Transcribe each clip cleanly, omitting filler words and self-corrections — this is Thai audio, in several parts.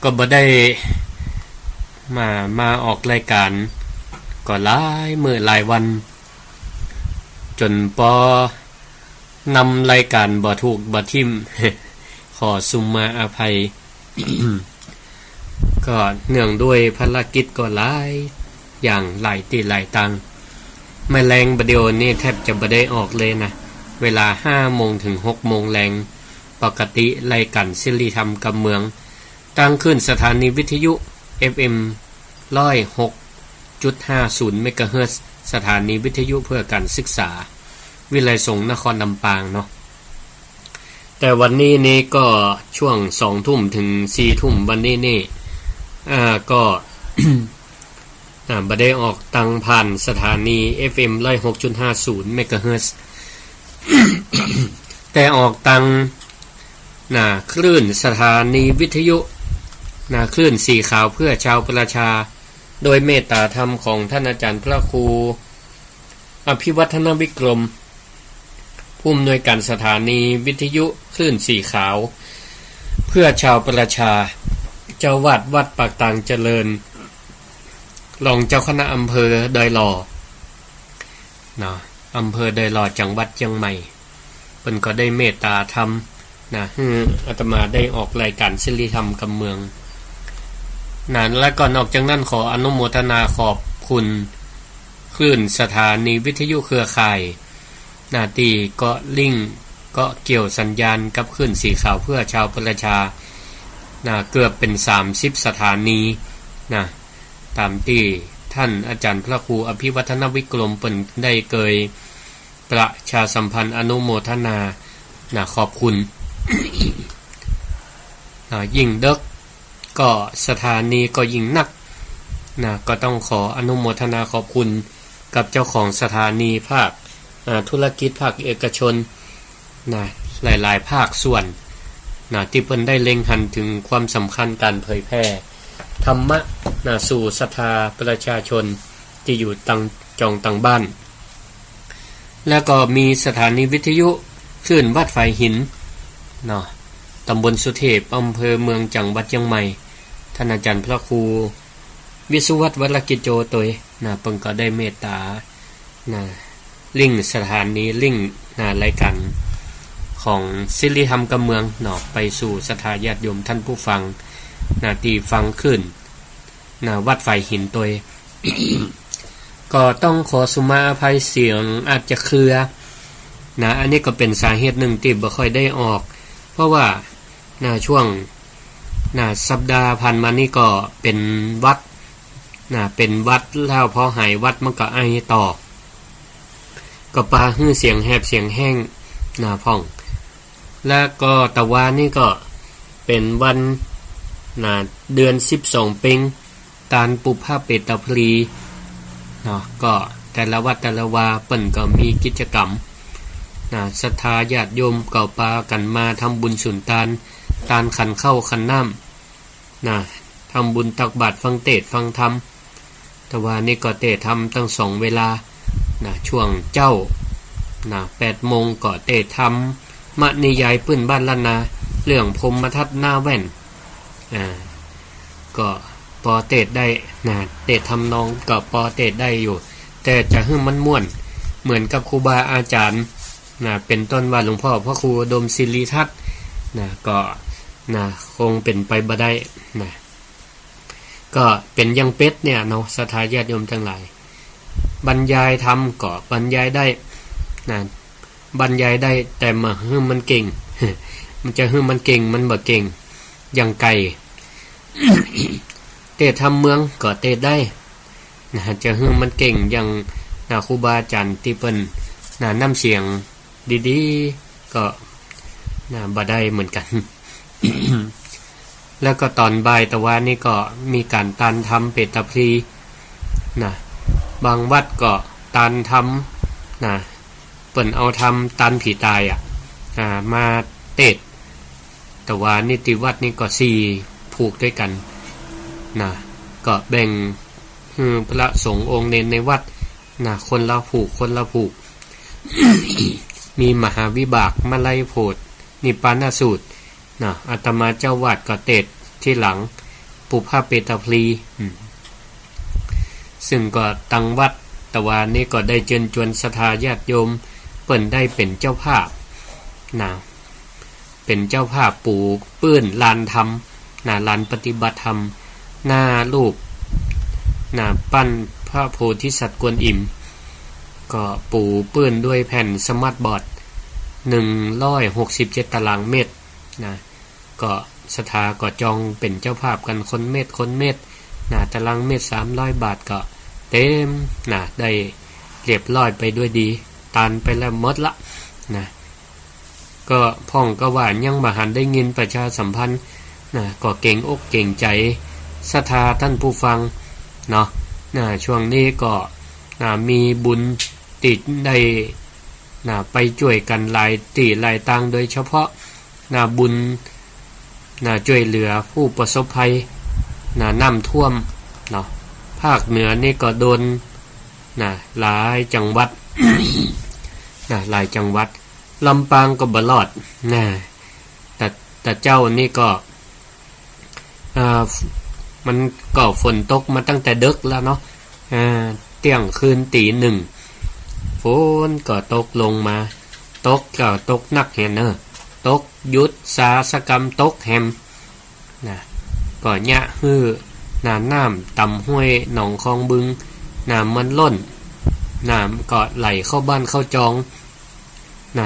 ก็บ่ได้มาออกรายการก็หลายมื้อหลายวันจนปอนำรายการบ่ถูกบ่ทิ่ม ขอสุมมาอภัย ก็เนื่องด้วยภารกิจก็หลายอย่างหลายตีหลายตังแมลงบดเดียวนี่แทบจะบ่ได้ออกเลยนะเวลา 5 โมงถึง 6 โมงแรงปกติรายการศิริธรรมกับเมืองตั้งขึ้นสถานีวิทยุ FM 106.50 เมกะเฮิรตซ์สถานีวิทยุเพื่อการศึกษาวิไลสงฆ์นครลำปางเนาะแต่วันนี้นี่ก็ช่วง 2 ทุ่มถึง 4 ทุ่มวันนี้นี่ก็ บ่ได้ออกตังผ่านสถานี FM 106.50 เมกะเฮิรตซ์ แต่ออกตังคลื่นสถานีวิทยุคลื่นสีขาวเพื่อชาวประชาโดยเมตตาธรรมของท่านอาจารย์พระครูอภิวัฒนวิกรมผู้อำนวยการสถานีวิทยุคลื่นสีขาวเพื่อชาวประชาเจ้าวาดวัดปากตางเจริญรองเจ้าคณะอำเภอดอยหล่ออำเภอดอยหล่อจังหวัดเชียงใหม่เพิ่นก็ได้เมตตาธรรมอาตมาได้ออกรายการศิริธรรมกับเมืองและก่อนออกจากนั้นขออนุโมทนาขอบคุณคลื่นสถานีวิทยุเครือข่ายตีก็ลิงก์ก็เกี่ยวสัญญาณกับคลื่นสีขาวเพื่อชาวประชาเกือบเป็น30สถานีตามที่ท่านอาจารย์พระครูอภิวัฒนวิกรมเปิ้นได้เกยประชาสัมพันธ์อนุโมทนาขอบคุณ ยิ่งเด็กก็สถานีก็ยิ่งนักก็ต้องขออนุโมทนาขอบคุณกับเจ้าของสถานีภาคธุรกิจภาคเอกชนหลายๆภาคส่วนที่เพิ่นได้เล็งหันถึงความสำคัญการเผยแพร่ธรรมะสู่ศรัทธาประชาชนที่อยู่ต่างบ้านแล้วก็มีสถานีวิทยุคลื่นวัดไฟหินตำบลสุเทพอำเภอเมืองจังหวัดเชียงใหม่ท่านอาจารย์พระครูวิสุวัฒน์วรกิจโจโตยเพิ่นก็ได้เมตตาลิงก์สถานีลิงก์รายการของศิริธรรมกับเมืองไปสู่ศรัทธาญาติโยมท่านผู้ฟังที่ฟังขึ้นวัดไฟหินโตย ก็ต้องขอสุมาอภัยเสียงอาจจะเคลืออันนี้ก็เป็นสาเหตุหนึ่งที่บ่ค่อยได้ออกเพราะว่าช่วงสัปดาห์ผ่านมานี่ก็เป็นวัดเป็นวัดแล้วพอหายวัดมันก็ไอต่อก็ปาฮื้อเสียงแหบเสียงแห้งพ่องแล้วก็ตะวานี่ก็เป็นวันเดือน12เป็งตาลปุพาเปตพลีก็แต่ละวัดแต่ละวาเปิ้นก็มีกิจกรรมศรัทธาญาติโยมก็ปากันมาทำบุญสุนทานขันเข้าขันน้ำทำบุญตักบาตรฟังเทศน์ฟังธรรมแต่ว่านี่ก็เทศน์ธรรมตั้ง2เวลาช่วงเจ้า8 โมงก็เทศน์ธรรมมนิยายปื้นบ้านล้านนาเรื่องพรหมทัศน์หน้าแว่นก็ปอเทศน์ได้เทศน์ทำนองก็ปอเทศน์ได้อยู่แต่จะให้มันม่วนเหมือนกับครูบาอาจารย์เป็นต้นว่าหลวงพ่อพระครูอุดมศิริทัตน์ก็คงเป็นไปบ่ได้ก็เป็นยังเป็ดเนี่ยศรัทธาญาติโยมทั้งหลายบรรยายธรรมก็บรรยายได้บรรยายได้แต่มาให้มันเก่ง มันจะให้มันเก่งมันบ่เก่งยังไกล เทศธรรมเมืองก็เทศได้จะให้มันเก่งอย่างครูบาอาจารย์ที่เพิ่นน้ำเสียงดีๆก็บ่ได้เหมือนกัน แล้วก็ตอนบ่ายตะวันนี่ก็มีการตานทำเปตพลีบางวัดก็ตานทำเปิ้นเอาทำตานผีตายมาเทศแต่ว่านิติวัดนี่ก็4ผูกด้วยกันก็แบ่งพระสงฆ์องค์เนรในวัดคนละผูกคนละผูก มีมหาวิบากมาลัยโพธินิพพานสูตรอาตมาเจ้าวาดก็เทศน์ที่หลัง ปุพาเปตพลีซึ่งก็ตังวัดตะวานี่ก็ได้เชิญชวนศรัทธาญาติโยมเปิ้นได้เป็นเจ้าภาพนะเป็นเจ้าภาพปูปื้นลานธรรมนะลานปฏิบัติธรรมหน้ารูปนะปั้นพระโพธิสัตว์กวนอิมก็ปูปื้นด้วยแผ่นสมาร์ทบอร์ด167ตารางเมตรนะก็ศรัทธาก็จองเป็นเจ้าภาพกันคนเมตรนะตารางเมตร300 บาทก็เต็มนะได้เรียบร้อยไปด้วยดีตานไปแล้วหมดละนะก็พ่องก็ว่ายังบ่หันได้ยินประชาสัมพันธ์นะก็เก่งอกเก่งใจศรัทธาท่านผู้ฟังเนาะนะช่วงนี้ก็มีบุญติดได้นะไปช่วยกันหลายตังโดยเฉพาะนะบุญนะช่วยเหลือผู้ประสบภัยนะน้ำท่วมเนาะภาคเหนือนี่ก็โดนนะหลายจังหวัด นะหลายจังหวัดลำปางก็บ่รอดนะแต่เจ้านี่ก็มันก็ฝนตกมาตั้งแต่ดึกแล้วเนาะเที่ยงคืนตีหนึ่งฝนก็ตกลงมาตกก็ตกหนักแฮนตกยุดสาสกรรมตกแฮมนะก็ยะฮื้อน้ำต่ำห้วยหนองคลองบึงน้ำมันล้นน้ำก็ไหลเข้าบ้านเข้าจอง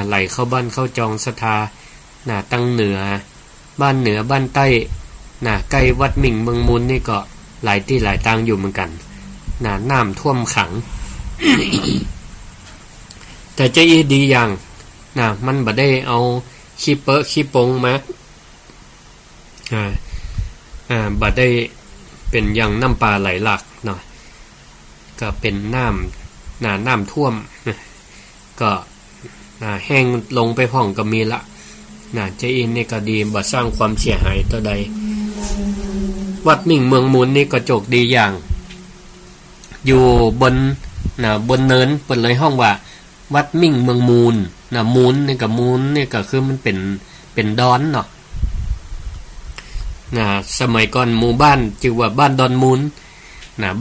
ไหลเข้าบ้านเข้าจองศรัทธาตั้งเหนือบ้านเหนือบ้านใต้ใกล้วัดหมิ่งเมืองมูลนี่ก็หลายที่หลายทางอยู่เหมือนกันน้ำท่วมขัง แต่จะดีอย่างมันบ่ได้เอาขี้เปอะขี้ปงมาบ่ได้เป็นอย่างน้ำปลาไหลหลากเนาะก็เป็นน้ำท่วมก็แห้งลงไปห้องก็มีละเจอินนี่ก็ดีบ่สร้างความเสียหายต่อใดวัดหมิ่งเมืองมูลนี่ก็โจกดีอย่างอยู่บนเนินเปิดเลยห้องว่าวัดหมิ่งเมืองมูลมูลนี่ก็มูลนี่ก็คือมันเป็นดอนเนาะสมัยก่อนหมู่บ้านชื่อว่าบ้านดอนมูล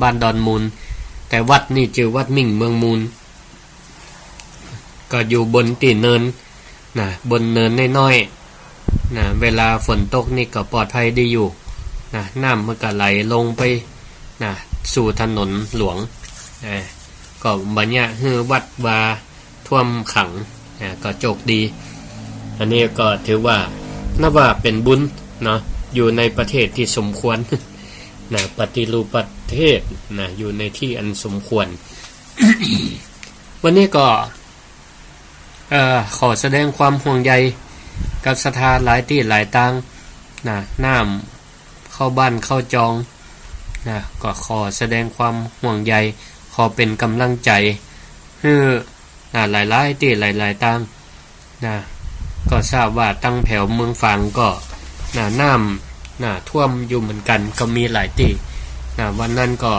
บ้านดอนมูลแต่วัดนี่ชื่อวัดหมิ่งเมืองมูลก็อยู่บนตีนเนินบนเนินน้อยๆเวลาฝนตกนี่ก็ปลอดภัยดีอยู่น้ำมันก็ไหลลงไปสู่ถนนหลวงก็บัดเนี้ยฮือวัดว่าท่วมขังก็โชคดีอันนี้ก็ถือว่านับว่าเป็นบุญเนาะอยู่ในประเทศที่สมควรปฏิรูปประเทศอยู่ในที่อันสมควร วันนี้ก็ขอแสดงความห่วงใยกับศรัทธาหลายที่หลายทางน้ำเข้าบ้านเข้าจองก็ขอแสดงความห่วงใยขอเป็นกำลังใจให้หลายๆที่หลายๆทางก็ทราบว่าตั้งแถวเมืองฝางก็น้ำท่วมอยู่เหมือนกันก็มีหลายที่วันนั้นก็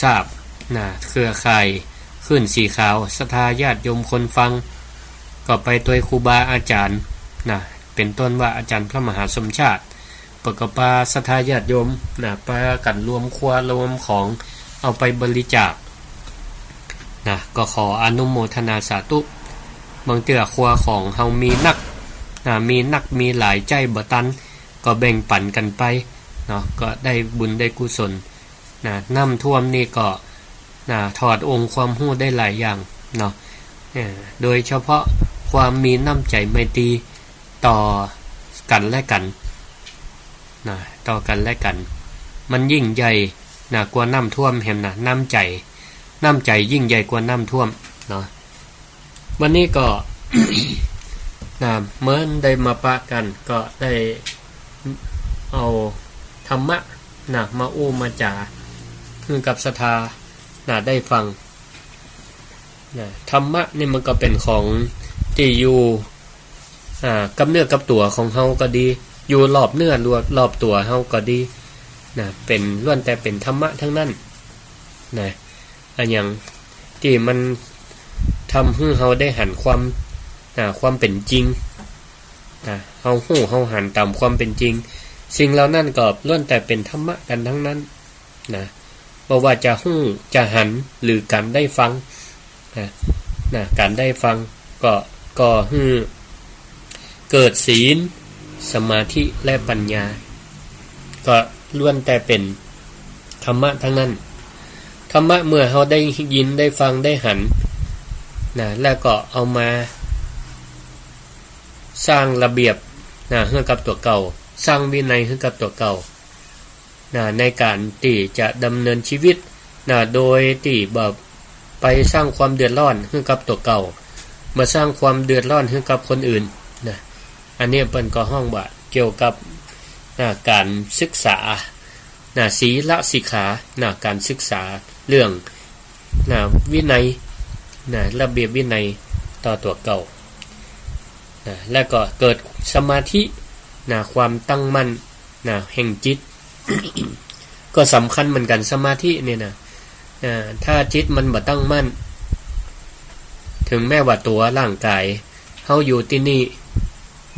ทราบเครือข่ายขึ้นสีขาวศรัทธาญาติโยมคนฟังก็ไปตัวครูบาอาจารย์เป็นต้นว่าอาจารย์พระมหาสมชาติปกปาศรัทธาญาติโยมไปกันรวมครัวรวมของเอาไปบริจาคก็ขออนุโมทนาสาธุบางเตื้อครัวของเฮามีนักมีหลายใจบ่ตันก็แบ่งปันกันไปเนาะก็ได้บุญได้กุศลน้ำท่วมนี่ก็ถอดองค์ความรู้ได้หลายอย่างเนาะโดยเฉพาะความมีน้ำใจไมตรีต่อกันและกันต่อกันและกันมันยิ่งใหญ่กว่าน้ำท่วมแห่งน้ำใจยิ่งใหญ่กว่าน้ำท่วมเนาะวันนี้ก็ เมื่อได้มาปะกันก็ได้เอาธรรมะมาอู้มาจาคือกับศรัทธาได้ฟังธรรมะนี่มันก็เป็นของที่อยู่กับเนื้อกับตัวของเฮาก็ดีอยู่รอบเนื้อรอบตัวเฮาก็ดีเป็นล้วนแต่เป็นธรรมะทั้งนั้นอันอย่างที่มันทำให้เฮาได้หันความเป็นจริงเฮาฮู้เฮาหันตามความเป็นจริง สิ่งเหล่านั้นก็ล้วนแต่เป็นธรรมะกันทั้งนั้นนะบ่ว่าจะฮู้จะหันหรือการได้ฟังนะการได้ฟังก็ให้เกิดศีลสมาธิและปัญญาก็ล้วนแต่เป็นธรรมะทั้งนั้นธรรมะเมื่อเฮาได้ยินได้ฟังได้หันนะแล้วก็เอามาสร้างระเบียบนะให้กับตัวเก่าสร้างวินัยให้กับตัวเก่านะในการที่จะดำเนินชีวิตนะโดยที่แบบไปสร้างความเดือดร้อนให้กับตัวเก่ามาสร้างความเดือดร้อนให้กับคนอื่นนะอันนี้เป็นก็ห้องว่าเกี่ยวกับการศึกษาศีลสิกขาการศึกษาเรื่องวินัยระเบียบวินัยต่อตัวเก่าแล้วก็เกิดสมาธิความตั้งมั่นแห่งจิต ก็สำคัญเหมือนกันสมาธิเนี่ยนะถ้าจิตมันบ่ตั้งมั่นถึงแม้ว่าตัวร่างกายเฮาอยู่ที่นี่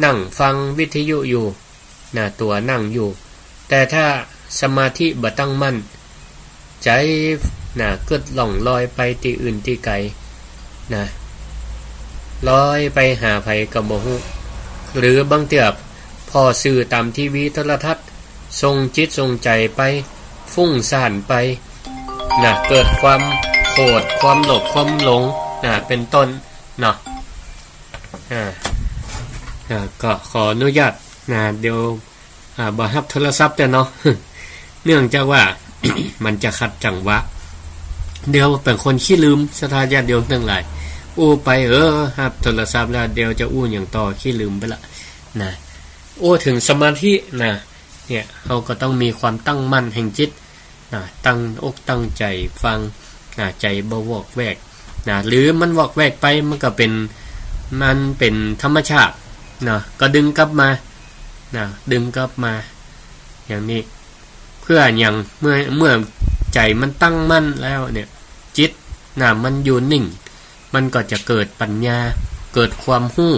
นั่งฟังวิทยุอยู่ตัวนั่งอยู่แต่ถ้าสมาธิบ่ตั้งมั่นใจเกิดหล่องลอยไปที่อื่นที่ไกลลอยไปหาไผก็บ่ฮู้หรือบางเทื่อพอสื่อตามทีวีโทรทัศน์ส่งจิตส่งใจไปฟุ้งซ่านไปเกิดความโกรธความโลภความหลงเป็นต้นก็ขออนุญาตเดี๋ยวบ่รับโทรศัพท์เนาะ เนื่องจากว่า มันจะขัดจังหวะเดี๋ยวเป็นคนขี้ลืมศรัทธาญาติโยมทั้งหลายอู้ไปรับโทรศัพท์แล้วเดี๋ยวจะอู้หยังต่อขี้ลืมไปละถึงสมาธิเนี่ยเฮาก็ต้องมีความตั้งมั่นแห่งจิตตั้งอกตั้งใจฟังใจบ่วอกแวกหรือมันวอกแวกไปมันก็เป็นธรรมชาติก็ดึงกลับมาดึงกลับมาอย่างนี้เพื่ออย่างเมื่อใจมันตั้งมั่นแล้วเนี่ยจิตมันอยู่นิ่งมันก็จะเกิดปัญญาเกิดความรู้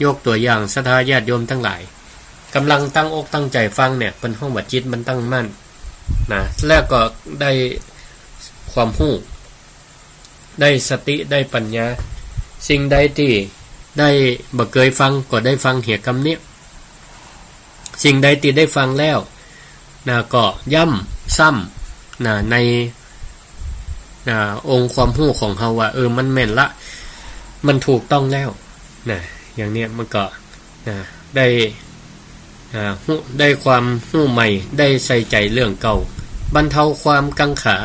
ยกตัวอย่างศรัทธาญาติโยมทั้งหลายกำลังตั้งอกตั้งใจฟังเนี่ยเป็นห้องว่าจิตมันตั้งมั่นแล้วก็ได้ความรู้ได้สติได้ปัญญาสิ่งใดที่ได้บ่เคยฟังก็ได้ฟังเหี่ยกำนี้สิ่งใดที่ได้ฟังแล้วก็ย้ำซ้ำในองค์ความรู้ของเฮาว่ามันแม่นละมันถูกต้องแล้วอย่างเนี้ยมันก็ได้ความรู้ใหม่ได้ใส่ใจเรื่องเก่าบรรเทาความกังขา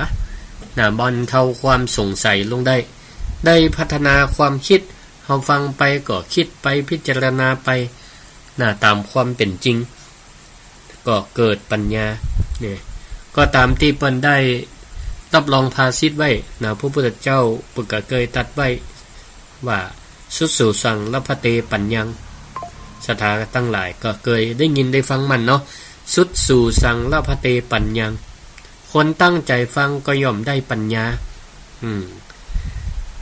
บรรเทาความสงสัยลงได้พัฒนาความคิดเฮาฟังไปก็คิดไปพิจารณาไปตามความเป็นจริงก็เกิดปัญญาเนี่ยก็ตามที่เปิ้นได้รับรองภาษิตไว้พระพุทธเจ้าเปิ้นก็เคยตรัสไว้ว่าสุสุสังละพเตปัญญังศรัทธาทั้งหลายก็เคยได้ยินได้ฟังมันเนาะสุสุสังละพเตปัญญังคนตั้งใจฟังก็ย่อมได้ปัญญา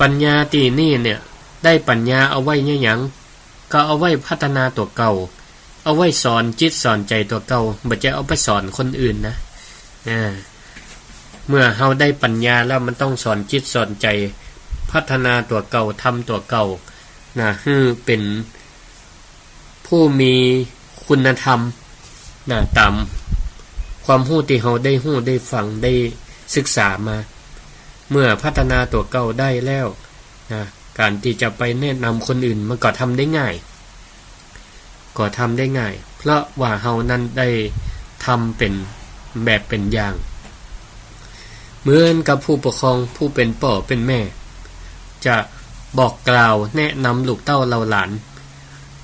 ปัญญาที่นี่เนี่ยได้ปัญญาเอาไว้เนี่ยหยังก็เอาไว้พัฒนาตัวเก่าเอาไว้สอนจิตสอนใจตัวเก่าบ่จะเอาไปสอนคนอื่นนะเมื่อเฮาได้ปัญญาแล้วมันต้องสอนจิตสอนใจพัฒนาตัวเก่าทำตัวเก่าให้เป็นผู้มีคุณธรรมตามความรู้ที่เฮาได้รู้ได้ฟังได้ศึกษามาเมื่อพัฒนาตัวเก่าได้แล้วการที่จะไปแนะนำคนอื่นมันก็ทำได้ง่ายเพราะว่าเฮานั้นได้ทำเป็นแบบเป็นอย่างเหมือนกับผู้ปกครองผู้เป็นพ่อเป็นแม่จะบอกกล่าวแนะนำลูกเต้าเราหลาน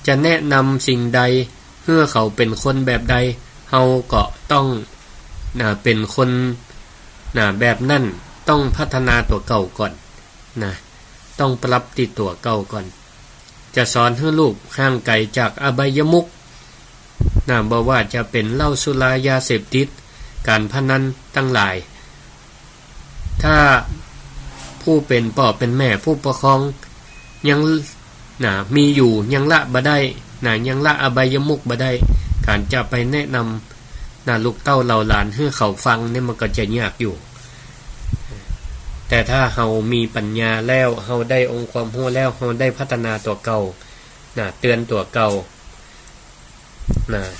จะแนะนำสิ่งใดเพื่อเขาเป็นคนแบบใดเฮาก็ต้องเป็นคนแบบนั้นต้องพัฒนาตัวเก่าก่อนต้องปรับติดตัวเก่าก่อนจะสอนให้ลูกห่างไกลจากอบายมุขบ่ว่าจะเป็นเหล้าสุรายาเสพติดการพนันทั้งหลายถ้าผู้เป็นพ่อเป็นแม่ผู้ปกครองยังมีอยู่ยังละบ่ได้ยังละอบายมุขบ่ได้ การจะไปแนะนำลูกเต้าเหล่าหลานให้เขาฟังเนี่ยมันก็จะยากอยู่แต่ถ้าเฮามีปัญญาแล้วเฮาได้องค์ความรู้แล้วเฮาได้พัฒนาตัวเก่าเตือนตัวเก่า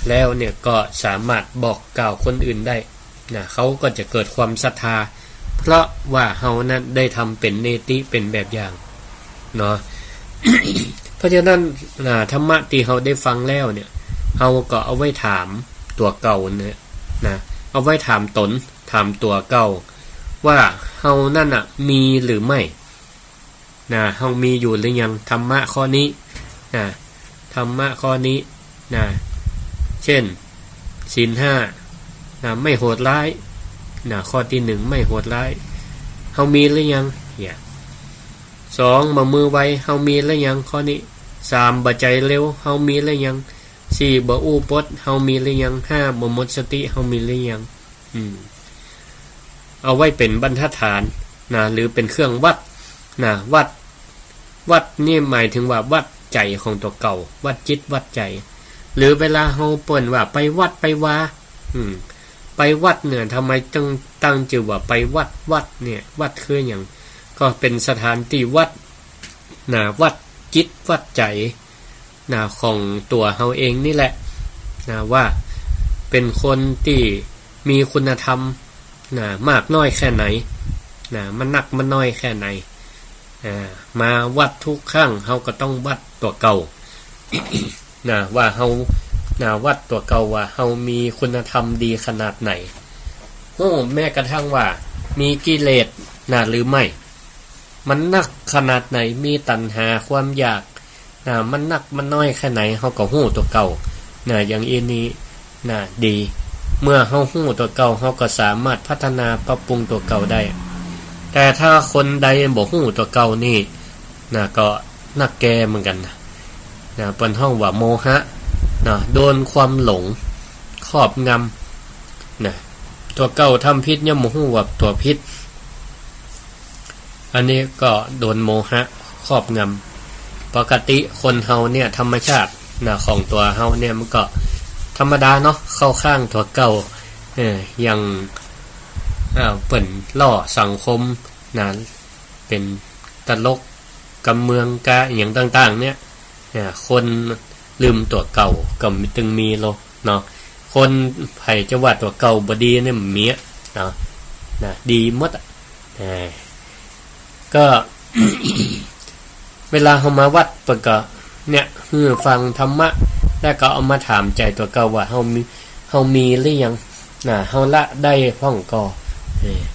แล้วเนี่ยก็สามารถบอกกล่าวคนอื่นได้เขาก็จะเกิดความศรัทธาเพราะว่าเฮานั้นได้ทำเป็นเนติเป็นแบบอย่างเนาะ เพราะฉะนั้นธรรมะที่เฮาได้ฟังแล้วเนี่ยเฮาก็เอาไว้ถามตัวเก่าเนี่ยเอาไว้ถามตนถามตัวเก่าว่าเฮานั่นมีหรือไม่เฮามีอยู่หรือยังธรรมะข้อนี้ธรรมะข้อนี้เช่นศีล5ไม่โหดร้ายข้อที่1ไม่โหดร้ายเฮามีหรือยัง2บ่มือไวเฮามีหรือยังข้อนี้3บ่ใจเร็วเฮามีหรือยัง4บ่อู้ปดเฮามีหรือยัง5บ่หมดสติเฮามีหรือยังเอาไว้เป็นบรรทัดฐานหรือเป็นเครื่องวัดวัดนี่หมายถึงว่าวัดใจของตัวเก่าวัดจิตวัดใจหรือเวลาเฮาเปิ้นว่าไปวัดไปวาไปวัดเนี่ยทำไมต้องตั้งชื่อว่าไปวัดเนี่ยวัดคือหยังก็เป็นสถานที่วัดวัดจิตวัดใจของตัวเฮาเองนี่แหละว่าเป็นคนที่มีคุณธรรมมากน้อยแค่ไหนมันหนักมันน้อยแค่ไหนมาวัดทุกครั้งเฮาก็ต้องวัดตัวเก่า ว่าเฮาวัดตัวเก่าว่าเฮามีคุณธรรมดีขนาดไหนแม้กระทั่งว่ามีกิเลสหรือไม่มันหนักขนาดไหนมีตัณหาความอยากมันหนักมันน้อยแค่ไหนเฮาก็ฮู้ตัวเก่าอย่างนี้ดีเมื่อเฮาฮู้ตัวเก่าเฮาก็สามารถพัฒนาปรับปรุงตัวเก่าได้แต่ถ้าคนใดบ่ฮู้ตัวเก่านี่ก็นักแก่เหมือนกันเปิ้นฮ้องว่าโมหะโดนความหลงครอบงำตัวเก่าทำผิดยังบ่ฮู้ว่าตัวผิดอันนี้ก็โดนโมหะครอบงำปกติคนเฮาเนี่ยธรรมชาติของตัวเฮาเนี่ยมันก็ธรรมดาเนาะเข้าข้างตัวเก่าอย่างเปิ้นล่อสังคมเป็นตลกกำเมืองกะอย่างต่างๆเนี่ยคนลืมตัวเก่าก็ตึงมีเนาะคนไผจะว่าตัวเก่าบ่ดีเนี่ยมันมีดีหมดก็ เวลาเฮามาวัดเพิ่นก็เนี่ยฟังธรรมะแล้วก็เอามาถามใจตัวเก่าว่าเฮามีหรือยังเฮาละได้พ้อง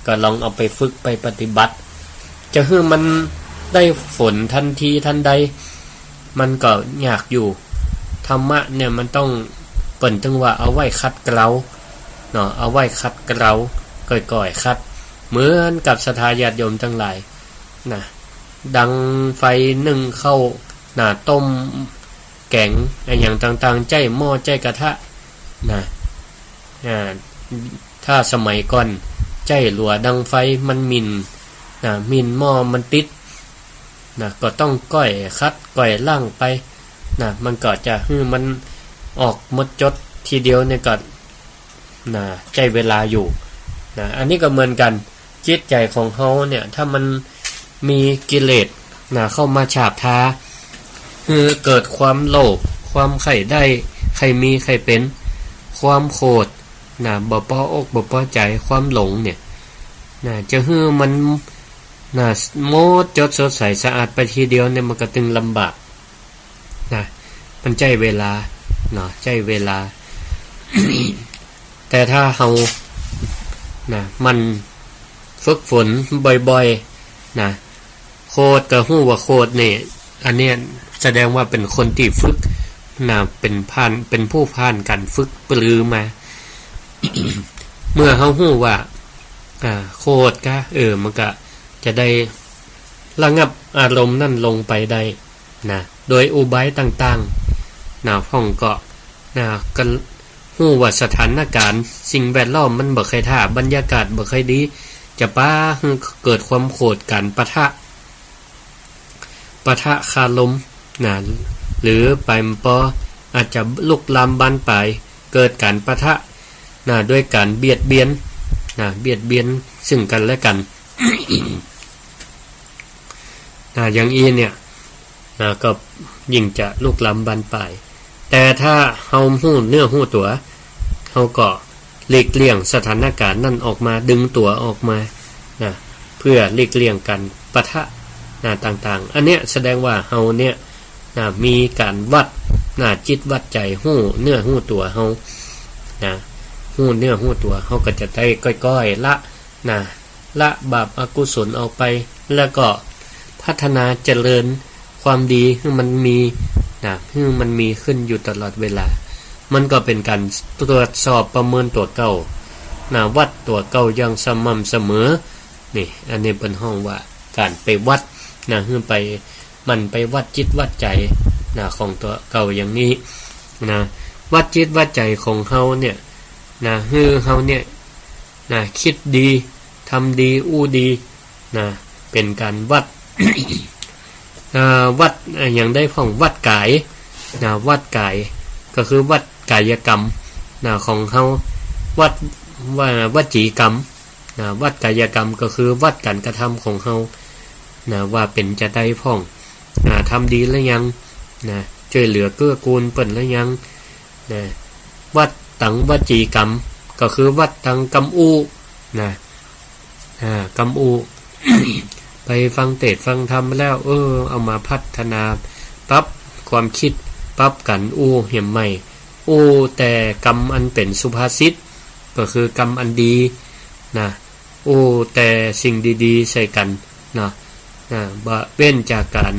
ก็ลองเอาไปฝึกไปปฏิบัติจะให้มันได้ผลทันทีทันใดมันก็ยากอยู่ธรรมะเนี่ยมันต้องเปิ้นถึงว่าเอาไว้คัดเกลาเอาไว้คัดเกลาก่อยๆคัดเหมือนกับศรัทธาญาติโยมทั้งหลายดังไฟนึ่งเข้าต้มแกงอย่างต่างๆใจหม้อใจกระทะถ้าสมัยก่อนใจหลัวดังไฟมันมินหม้อมันติดก็ต้องก้อยคัดก้อยล่างไปมันก็จะมันออกหมดจดทีเดียวเนี่ยก็ใจเวลาอยู่อันนี้ก็เหมือนกันจิตใจของเฮาเนี่ยถ้ามันมีกิเลสเข้ามาฉาบทาเกิดความโลภความใคร่ได้ใครมีใครเป็นความโกรธบ่พออกบ่พอใจความหลงเนี่ยจะมันโมดจดสดใสสะอาดไปทีเดียวเนี่ยมันก็ตึงลำบากมันใจเวลาใจเวลา แต่ถ้าเฮามันฝึกฝนบ่อยๆโคตรก็ฮู้ว่าโคตรนี่อันเนี้ยแสดงว่าเป็นคนที่ฝึกเป็นผู้ผ่านการฝึกปรือมา เมื่อเฮาฮู้ว่าโคตรก็มันก็จะได้ระงับอารมณ์นั่นลงไปได้โดยอุบายต่างๆพ่องก็ก็ฮู้ว่าสถานการณ์สิ่งแวดล้อมมันบ่เคยท่าบรรยากาศบ่เคยดีจะเกิดความโกรธกันปะทะคารมหรือไปปออาจจะลุกลามบานปลาย เกิดการปะทะด้วยการเบียดเบียนซึ่งกันและกัน อย่างอีเนี่ยก็ยิ่งจะลุกล้ำบานปลายแต่ถ้าเฮาฮู้เนื้อฮู้ตัวเฮาก็หลีกเลี่ยงสถานการณ์นั่นออกมาดึงตัวออกมาเพื่อหลีกเลี่ยงกันปะทะต่างๆอันเนี้ยแสดงว่าเฮาเนี่ยมีการวัดจิตวัดใจฮู้เนื้อฮู้ตัวเฮาฮู้เนื้อฮู้ตัวเฮาก็จะได้ก้อยๆละบาปอกุศลออกไปแล้วก็พัฒนาเจริญความดีให้มันมีขึ้นอยู่ตลอดเวลามันก็เป็นการตรวจสอบประเมินตัวเก่าวัดตัวเก่าอย่างสม่ำเสมอนี่อันนี้เป็นห้องว่าการไปวัดคือไปวัดจิตวัดใจของตัวเก่าอย่างนี้วัดจิตวัดใจของเฮาเนี่ยคือเฮาเนี่ยคิดดีทำดีอู้ดีเป็นการวัด วัดอย่างได้ของวัดกายวัดกายก็คือวัดกายกรรมของเฮาวัดวจีกรรมวัดกายกรรมก็คือวัดการกระทำของเฮาว่าเป็นจะได้พ่องทำดีแล้วยังช่วยเหลือเกื้อกูลเปิ้นแล้วยังวัดตังวจีกรรมก็คือวัดตังกรรมอูกรรมอู ไปฟังเทศน์ฟังธรรมแล้วเอามาพัฒนาปรับความคิดปรับกันเหี่ยมใหม่แต่กรรมอันเป็นสุภาษิตก็คือกรรมอันดีแต่สิ่งดีๆใส่กันบ่เว้นจากการ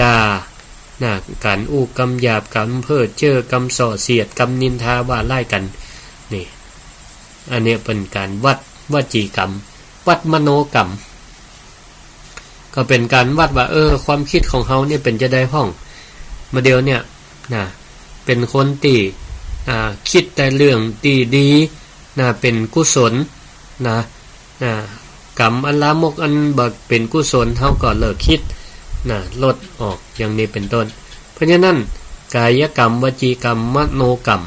ด่าการกรรมหยาบกรรมเพ้อเจ้อกรรมส่อเสียดกรรมนินทาว่าไล่กันนี่อันนี้เป็นการวัดวจีกรรมวัดมโนกรรมก็เป็นการวัดว่าความคิดของเฮาเนี่ยเป็นจะได้ห้องมาเดียวเนี่ยเป็นคนที่คิดแต่เรื่องดีเป็นกุศลกรรมอันลามกอันบักเป็นกุศลเฮาก็เลิกคิดลดออกอย่างนี้เป็นต้นเพราะฉะนั้นกายกรรมวจีกรรมมโนกรรม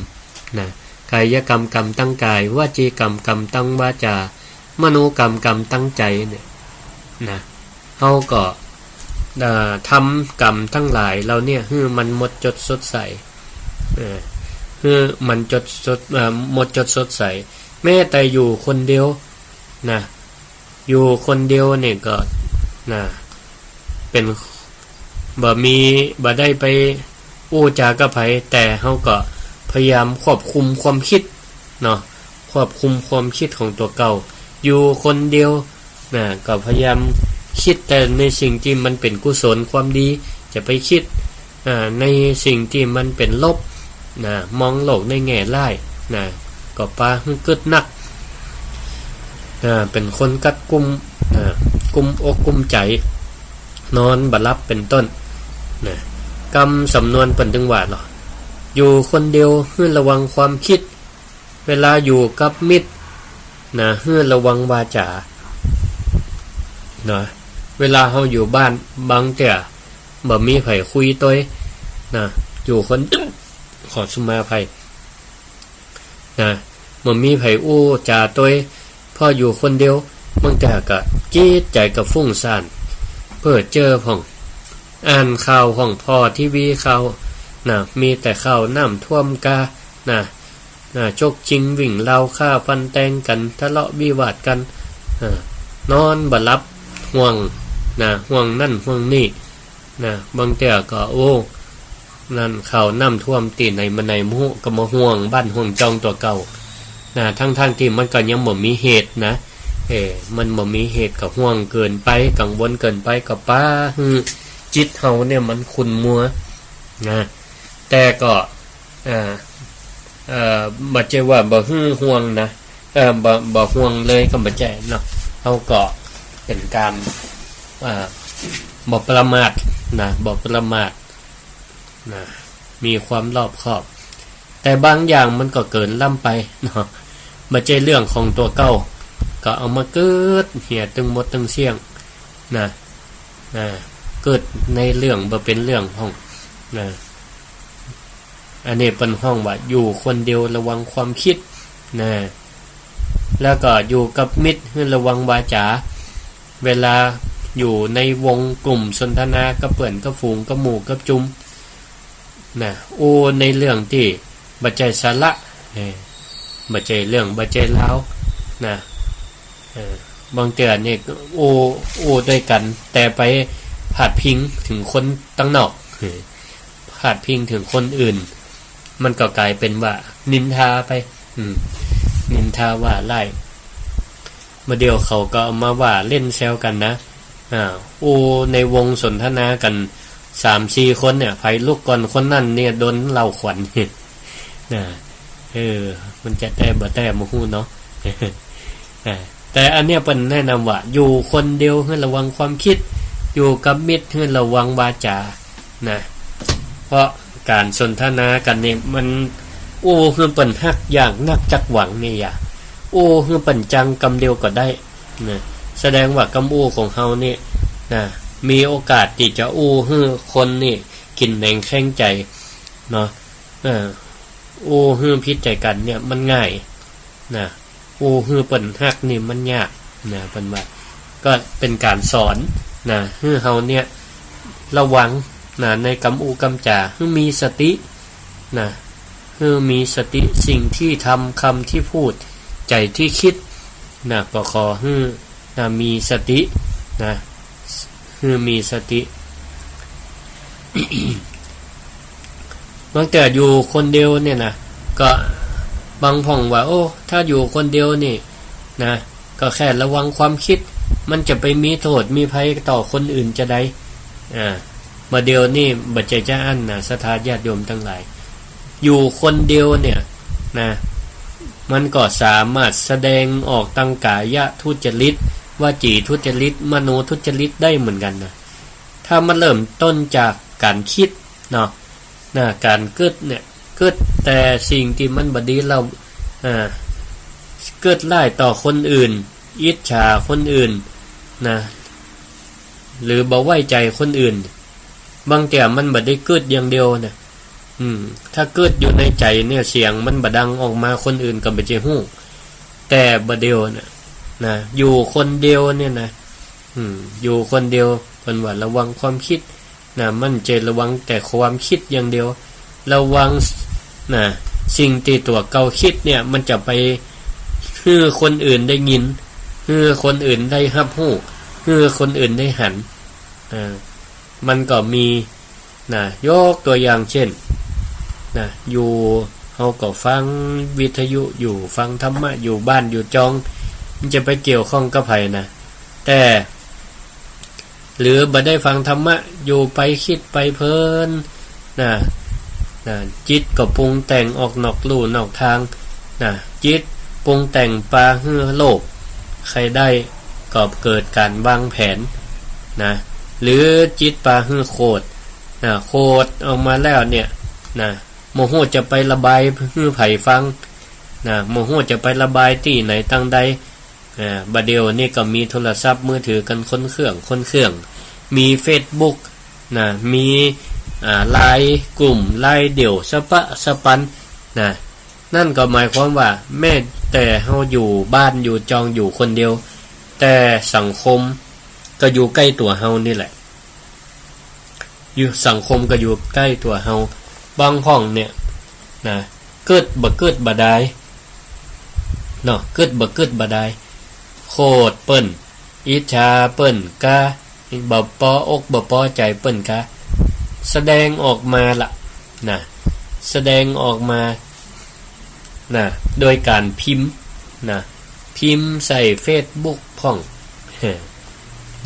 กายกรรมกรรมตั้งกายวจีกรรมกรรมตั้งวาจามโนกรรมกรรมตั้งใจเนี่ยเฮาก็ทำกรรมทั้งหลายเราเนี่ยให้มันหมดจดสดใสให้มันหมดจดสดใสแม้แต่อยู่คนเดียวอยู่คนเดียวเนี่ยก็เป็นบ่ได้ไปจากัไผแต่เฮาก็พยายามควบคุมความคิดควบคุมความคิดของตัวเก่าอยู่คนเดียวก็พยายามคิดแต่ในสิ่งที่มันเป็นกุศลความดีจะไปคิดในสิ่งที่มันเป็นลบมองโลกในแง่ร้ายก็ปาให้เกิดนักเป็นคนกัดกุมอกกุมใจนอนบ่หลับเป็นต้นกรรมสำนวนเปิ้นถึงว่าอยู่คนเดียวให้ระวังความคิดเวลาอยู่กับมิตรให้ระวังวาจาเวลาเฮาอยู่บ้านบางแต่บ่มีไผคุยต้อยอยู่คนขอสุมาภัยบ่มีไผจาต้อยพออยู่คนเดียวบางแต่ก็จิตใจก็ฟุ้งซ่านเพ้อเจ้อของอ่านข่าวของพ่อทีวีข่าวมีแต่ข่าวน้ำท่วมกาจกจริงวิ่งเล่าฆ่าฟันแทงกันทะเลาะวิวาทกันนอนบ่หลับห่วงห่วงนั่นห่วงนี่บางแต่ก็นั่นข่าวน้ำท่วมตีในมันในมุก็มาห่วงบ้านห่วงจองตัวเก่าทั้งที่มันก็ยังบ่มีเหตุมันบ่มีเหตุก็ห่วงเกินไปกังวลเกินไปก็ป้าจิตเฮาเนี่ยมันขุ่นมัวแต่ก็บ่ใช่ว่าบ่ห่วงบ่ห่วงเลยก็บ่ใช่เฮาก็เป็นการบ่ประมาทบ่ประมาทมีความรอบคอบแต่บางอย่างมันก็เกินล้ำไปบ่ใช่เรื่องของตัวเก่าก็เอามาเกิดเหี่ยตึงหมดตึงเสี่ยงเกิดในเรื่องบ่เป็นเรื่องของ อันนี้เป็นห้องว่าอยู่คนเดียวระวังความคิดนะแล้วก็อยู่กับมิตรให้ระวังวาจาเวลาอยู่ในวงกลุ่มสนทนากับเพื่อนกับฝูงกับหมู่กับจุมนะในเรื่องที่บ่ใจสาระบ่ใจเรื่องบ่ใจลาวนะบางเตือนนี่ด้วยกันแต่ไปพาดพิงถึงคนตั้งนอกพาดพิงถึงคนอื่นมันก็กลายเป็นว่านินทาไปนินทาว่าไล่มาเดียวเขาก็เอามาว่าเล่นแซวกันนะในวงสนทนากัน 3-4 คนเนี่ยไผลูกก่อนคนนั้นเนี่ยโดนเล่าขวัญนะมันจะแต่บ่แต่บ่ฮู้เนาะแต่อันเนี้ยเพิ่นแนะนำว่าอยู่คนเดียวให้ระวังความคิดอยู่กับมิตรให้ระวังวาจานะเพราะการสนทนากันนี่มันคือเปิ้นฮักอย่างนักจักหวังนี่อย่าคือเปิ้นจังกำเดียวก็ได้นะแสดงว่ากำของเฮานี่นะมีโอกาสที่จะให้คนนี่กินแหนงแข้งใจเนาะให้พิดใจกันเนี่ยมันง่ายนะฮือเปิ้นฮักนี่มันยากนะเปิ้นว่าก็เป็นการสอนนะให้เฮาเนี่ยระวังนะในกำจาให้มีสตินะให้มีสติสิ่งที่ทำคำที่พูดใจที่คิดนะก็ขอให้นะมีสตินะให้มีสติ บางแต่อยู่คนเดียวเนี่ยนะก็บางพ่องว่าถ้าอยู่คนเดียวนี่นะก็แค่ระวังความคิดมันจะไปมีโทษมีภัยต่อคนอื่นจะได้มาเดียวนี่บัจเจจะอั้นนะศรัทธาญาติโยมทั้งหลายอยู่คนเดียวเนี่ยนะมันก็สามารถแสดงออกตั้งกายทุจริตวจีทุจริตมโนทุจริตได้เหมือนกันนะถ้ามันเริ่มต้นจากการคิดเนาะการเกิดเนี่ยเกิดแต่สิ่งที่มันบ่ดีเราเกิดร้ายต่อคนอื่นอิจฉาคนอื่นนะหรือบ่ไว้ใจคนอื่นบางแต่มันบ่ได้เกิดอย่างเดียวนะถ้าเกิดอยู่ในใจเนี่ยเสียงมันบ่ดังออกมาคนอื่นก็บ่จะฮู้แต่บ่เดียวนะอยู่คนเดียวเนี่ยนะอยู่คนเดียวเพิ่นว่าระวังความคิดนะมันใจระวังแต่ความคิดอย่างเดียวระวังนะสิ่งที่ตัวเก่าคิดเนี่ยมันจะไปให้คนอื่นได้ยินให้คนอื่นได้รับรู้ให้คนอื่นได้หันมันก็มีนะยกตัวอย่างเช่นนะอยู่เฮาก็ฟังวิทยุอยู่ฟังธรรมะอยู่บ้านอยู่จองมันจะไปเกี่ยวข้องกับไผนะแต่หรือบ่ได้ฟังธรรมะอยู่ไปคิดไปเพลินนะจิตก็ปรุงแต่งออกนอกลู่นอกทางนะจิตปรุงแต่งปาฮื้อโลภใครได้ก็เกิดการวางแผนนะหรือจิตปาฮื้อโคตรโคตรออกมาแล้วเนี่ยนะโมโหจะไประบายฮื้อไผฟังนะโมโหจะไประบายที่ไหนตั้งใดบัดเดียวนี่ก็มีโทรศัพท์มือถือกันคนเครื่องมี Facebook นะมีไลน์กลุ่มไลน์เดี่ยวสปันนะนั่นก็หมายความว่าแม้แต่เฮาอยู่บ้านอยู่จองอยู่คนเดียวแต่สังคมก็อยู่ใกล้ตัวเฮานี่แหละอยู่สังคมก็อยู่ใกล้ตัวเฮาบางห้องเนี่ยนะเกิดบ่ได้เนาะเกิดบ่ได้โคตรเปิ้นอิจฉาเปิ้นกะบ่พออกบ่พอใจเปิ้นกะแสดงออกมาล่ะนะแสดงออกมานะโดยการพิมพ์นะพิมพ์ใส่ Facebook พ่อง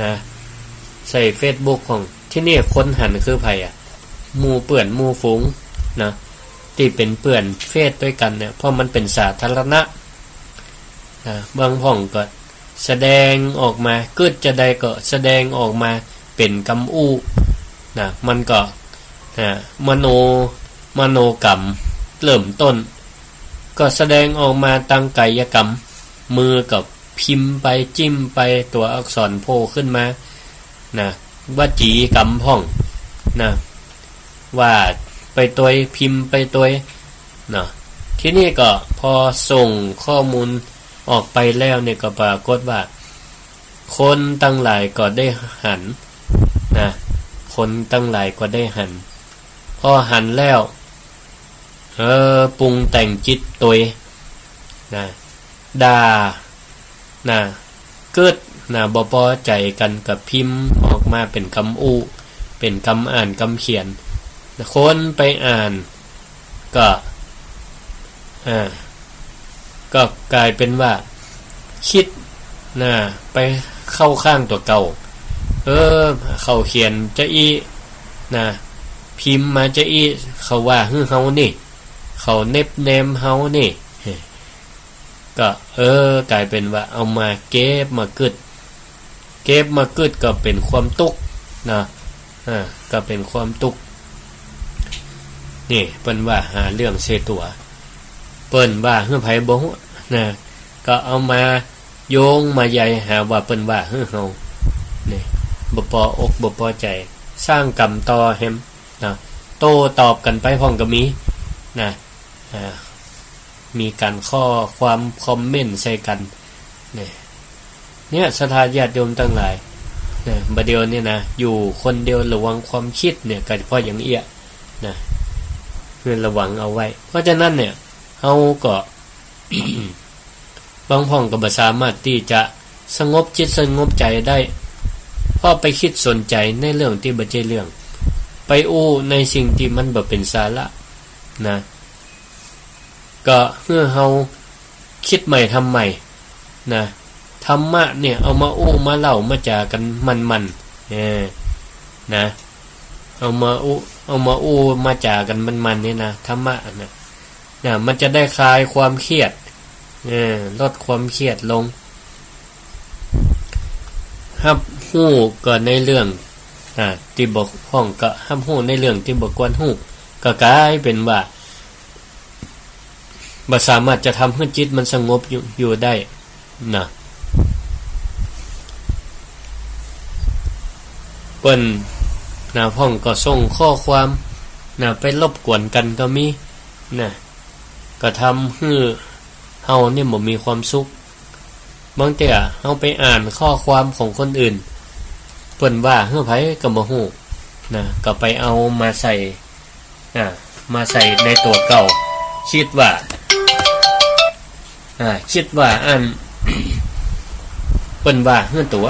นะใส่ Facebook พ่องที่นี่คนหันคือไผหมู่เปื้อนหมู่ฝูงนะที่เป็นเปื้อนเฟซด้วยกันเนี่ยเพราะมันเป็นสาธารณะบางพ่องก็แสดงออกมาเกิดจะได้ก็แสดงออกมาเป็นกำอู้นะมันก็มโนกรรมเริ่มต้นก็แสดงออกมาตั้งกายกรรมมือกับพิมพ์ไปจิ้มไปตัวอักษรโผล่ขึ้นมานะวจีกรรมพ่องนะว่า ไปตัวพิมพ์ไปตัวเนาะที่นี่ก็พอส่งข้อมูลออกไปแล้วเนี่ยก็ปรากฏว่าคนตั้งหลายก็ได้หันนะคนตั้งหลายก็ได้หันพอหันแล้วปรุงแต่งจิตตัวนะด่านะเกิดนะบ่พอใจกันกับพิมพ์ออกมาเป็นคำอู้เป็นคำอ่านคำเขียนคนไปอ่านก็กลายเป็นว่าคิดนะไปเข้าข้างตัวเก่าเขาเขียนจะอีนะพิมพ์มาจะอีเขาว่าเฮานี่เขาเน็บแนมเฮานี่ก็กลายเป็นว่าเอามาเก็บมากึดก็เป็นความตุกนะก็เป็นความตุกนี่เปิ้นว่าหาเรื่องเสตัวเปิ้นว่าเฮือไผบ่ฮู้นะก็เอามาโยงมาใหญ่หาว่าเปิ้นว่าเฮานี่บ่พออกบ่พอใจสร้างกรรมต่อแฮมนะโต้ตอบกันไปพร้อมก็มีนะมีการข้อความคอมเมนต์ใส่กันเนี่ยศรัทธาญาติโยมทั้งหลายบัดเดียวนี่นะอยู่คนเดียวระวังความคิดเนี่ยก็เพราะอย่างเอี้ยนะเพื่อระวังเอาไว้เพราะฉะนั้นเนี่ยเฮาก็ บางพ่องก็บ่สามารถที่จะสงบจิตสงบใจได้เพราะไปคิดสนใจในเรื่องที่บ่ใช่เรื่องไปอู้ในสิ่งที่มันบ่เป็นสาระนะก็เมื่อเฮาคิดใหม่ทำใหม่นะธรรมะเนี่ยเอามาอู้มาเล่ามาจากันมันนะเอามาอู้มาจากันมันนี่นะธรรมะนะมันจะได้คลายความเครียดลดความเครียดลงฮับฮู้ก็ในเรื่องที่บกพร่องก็ฮับฮู้ในเรื่องที่บ่ควรฮู้ก็กลายเป็นว่าบ่สามารถจะทำให้จิตมันสงบอยู่ได้นะเปิ้นพ่องก็ส่งข้อความไปรบกวนกันก็มีก็ทำให้เฮานี่บ่มีความสุขบางเที่ยเฮาไปอ่านข้อความของคนอื่นเปิ้นว่าเฮือไผก็บ่ฮู้ก็ไปเอามาใส่ในตัวเก่าคิดว่าอัน เปิ้นว่าเฮือตัว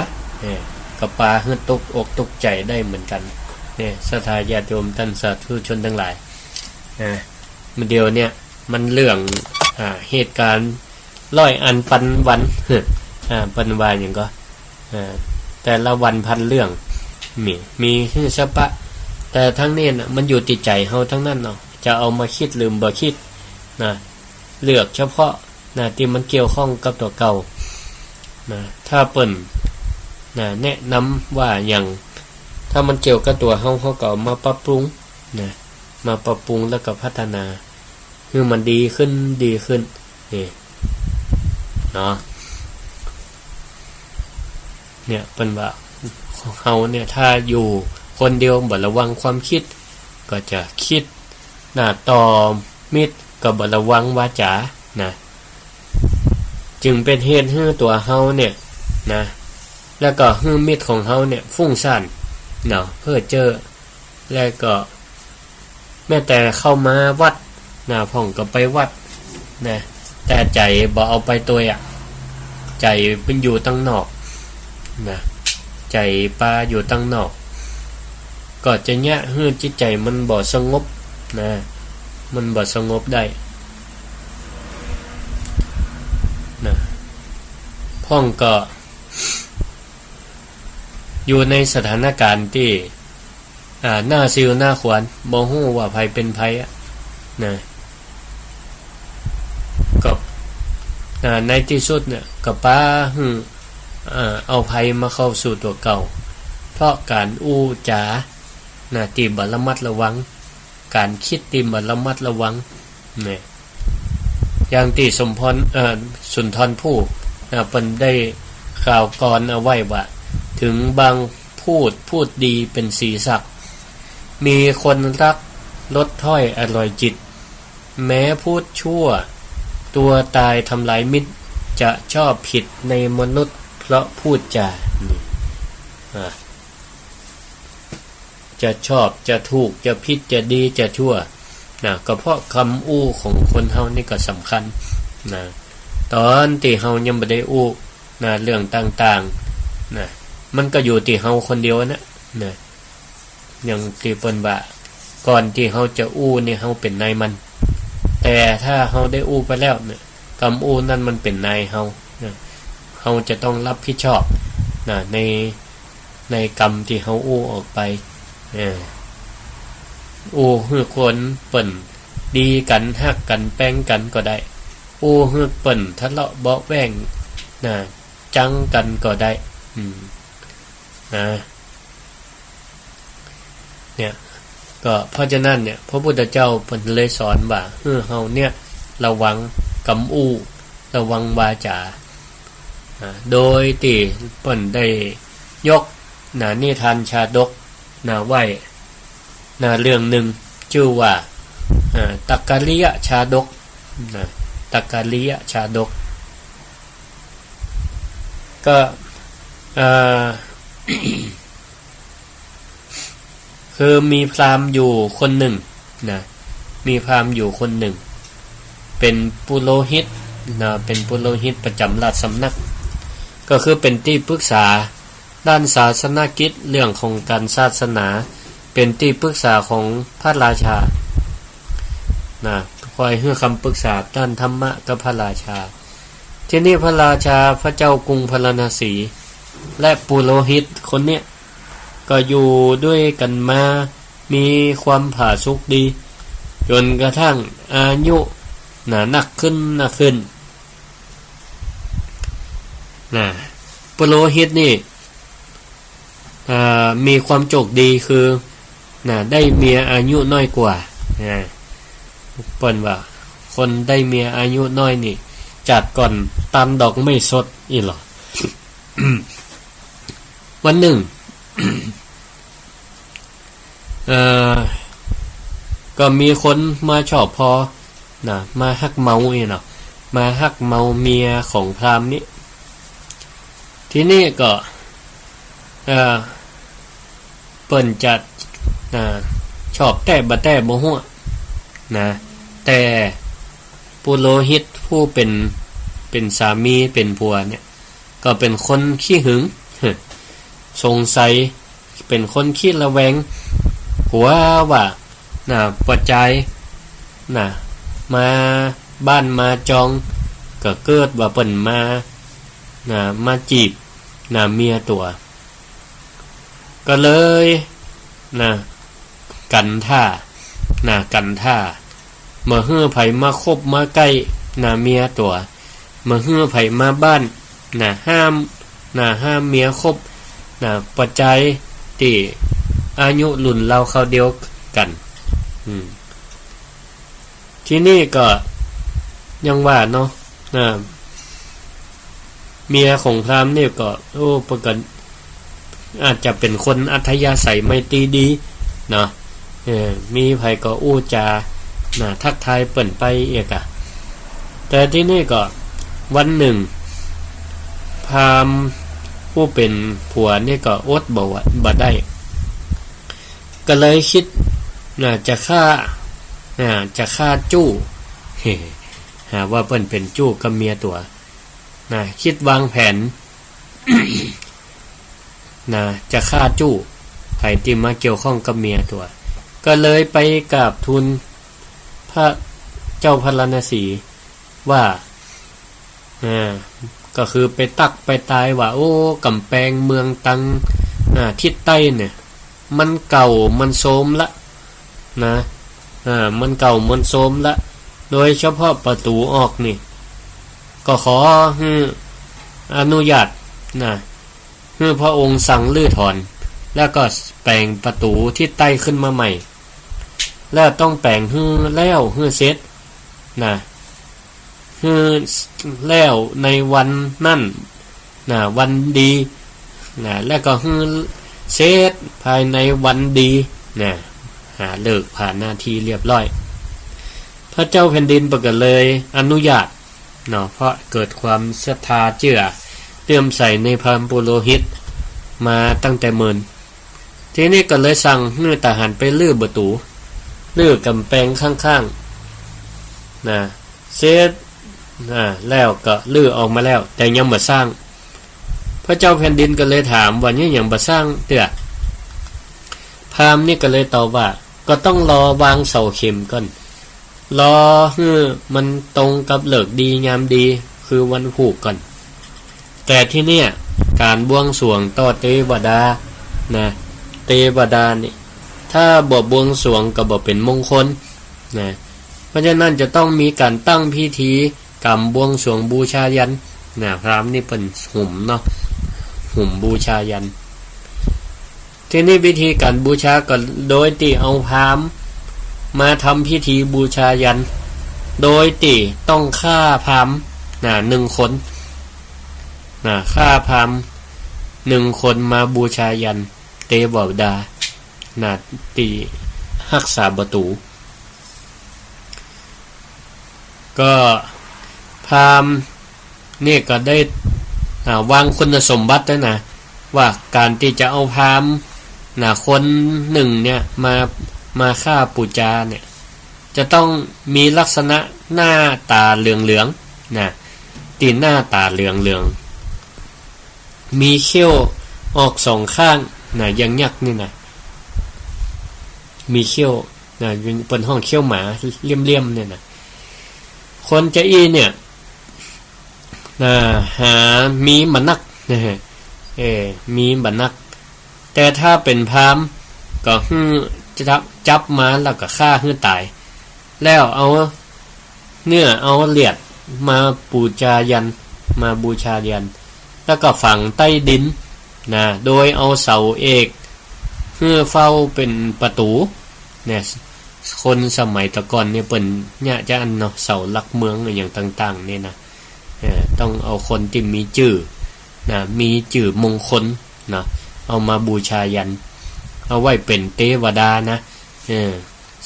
กับปลาเฮือตกอกตกใจได้เหมือนกันเนี่ยศรัทธาญาติโยมท่านสาธุชนทั้งหลายมันเดียวเนี่ยมันเรื่องเหตุการณ์100อันปันวันปันว่าหยังก็แต่ละวันพันเรื่องมีคือเฉพาะแต่ทั้งนี้น่ะมันอยู่ที่ใจเฮาทั้งนั้นเนาะจะเอามาคิดลืมบ่คิดเลือกเฉพาะที่มันเกี่ยวข้องกับตัวเก่าถ้าเปิ้นแนะนำว่าอย่างถ้ามันเกี่ยวกับตัวเฮาก็มาปรับปรุงมาปรับปรุงแล้วก็พัฒนาให้มันดีขึ้นนี่เนาะเนี่ยเปิ้นว่าเฮาเนี่ยถ้าอยู่คนเดียวบ่ระวังความคิดก็จะคิดต่อมิตรก็บ่ระวังวาจาจึงเป็นเหตุให้ตัวเฮาเนี่ยแล้วก็ให้มิตรของเฮาเนี่ยฟุ้งซ่านเพ้อเจ้อแล้วก็แม้แต่เข้ามาวัดพ่องก็ไปวัดแต่ใจบ่เอาไปตัวใจเป็นอยู่ตั้งนอกใจปลาอยู่ตั้งนอกก็จะแยะให้จิตใจมันบ่สงบมันบ่สงบได้พ่องก็อยู่ในสถานการณ์ที่หน้าซิวหน้าขวานบ่ฮู้ว่าไผเป็นไผก็ในที่สุดเนี่ยก็ป้าเอาไผมาเข้าสู่ตัวเก่าเพราะการอู้จาที่บ่ระมัดระวังการคิดที่บ่ระมัดระวังอย่างที่สุนทรภู่เพิ่นได้กล่าวก่อนเอาไว้ว่าถึงบางพูดดีเป็นสีสักมีคนรัก ลดถ้อยอร่อยจิตแม้พูดชั่วตัวตายทำลายมิตรจะชอบผิดในมนุษย์เพราะพูดจาจะชอบจะถูกจะผิดจะดีจะชั่วนะก็เพราะคำอู้ของคนเฮานี่ก็สำคัญนะตอนที่เฮายังบ่ได้อู้นะเรื่องต่างๆนะมันก็อยู่ที่เฮาคนเดียวนะอย่างที่เปิ้นว่าก่อนที่เฮาจะอู้นี่เฮาเป็นนายมันแต่ถ้าเฮาได้อู้ไปแล้วเนี่ยคำอู้นั่นมันเป็นนายเฮาเฮาจะต้องรับผิดชอบนะในกรรมที่เฮาอู้ออกไปอู้ฮื้อคนเปิ้นดีกันฮักกันแป้งกันก็ได้อู้ฮื้อเปิ้นทะเลาะเบาะแว้งนะจังกันก็ได้เนี่ยก็เพราะฉะนั้นเนี่ยพระพุทธเจ้าเพิ่นเลยสอนว่าเฮาเนี่ยระวังกำอู้ระวังวาจาโดยที่เพิ่นได้ยกนิทานชาดกไว้เรื่องหนึ่งชื่อว่าตักกะลิยชาดกตักกะลิยชาดกก็คือมีพราหมณ์อยู่คนหนึ่งมีพราหมณ์อยู่คนหนึ่งเป็นปุโรหิตเป็นปุโรหิตประจำราชสำนักก็คือเป็นที่ปรึกษาด้านศาสนกิจเรื่องของการศาสนาเป็นที่ปรึกษาของพระราชาคอยให้คำปรึกษาด้านธรรมะกับพระราชาที่นี่พระราชาพระเจ้ากรุงพาราณสีและปุโรหิตคนเนี้ยก็อยู่ด้วยกันมามีความผาสุกดีจนกระทั่งอายุนักขึ้นปุโรหิตนี่มีความโชคดีคือได้เมียอายุน้อยกว่าเปิ้นว่าคนได้เมียอายุน้อยนี่จัดก่อนตามดอกไม่สดอีหรอ วันหนึ่ง ก็มีคนมาชอบพอมาฮักเมาอีเนาะมาฮักเมาเมียของพราหมณ์นี้ทีนี้ก็เปิ้นจัดชอบแต่บ่แต่บ่ฮู้แต่ปุโรหิตผู้เป็นสามีเป็นผัวเนี่ยก็เป็นคนขี้หึงสงสัยเป็นคนขี้ระแวงหัวว่าปัจจัยมาบ้านมาจองก็เกิดว่าเปิ้นมาจีบเมียตัวก็เลยกันท่าเมื่อฮื้อไผมาคบมาใกล้เมียตัวเมื่อฮื้อไผมาบ้านห้ามเมียคบปัจจัยที่อายุรุ่นเราเขาเดียวกันที่นี่ก็ยังว่าเนาะเมียของพราหมณ์นี่ก็ประกันอาจจะเป็นคนอัธยาศัยไม่ตรีดีเนาะมีไผก็อู้จาทักทายเปิ้นไปเอกแต่ที่นี่ก็วันหนึ่งพราหมณ์ผู้เป็นผัวนี่ก็อดบ่ได้ก็เลยคิดจะฆ่าจู้หาว่าเปิ้นเป็นจู้กับเมียตัวคิดวางแผน จะฆ่าจู้ไผที่มาเกี่ยวข้องกับเมียตัวก็เลยไปกราบทูลพระเจ้าพาราณสีว่าก็คือไปตักไปตายว่ากำแพงเมืองตังทิศใต้เนี่ยมันเก่ามันโทรมละมันเก่ามันโทรมละโดยเฉพาะประตูออกนี่ก็ขออนุญาตให้พระองค์สั่งลื้อถอนแล้วก็แปลงประตูทิศใต้ขึ้นมาใหม่แล้วต้องแปลงแล้วเสร็จแล้วในวันนั่นวันดีแล้วก็เสร็จภายในวันดี เลิกผ่านหน้าที่เรียบร้อยพระเจ้าแผ่นดินประกาศเลยอนุญาตเนาะเพราะเกิดความศรัทธาเชื่อเลื่อมใสในพราหมณ์ปุโรหิตมาตั้งแต่เมินทีนี้ก็เลยสั่งให้ทหารไปลื้อประตูลื้อกำแพงข้างๆนะเสร็จแล้วก็ลื้อออกมาแล้วแต่ยังบ่สร้างพระเจ้าแผ่นดินก็เลยถามว่านี่ยังบ่สร้างเตื้อพราหมณ์นี่ก็เลยตอบว่าก็ต้องรอวางเสาเข็มก่อนรอให้มันตรงกับฤกษ์ดีงามดีคือวันผูกก่อนแต่ที่เนี่ยการบวงสรวงต่อเทวดานะเทวดานี่ถ้าบ่บวงสรวงก็บ่เป็นมงคลนะเพราะฉะนั้นจะต้องมีการตั้งพิธีกรรมบวงสรวงบูชายันนะพราหมณ์นี่เป็นหุ่มเนาะหุ่มบูชายันที่นี่วิธีการบูชาก็โดยที่เอาพราหมณ์มาทำพิธีบูชายันโดยที่ต้องฆ่าพราหมณ์1 คนฆ่าพราหมณ์1 คนมาบูชายันเทวดาที่รักษาประตูก็พราหมณ์นี่ก็ได้วางคุณสมบัติแล้วนะว่าการที่จะเอาพราหมณ์คนหนึ่งเนี่ยมาฆ่าปูจาเนี่ยจะต้องมีลักษณะหน้าตาเหลืองๆตีหน้าตาเหลืองๆมีเขี้ยวออก2 ข้างยังยักษ์นี่มีเขี้ยวเป็นห้องเขี้ยวหมาเลี่ยมๆเนี่ยคนจะอีเนี่ยหามีบันนักมีบันนักแต่ถ้าเป็นพราหมณ์ก็จะจับมาแล้วก็ฆ่าให้ตายแล้วเอาเนื้อเอาเลียดมาบูชายันแล้วก็ฝังใต้ดินโดยเอาเสาเอกเพื่อเฝ้าเป็นประตูเนี่ยคนสมัยตะก่อนเนี่ยเปิ้นเนี่ยจะอันเนาะเสาหลักเมืองอย่างต่างๆนี่นะต้องเอาคนที่มีชื่อมีชื่อมงคลเอามาบูชายันเอาไว้เป็นเทวดานะ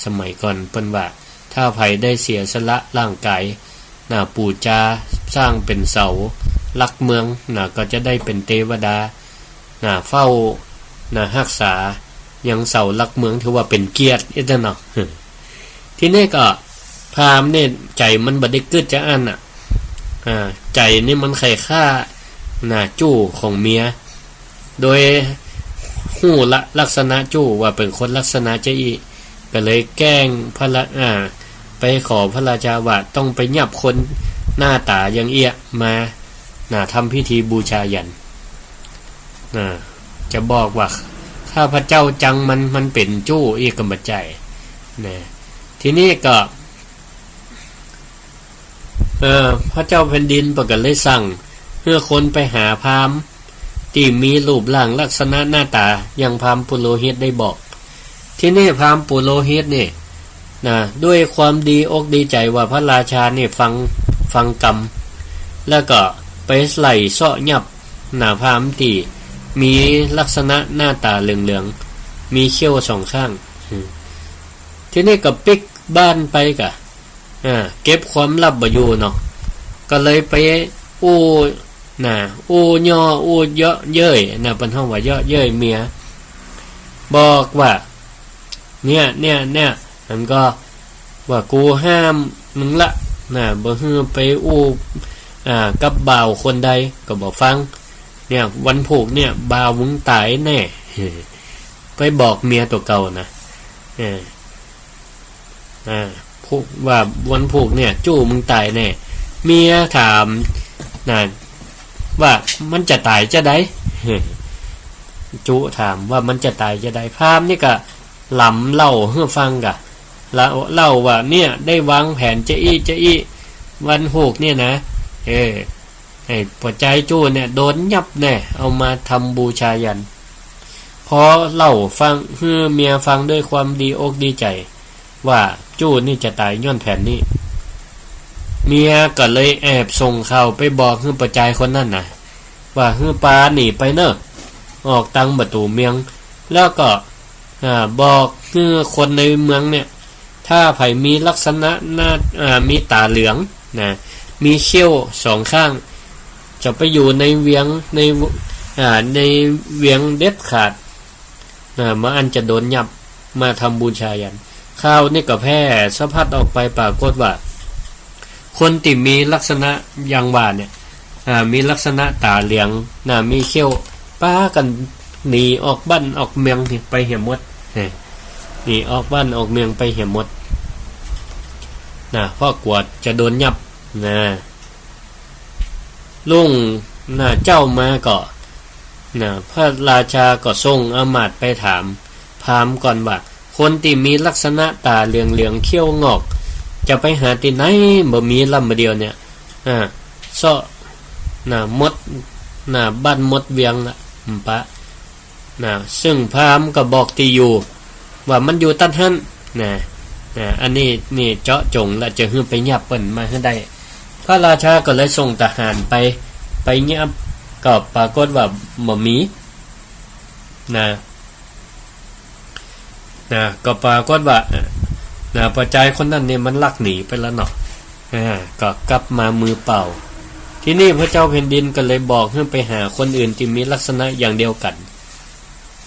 สมัยก่อนเปิ้นว่าถ้าใครได้เสียสละร่างกายปูชาสร้างเป็นเสาหลักเมืองก็จะได้เป็นเทวดาเฝ้ารักษายังเสาหลักเมืองถือว่าเป็นเกียรติเนาะที่นี่ก็พราหมณ์เนี่ยใจมันบ่ได้เกิดจากอันใจนี่มันไขค่าจู้ของเมียโดยหู้ลักษณะจู้ว่าเป็นคนลักษณะเจ้าอีก็เลยแกล้งพระไปขอพระราชาว่าต้องไปยับคนหน้าตาอย่างเอี้ยมาทำพิธีบูชายันจะบอกว่าข้าพระเจ้าจังมันเป็นจู้อีกกำบัดใจทีนี้ก็พระเจ้าแผ่นดินประกาศเลยสั่งเพื่อคนไปหาพราหมณ์ที่มีรูปร่างลักษณะหน้าตาอย่างพราหมณ์ปุโรหิตได้บอกที่นี่พราหมณ์ปุโรหิตนี่ด้วยความดีอกดีใจว่าพระราชานี่ฟังกรรมแล้วก็ไปไล่เสาะยับพราหมณ์ที่มีลักษณะหน้าตาเหลืองๆมีเขี้ยว2 ข้างที่นี่ก็ปิกบ้านไปกะเก็บความลับบ่อยู่เนาะก็เลยไปอู้ย่ออู้เยอะเย้ยเปิ้นฮ้องว่าเยอะเย้ยเมียบอกว่าเนี่ยมันก็ว่ากูห้ามมึงละบ่ฮือไปอู้กับบ่าวคนใดก็บ่ฟังเนี่ยวันผูกเนี่ยบ่าวมึงตายแน่ไปบอกเมียตัวเก่านะพูดว่าวันผูกเนี่ยจู้มึงตายแน่เมียถามว่ามันจะตายจะได้จู้ถามว่ามันจะตายจะได้พราหมณ์นี่ก็หลำเล่าให้ฟังกะแล้วเล่าว่าเนี่ยได้วางแผนจะอี้วันผูกเนี่ยนะให้ปัจจัยจู้เนี่ยโดนยับแน่เอามาทำบูชายันพอเล่าฟังให้เมียฟังด้วยความดีอกดีใจว่าจู้นี่จะตายย้อนแผนนี้เมียก็เลยแอบส่งข่าวไปบอกให้ปัจจัยคนนั้นว่าให้ปาหนีไปเนอะออกตังประตูเมียงแล้วก็บอกใ คือคนในเมืองเนี่ยถ้าไผมีลักษณะหน้ามีตาเหลืองนะมีเขี้ยวสองข้างจะไปอยู่ในเวียงในเวียงเด็ดขาดมาอันจะโดนยับมาทำบูชายันข้าวนี่ก็แพร่สะพัดออกไปปรากฏว่าคนที่มีลักษณะอย่างว่าเนี่ยมีลักษณะตาเหลืองมีเขี้ยวป้ากันหนีออกบ้านออกเมืองไปเหี่ยหมดหนีออกบ้านออกเมืองไปเหี่ยหมดเพราะกลัวจะโดนยับลุงเจ้ามาก็พระราชาก็ส่งอมาตย์ไปถามพราหมณ์ก่อนว่าคนที่มีลักษณะตาเหลืองๆเขี้ยวงอกจะไปหาที่ไหนบ่มีลำเดียวเนี่ยเซาะมดบ้านมดเวียงละปะซึ่งพราหมณ์ก็บอกที่อยู่ว่ามันอยู่ตัดหันอันนี้นี่เจาะจงและจะให้ไปยับเปิ้นมาให้ได้พระราชาก็เลยส่งทหารไปยับก็ปรากฏว่าบ่มีก็ปรากฏว่าประชาชนคนนั้นเนี่ยมันลักหนีไปแล้วเนาะก็กลับมามือเปล่าที่นี่พระเจ้าแผ่นดินก็เลยบอกให้ไปหาคนอื่นที่มีลักษณะอย่างเดียวกัน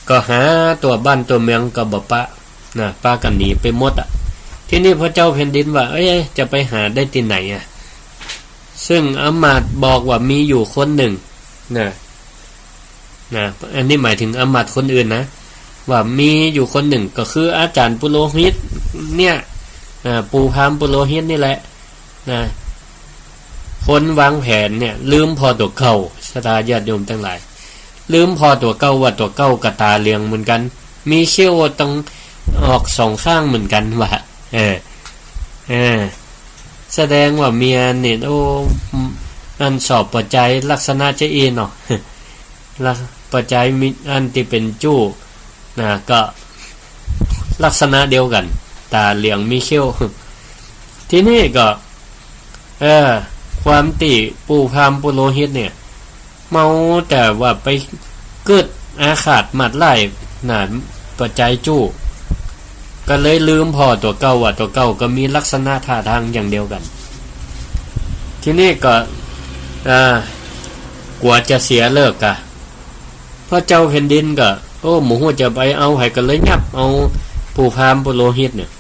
ก็หาตัวบ้านตัวเมืองก็บ่ปะป้ากันหนีไปหมดที่นี่พระเจ้าแผ่นดินว่าจะไปหาได้ที่ไหนซึ่งอมาตย์บอกว่ามีอยู่คนหนึ่งอันนี้หมายถึงอมาตย์คนอื่นนะว่ามีอยู่คนหนึ่งก็คืออาจารย์ปุโรหิตเนี่ยปู่พราหมณ์ปุโรหิตนี่แหละคนวางแผนเนี่ยลืมพอตัวเก่าศรัทธาญาติโยมทั้งหลายลืมพอตัวเก่าว่าตัวเก่ากระตาเหลืองเหมือนกันมีเขี้ยวต้องออกสองข้างเหมือนกันว่าแสดงว่าเมียเนี่ยอันสอบปัจจัยลักษณะจะเนาะปัจจัยมีอันที่เป็นจู้ก็ลักษณะเดียวกันตาเหลืองมีเขี้ยวที่นี่ก็ความติปู่พราหมณ์ปุโรหิตเนี่ยเมาแต่ว่าไปเกิดอาฆาตหมัดไล่ปัจจัยจู้ก็เลยลืมพอตัวเก่าว่าตัวเก่าก็มีลักษณะท่าทางอย่างเดียวกันทีนี้ก็กว่าจะเสียเลิกพระเจ้าแผ่นดินก็หมู่จะไปเอาให้ก็เลยยับเอาปู่พราหมณ์ปุโรหิตเนี่ย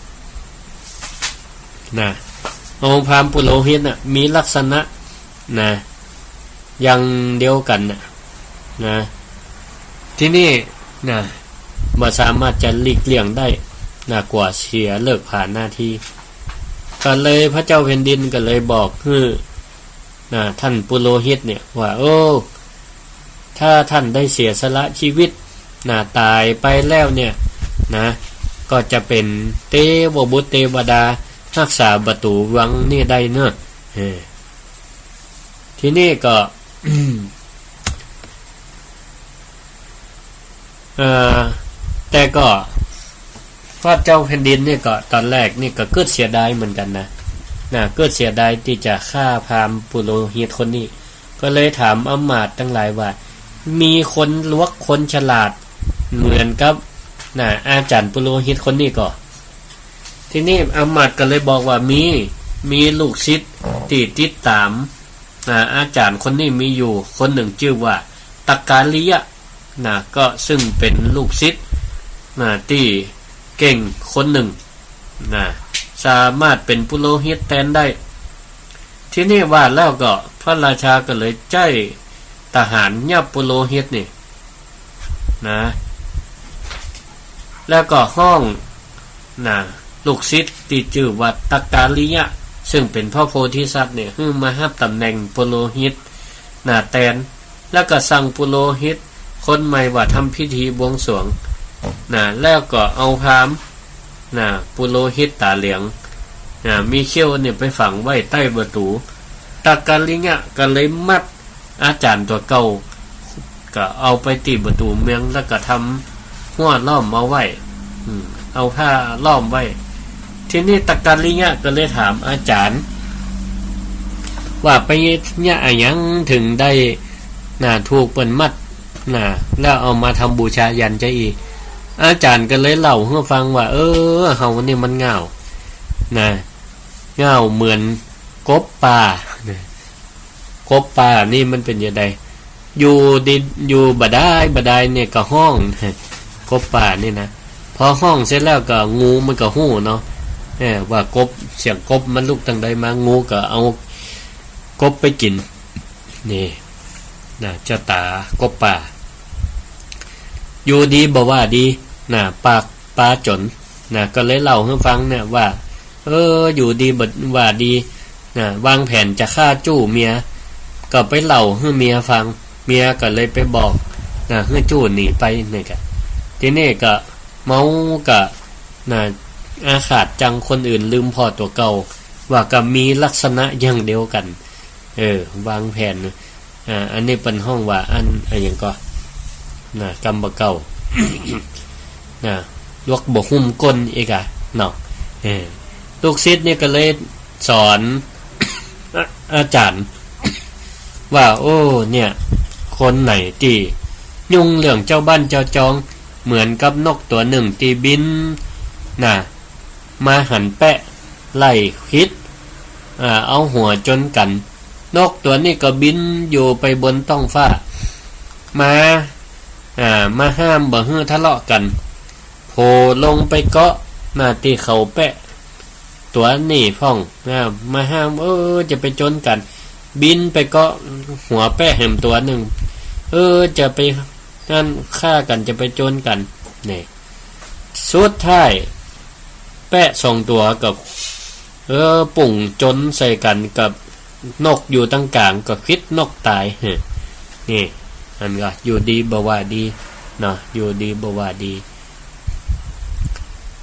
เอาพราหมณ์ปุโรหิตมีลักษณะอย่างเดียวกันที่นี่บ่สามารถจะหลีกเลี่ยงได้กว่าเสียเลิกผ่านหน้าที่ก็เลยพระเจ้าแผ่นดินก็เลยบอกท่านปุโรหิตเนี่ยว่าถ้าท่านได้เสียสละชีวิตตายไปแล้วเนี่ยก็จะเป็นเทวบุตรเทวดารักษาประตูวังนี่ได้เนอะที่นี่ก็ แต่ก็พระเจ้าแผ่นดินนี่ก็ตอนแรกนี่ก็เกิดเสียดายเหมือนกันเกิดเสียดายที่จะฆ่าพราหมณ์ปุโรหิตคนนี้ก็เลยถามอมาตย์ทั้งหลายว่ามีคนลวกคนฉลาดเหมือนกับอาจารย์ปุโรหิตคนนี้ก็ทีนี้อมาตย์ก็เลยบอกว่ามีลูกศิษย์ที่ติดตามอาจารย์คนนี้มีอยู่คนหนึ่งชื่อว่าตักกาลิยะก็ซึ่งเป็นลูกศิษย์ที่เก่งคนหนึ่งสามารถเป็นปุโรหิตแทนได้ที่นี่ว่าแล้วก็พระราชาก็เลยใจทหารยับปุโรหิตนี่แล้วก็ห้องลูกศิษย์ที่ชื่อว่าตักกาลิยะซึ่งเป็นพระโพธิสัตว์เนี่ยมารับตำแหน่งปุโรหิตแทนแล้วก็สั่งปุโรหิตคนใหม่ว่าทำพิธีบวงสรวงแล้วก็เอาพราหมณ์ปุโรหิตตาเหลืองมีเขี้ยวเนี่ยไปฝังไว้ใต้ประตูตักกาลิยะก็เลยมัดอาจารย์ตัวเก่าก็เอาไปตีประตูเมืองแล้วก็ทำหัวล้อมเอาไว้เอาผ้าล้อมไว้ทีนี้ตักกาลิยะก็เลยถามอาจารย์ว่าไปเนี่ยยังถึงได้ถูกเปิ้นมัดแล้วเอามาทำบูชายันจะอี อาจารย์ก็เลยเล่าให้ฟังว่าเฮานี่มันเหงานะเหงาเหมือนกบป่ากบป่านี่มันเป็นยังไงอยู่ดิอยู่บ่ได้เนี่ยก็ห้องกบป่านี่นะพอห้องเสร็จแล้วก็งูมันก็ฮู้เนาะว่ากบเสียงกบมันลุกทางใดมางูก็เอากบไปกินนี่นะเจ้าตากบป่าอยู่ดีบ่ว่าดีนะปากปลาจนนะก็เลยเล่าให้ฟังเนี่ยว่าอยู่ดีบ่ว่าดีนะวางแผนจะฆ่าจู้เมียก็ไปเล่าให้เมียฟังเมียก็เลยไปบอกนะให้จู้หนีไปนี่ก็ทีนี้ก็เมาก็นะอาฆาตจังคนอื่นลืมพ่อตัวเก่าว่าก็มีลักษณะอย่างเดียวกันวางแผนอันนี้เป็นห้องว่าอันอย่างก็นะกรรมเก่า นะลวกบ่หุ้มก้นอีกอ่ะเนาะลูกศิษย์นี่ก็เลยสอน อาจารย์ว่าเนี่ยคนไหนที่ยุ่งเรื่องเจ้าบ้านเจ้าจองเหมือนกับนกตัวหนึ่งที่บินน่ะมาหันแปะไล่คิดเอาหัวจนกันนกตัวนี้ก็บินอยู่ไปบนท้องฟ้ามาห้ามบ่ให้ทะเลาะกันโผล่ลงไปเกาะที่เขาแปะตัวนี่พ่องมาห้ามจะไปจนกันบินไปเกาะหัวแปะแหมตัวหนึ่งจะไปนั่นฆ่ากันจะไปจนกันนี่สุดท้ายแปะสองตัวกับปุ่งจนใส่กันกับนกอยู่ตั้งกลางก็คิดนกตายนี่อันก็อยู่ดีบ่ว่าดีเนาะอยู่ดีบ่ว่าดี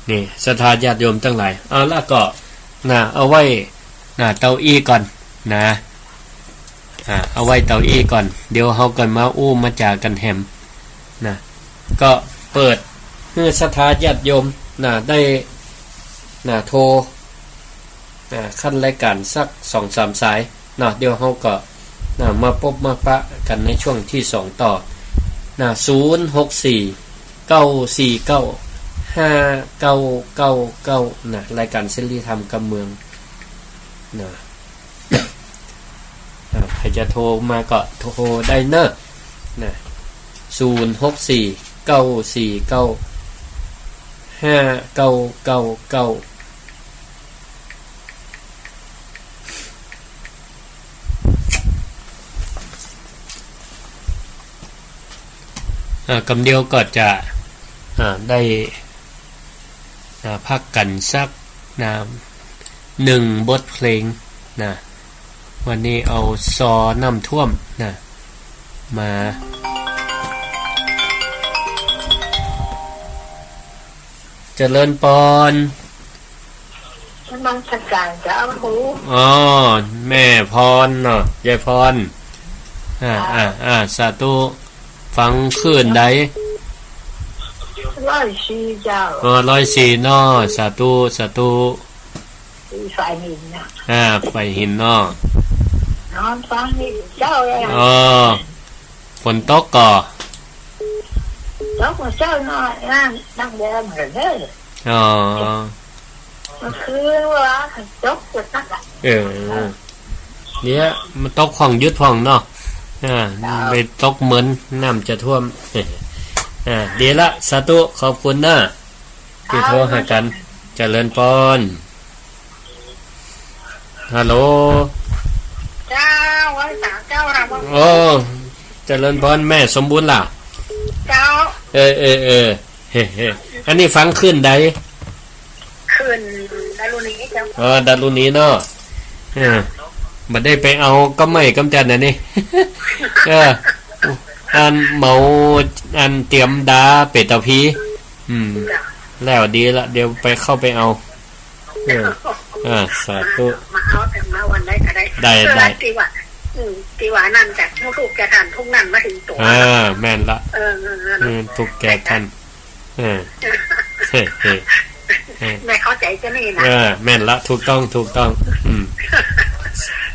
นี่ศรัทธาญาติโยมทั้งหลายเอาละก็เอาไว้เตาอี้ก่อนนะเอาไว้เตาอี้ก่อนเดี๋ยวเฮากันมามาจากันแฮมนะก็เปิดให้ศรัทธาญาติโยมได้โทรขั้นรายการสัก 2-3 สายเดี๋ยวเฮาก็มาพบมาปะกันในช่วงที่2ต่อ064 949 5999รายการเสรีธรรมกับเมืองใครจะโทรมาก็โทรได้เนอะ064 949 5999กำเดียวก็จะได้พักกันสัก1 บทเพลงวันนี้เอาซอน้ำท่วมมาเจริญปอนมันสักการจะเอาหูแม่พรเนาะยายพรสาธุฟังคืนใด104เจ้า104น้อสาธุไฟหินไฟหินน้อนอนฟังนี่เจ้าฝนตกก่อตกมาเจ้าน้อยนั่งแดงเหมือนเด้อมันคือว่าตกจะตักเนี่ยมันตกของยึดของเนาะไปตกเหมือนน้ำจะท่วมดีละสาธุขอบคุณนะที่โทรหากันเจริญปอนฮัลโหลเจ้าไว้สาเจ้าเจริญปอนแม่สมบูรณ์ล่ะเจ้าอันนี้ฟังขึ้นใดขึ้นดารุณีเจ้าดารุณีเนาะบัดได้ไปเอาก็ไม่กำจัดนี่อันเมาอันเตรียมดาเป็ดตะพีแล้วดีละเดี๋ยวไปเข้าไปเอาสาธุมาเอาแต่มาวันได้ก็ได้ตีว่านั่นจากทุกแกทันทุกนั่นมาถึงตัวแม่นละทุกแกทันแม่เข้าใจจะนี่นะแม่นละถูกต้อง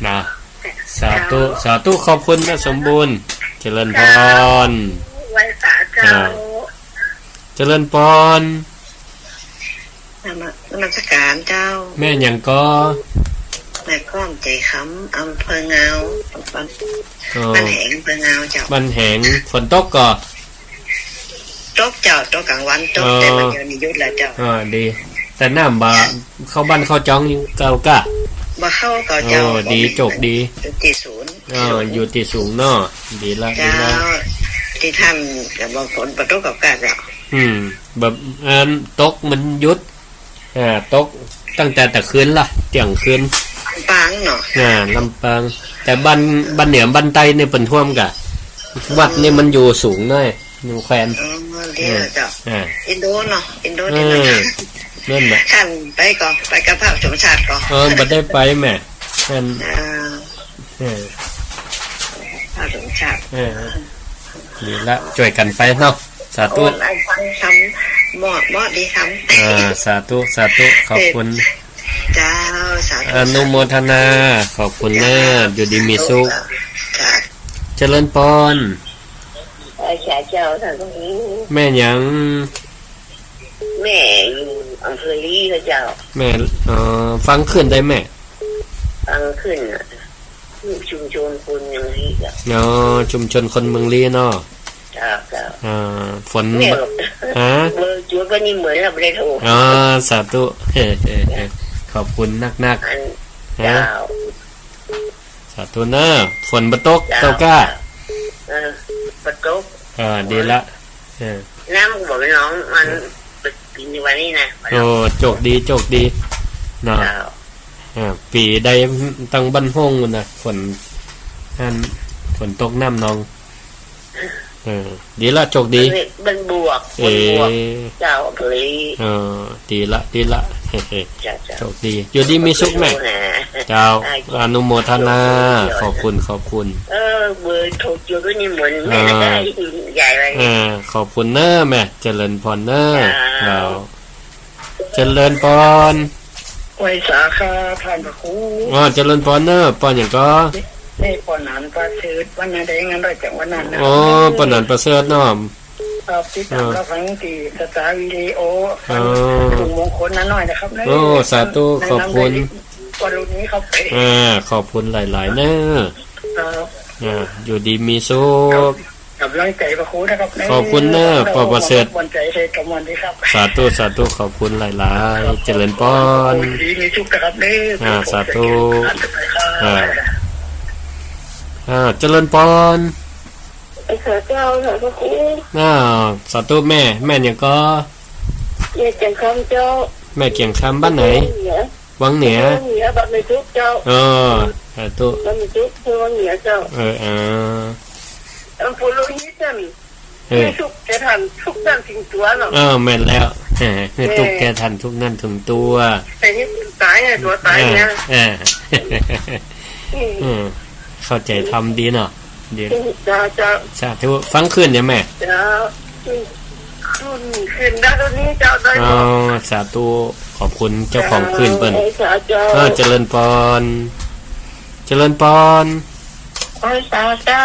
นะสาธุขอบคุณนะสมบูรณ์เจริญพรไว้สาเจ้า เจริญพรนมัสการเจ้าแม่หยังก็แม่ก้อมใจคำอำเภอเงาบ้านแหงอำเภอเงาเจ้าบ้านแหงฝนตกก็ตกเจ้าตกกลางวันตกแต่มันเดี๋ยวนี้หยุดแล้วเจ้าดีแต่น้ำบ่เข้าบ้านเข้าจ้องเก่ากะบ่เข้าเก่าเจ้าดีจกดีที่ศูนย์อยู่ที่สูงเนาะดีละดีละที่ทำกับบางคนประตูกับกาเจ้าแบบตกมันหยุดตกตั้งแต่คืนละเที่ยงคืนปางเนาะลำปางแต่บ้านเหนือบ้านใต้เนี่ยเป็นท่วมกะวัดนี่มันอยู่สูงหน่อยอยู่แควนเดี๋ยวเจ้าอินโดเนาะอินโดนี่นั่นแหละท่านไปก่อนไปกับพระสมชาติก่อนบ่ได้ไปแม่ท่านพระสมชาติดีละช่วยกันไปเนาะสาธุทำหมอดีทำสาธุสาธุขอบคุณเจ้าสาธุอนุโมทนาขอบคุณเนอะอยู่ดีมีสุขเจริญพรเจ้าท่านตรงนี้แม่หยังแม่อยู่อำเภอลีพระเจ้าแม่ฟังขึ้นได้แม่ฟังขึ้นชุมชนคนเมืองลีชุมชนคนเมืองลีเนาะฝนเบอร์จุดวันนี้เหมือนเราไม่ได้โทรสาธุขอบคุณนักสาธุเนอะฝนบ่ตกเจ้าก้าบ่ตกดีละน้ำบอกน้องมันปีในวันนี้นะโอ้โจกดีเนาะปีใดตั้งบ้านห้องนะฝนตกน้ำนองดีละโจกดีเป็นบวกเจ้าเลยดีละโชคดีอยู่ดีมีสุขแม่เจ้าอนุโมทนาขอบคุณเบอร์ถูกอยู่ก็นี่เหมือนแม่ได้ใหญ่เลยขอบคุณเนอะแม่เจริญพรเนอะเราเจริญพรไว้สาขาผ่านพระครูเจริญพรเนอะปอนอย่างก็นี่ปอนนั้นประเสริฐวันนั้นได้งานได้จากวันนั้นนะปอนนั้นประเสริฐเนาะที่ตามกับฟังที่สตาร์วิดีโอถุงมงคลนั้นหน่อยนะครับสาธุขอบคุณวันนี้เขาไปขอบคุณหลายๆเนอะอยู่ดีมีสุขกับร่างใจพระครูนะครับขอบคุณเนอะปอประเสริฐวันใจใช้กำมันดีครับสาธุขอบคุณหลายๆเจริญพรดีมีสุขนะครับเนี่ยสาธุเจริญพรไอ้เสือเจ้าเสือพระครูสาธุแม่เนี่ยก็เกียงคำเจ้าแม่เกียงคำบ้านไหนวังเหนือบ้านในทุกเจ้าสาธุบ้านในทุกคือวังเหนือเจ้าอำเภอลุยจันไม่ทุกแกทันทุกนั่นถึงตัวหรอกแม่นแล้วทุกแกทันทุกนั่นถึงตัวแต่นี่ตายตัวตายเนี่ยเข้าใจทำดีเนาะเดี๋ยวจะสาธุฟังขึ้นเนี่ยแม่จะขึ้นได้ตรงนี้เจ้าได้สาธุขอบคุณเจ้าของขึ้นเปิ้นเจริญพรโอ้ยสาธุ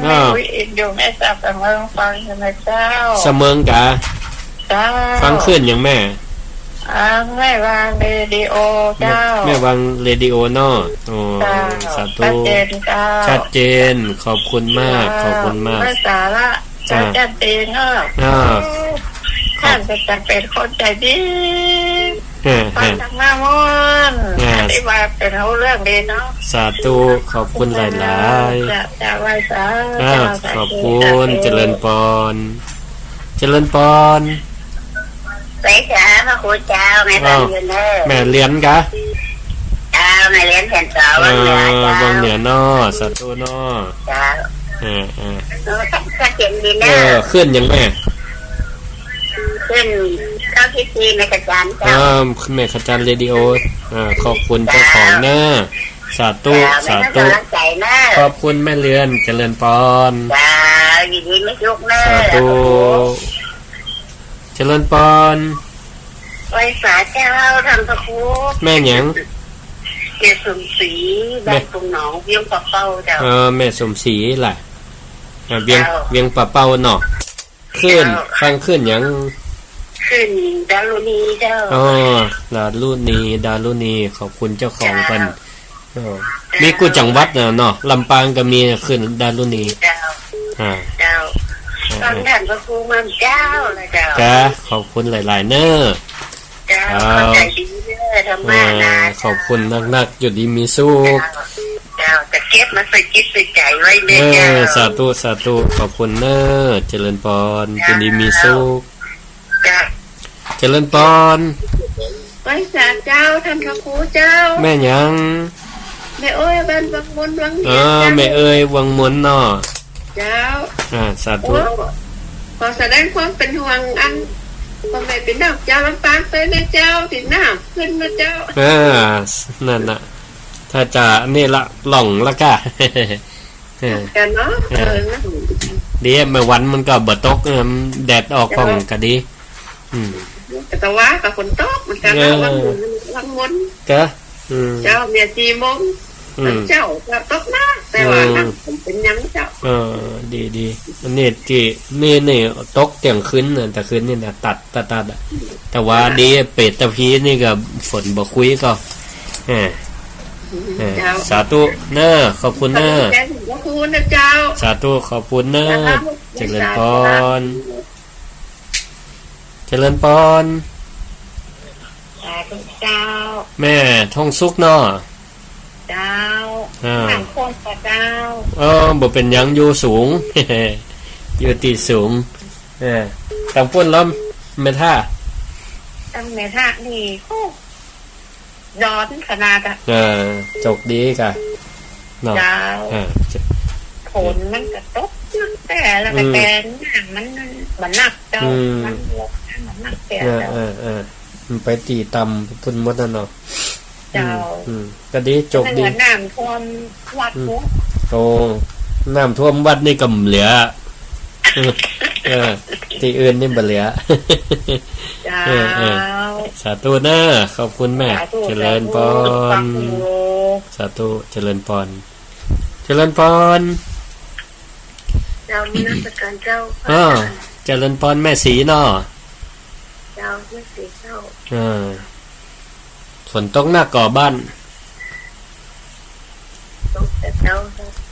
ไม่อยู่แม่สาวเมืองฟังใช่ไหมเจ้าเสมิงกะฟังขึ้นอย่างแม่แม่วางเรดิโอเจ้าแม่วางเรดิโอเนาะสาธุชัดเจนขอบคุณมากไม่สาระชัดเจนเนาะท่านจะเป็นคนใจดีฟังจากหน้ามนอธิบายเป็นเรื่องดีเนาะสาธุขอบคุณหลายๆจะไหว้สาขอบคุณเจริญพรไปจ้าพระครูเจ้าแม่บ้านอยู่เนอแม่เลี้ยนกะแม่เลี้ยนแผ่นต่อวังเหนือเนาะสาธุเนาะจ้าก็เจ๋งดีเนอะขึ้นยังแม่ขึ้นเข้าที่ทีแม่ขจารเจ้าแม่ขจารเรดิโอขอบคุณเจ้าของเนอะสาธุขอบคุณแม่เลี้ยนเจริญพรจ้ายินดีไม่ยุกเนอะสาธุเจริญพรไว้สาเจ้าทำพระครูแม่หยังแม่สมศรีบ้านตรงหนองเวียงปะเป้าเจ้าแม่สมศรีแหละเวียงปะเป้าเนาะ ขึ้นฟังขึ้นยังขึ้นดารุณีเจ้าอ๋อดารุณีขอบคุณเจ้าของเพิ่นมีกูจังหวัดเนาะลำปางก็มีขึ้นดารุณีเจ้าเจ้าฟังท่านพระครูมั่นเจ้านะเจ้าจ้าขอบคุณหลายๆเน้อเจ้าขอบใจดีเด้อธรรมะนะขอบคุณนักๆอยู่ดีมีสุขเจ้าจะเก็บมาใส่จิตใส่ใจไว้เด้อเจ้าสาธุขอบคุณเน้อเจริญพรอยู่ดีมีสุขจ้าเจริญพรไปสาเจ้าท่านพระครูเจ้าแม่ยังแม่เอ้ยบ้านวังมนวังเฮียแม่เอ้ยวังมนเนาะเจ้าสาธุขอแสดงความเป็นห่วงอันพ่อแม่เป็นดอกเจ้าลำปางไปนะเจ้าติดหน้าขึ้นนะเจ้านั่นน่ะถ้าจะนี่ละหล่องละกะกันเนาะดีเมื่อวันมันก็บ่ตกแดดออกของก็ดีแต่ว่ากับฝนตกมันก็วังมนก็เจ้าเมีย4 โมงเจ้าก็ตกนะแต่ว่าผมเป็นยังเจ้าดีอันนี้ที่นี่ตกเที่ยงคืนแต่คืนนี่น่ะตัดแต่ว่าดีเป็ดตะพีนี่ก็ฝนบ่คุยก็สาธุเน้อขอบคุณเน้อขอบคุณนะเจ้าสาธุขอบคุณเน้อเจริญพรเจริญพรเจ้าแม่ท่องสุขเนาะเจ้าหนังคนกับเจ้าบ่เป็นหยังอยู่สูง อยู่ตีสูงตังป่นล้อมแม่ท่าตั้งแม่ท่านี่ย้อนขนาดจกดีกะเนาะผลมันกระตกแต่ละแต่หนังมันหนักเจ้ามันลดมันหนักแต่มันไปตีตำพุ่นมดเนาะเจ้าก็ดีจกดีน้ำท่วมวัดโอ้น้ำท่วมวัดนี่ก็เหลือที่อื่นนี่บ่เหลือสาธุนะขอบคุณแม่เจริญพรสาธุเจริญพรเจริญพรเจ้ามีนักการเจ้าเจริญพรแม่ศรีเนาะเจ้าแม่ศรีเจ้าฝนตกหนักก่อบ้านตกแต่เจ้า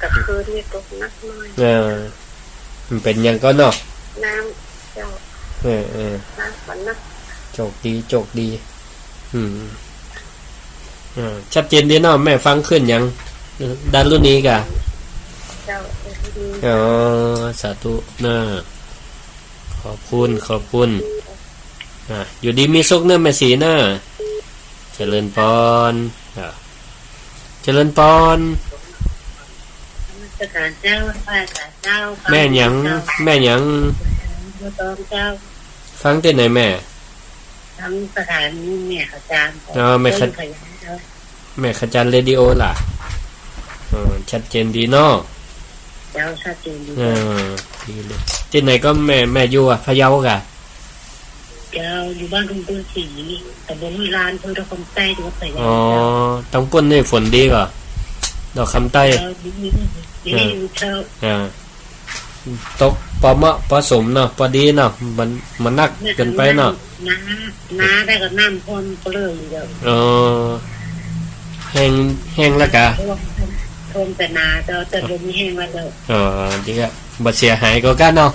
กับคืนนี่ตกหนักหน่อยมันเป็นยังก็เนาะน้ำเจ้าน้ำฝนนักโจกดีชัดเจนดีเนาะแม่ฟังขึ้นยังด้านรุ่นนี้กะเจ้าสาธุนะขอบคุณอยู่ดีมีสุขเนอะแม่ศรีเนอะเจริญพรเจริญพรแม่ยังฟังที่ไหนแม่ทำสถานีแม่ขจารแม่ขจารเรดิโอล่ะชัดเจนดีเนาะเจ้าชัดเจนดีดีเลยที่ไหนก็แม่อยู่พะเยากะเจ้าอยู่บ้านคุณปู่ศรีแต่บนวิลานเพื่อทำใต้จังหวัดพะเยาต้องก้นนี่ฝนดีกว่าดอกคำใต้ตกพอเหมาะพอสมเนาะพอดีเนาะมันนักเกินไปเนาะน้าได้กับน้ำพ่นก็เลยเดี๋ยวแห้งแล้วกะทนแต่นาแต่ลมแห้งแล้วเดี๋ยวดีอ่ะบ่เสียหายก็กันเนาะ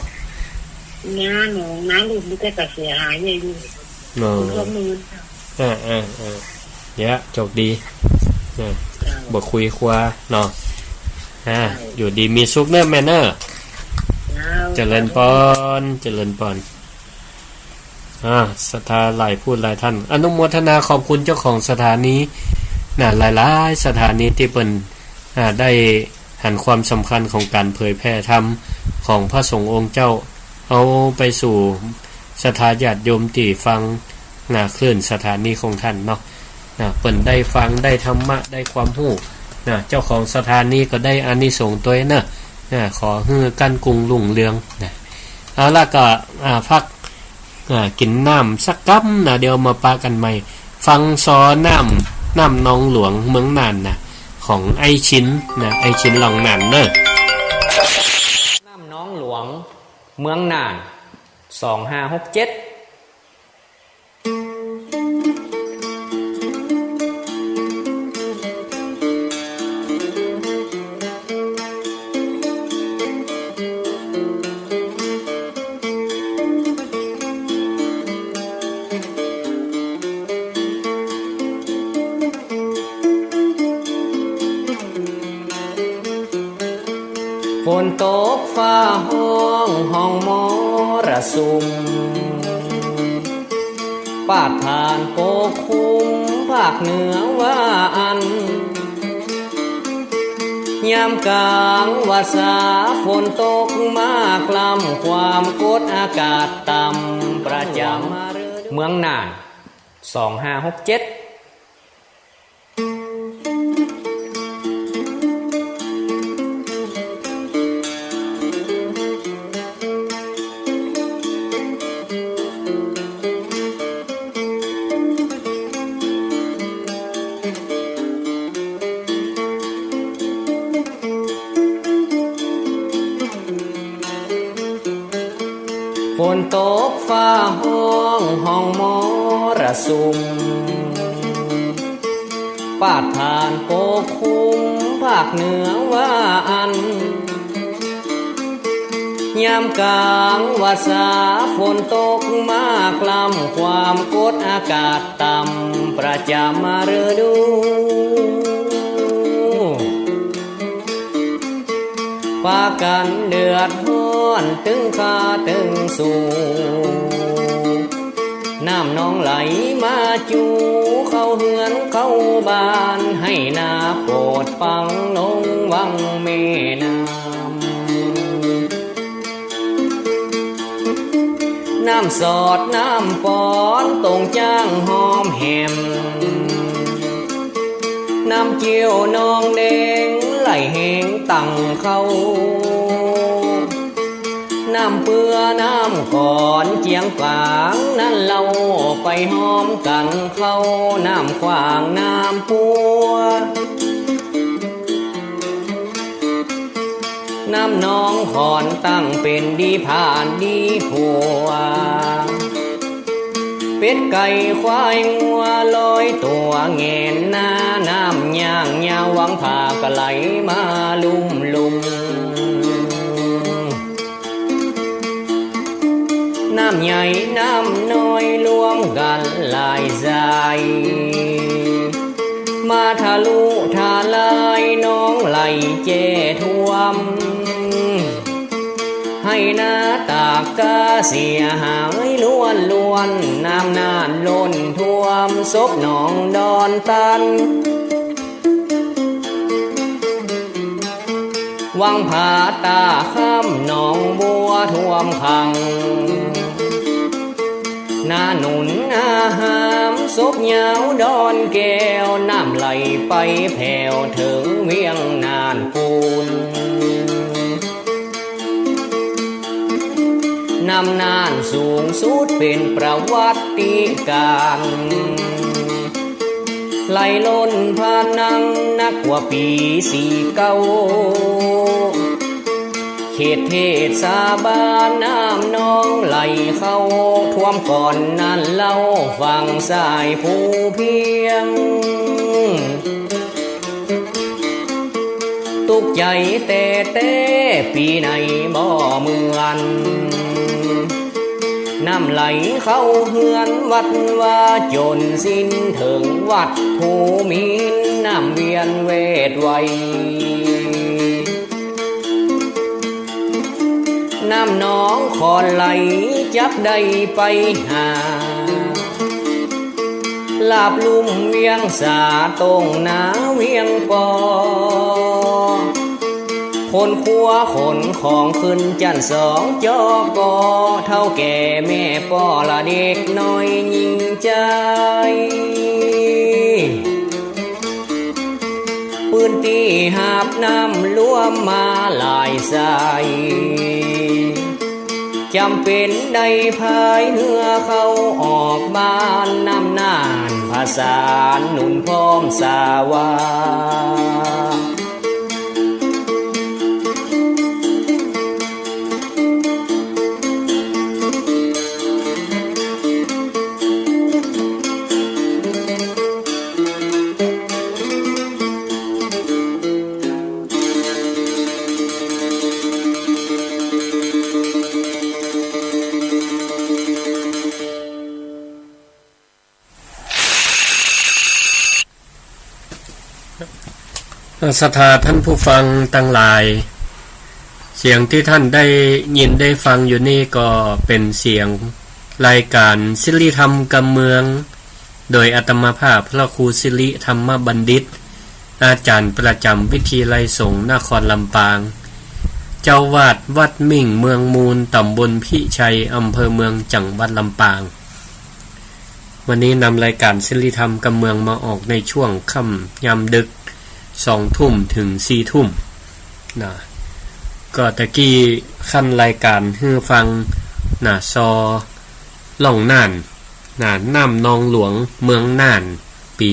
น้าลูกมันก็เสียหายเนี่ยอยู่ร่วมมือเนี่ยโชคดีบ่คุยคว้าเนาะอยู่ดีมีสุขเนอะแม่เนอะเจริญพรศรัทธาหลายพูดหลายท่านอนุโมทนาขอบคุณเจ้าของสถานีหลายๆสถานีที่เปิ้นได้หันความสำคัญของการเผยแพร่ธรรมของพระสงฆ์องค์เจ้าเอาไปสู่ศรัทธาญาติโยมที่ฟังคลื่นสถานีของท่านเนาะเปิ้นได้ฟังได้ธรรมะได้ความรู้เจ้าของสถานีก็ได้อานิสงส์ตัวเนาะขอให้กันกุงรุ่งเรืองเอาล่ะก็พักกินน้ำสักกั๊บเดี๋ยวมาปากันใหม่ฟังซอน้ำน้องหลวงเมืองน่านของไอชิ้นไอชิ้นลองน่านเด้อน้ำน้องหลวงเมืองน่าน 2567ฝนตกฟ้าห้องห้องมรสุมปาดผ่านปกคลุมภาคเหนือว่าอันยามกลางว่าสาฝนตกมากลำความกดอากาศต่ำประจำเมืองน่าน2567ฝนตกฟ้าห้องห้องมรสุมปาดผ่านปกคลุมภาคเหนือว่าอันยามกลางว่าสาฝนตกมากลำความกดอากาศต่ำประจำฤดูปากันเดือดร้อนตึงคาตึงสู่น้ำนองไหลมาจูเข้าเฮือนเข้าบ้านให้นาโปรดฟังลงวังแม่น้ำสอดน้ำปอนตรงจ้างหอมแหมน้ำเจียวนองแดงไหลแหงตั้งเข้าน้ำเปื้อน้ำก่อนเจียงกลางนั้นเราไปหอมกันเข้าน้ำขวางน้ำปัวน้ำนองขอนตั้งเป็นดีผ่านดีผัวเป็ดไก่ควายงัวลอยตัวเงินหน้าน้ำย่างยาววังผ่ากะไหลมาลุ่มน้ำใหญ่น้ำน้อยรวมกันหลายใจมาทะลุทะลายน้องไหลเจท่วมให้หน้าตากกาเสียหายล้วนน้ำนานล้นท่วมศพหนองดอนตันวังผาตาข้ามหนองบัวท่วมขังนาหนุนอาหามศพยาวดอนแก้วน้ำไหลไปแผ่วถึงเวียงนานปูนน้ำนานสูงสุดเป็นประวัติการไหลล้นพานังนักกว่าปี49เขตเทศบาลน้ำนองไหลเข้าท่วมก่อนนั้นเล่าฝั่งสายภูเพียงตุกใจแต่ปีในบ่เหมือนน้ำไหลเข้าเฮือนวัดว่าจนสิ้นถึงวัดภูมินน้ำเวียนเวทไวน้ำน้องขอนไหลจับได้ไปหาลาบลุ่มเวียงสาตรงนาเวียงปอคนขัวขนของขึ้นจันสองจอกอเท่าแก่แม่ป่อละเด็กน้อยยิ่งใจปืนตีหาบน้ำล้วนมาหลายสายจำเป็นได้พายเรือเข้าออกบ้านน้ำนานภาษาหนุนพร้อมสาวา ศรัทธาท่านผู้ฟังทั้งหลายเสียงที่ท่านได้ยินได้ฟังอยู่นี่ก็เป็นเสียงรายการศิริธรรมกำเมืองโดยอาตมาภาพพระครูศิริธรรมบัณฑิตอาจารย์ประจำวิทยาลัยสงฆ์นครลำปางเจ้าวาดวัดมิ่งเมืองมูลตำบลพิชัยอำเภอเมืองจังหวัดลำปางวันนี้นำรายการศิริธรรมกำเมืองมาออกในช่วงค่ำยามดึก2 ทุ่มถึง4 ทุ่มนะก็ตะกี้ขั้นรายการให้ฟังนะซอล่องน่านนะน้ำนองหลวงเมืองน่านปี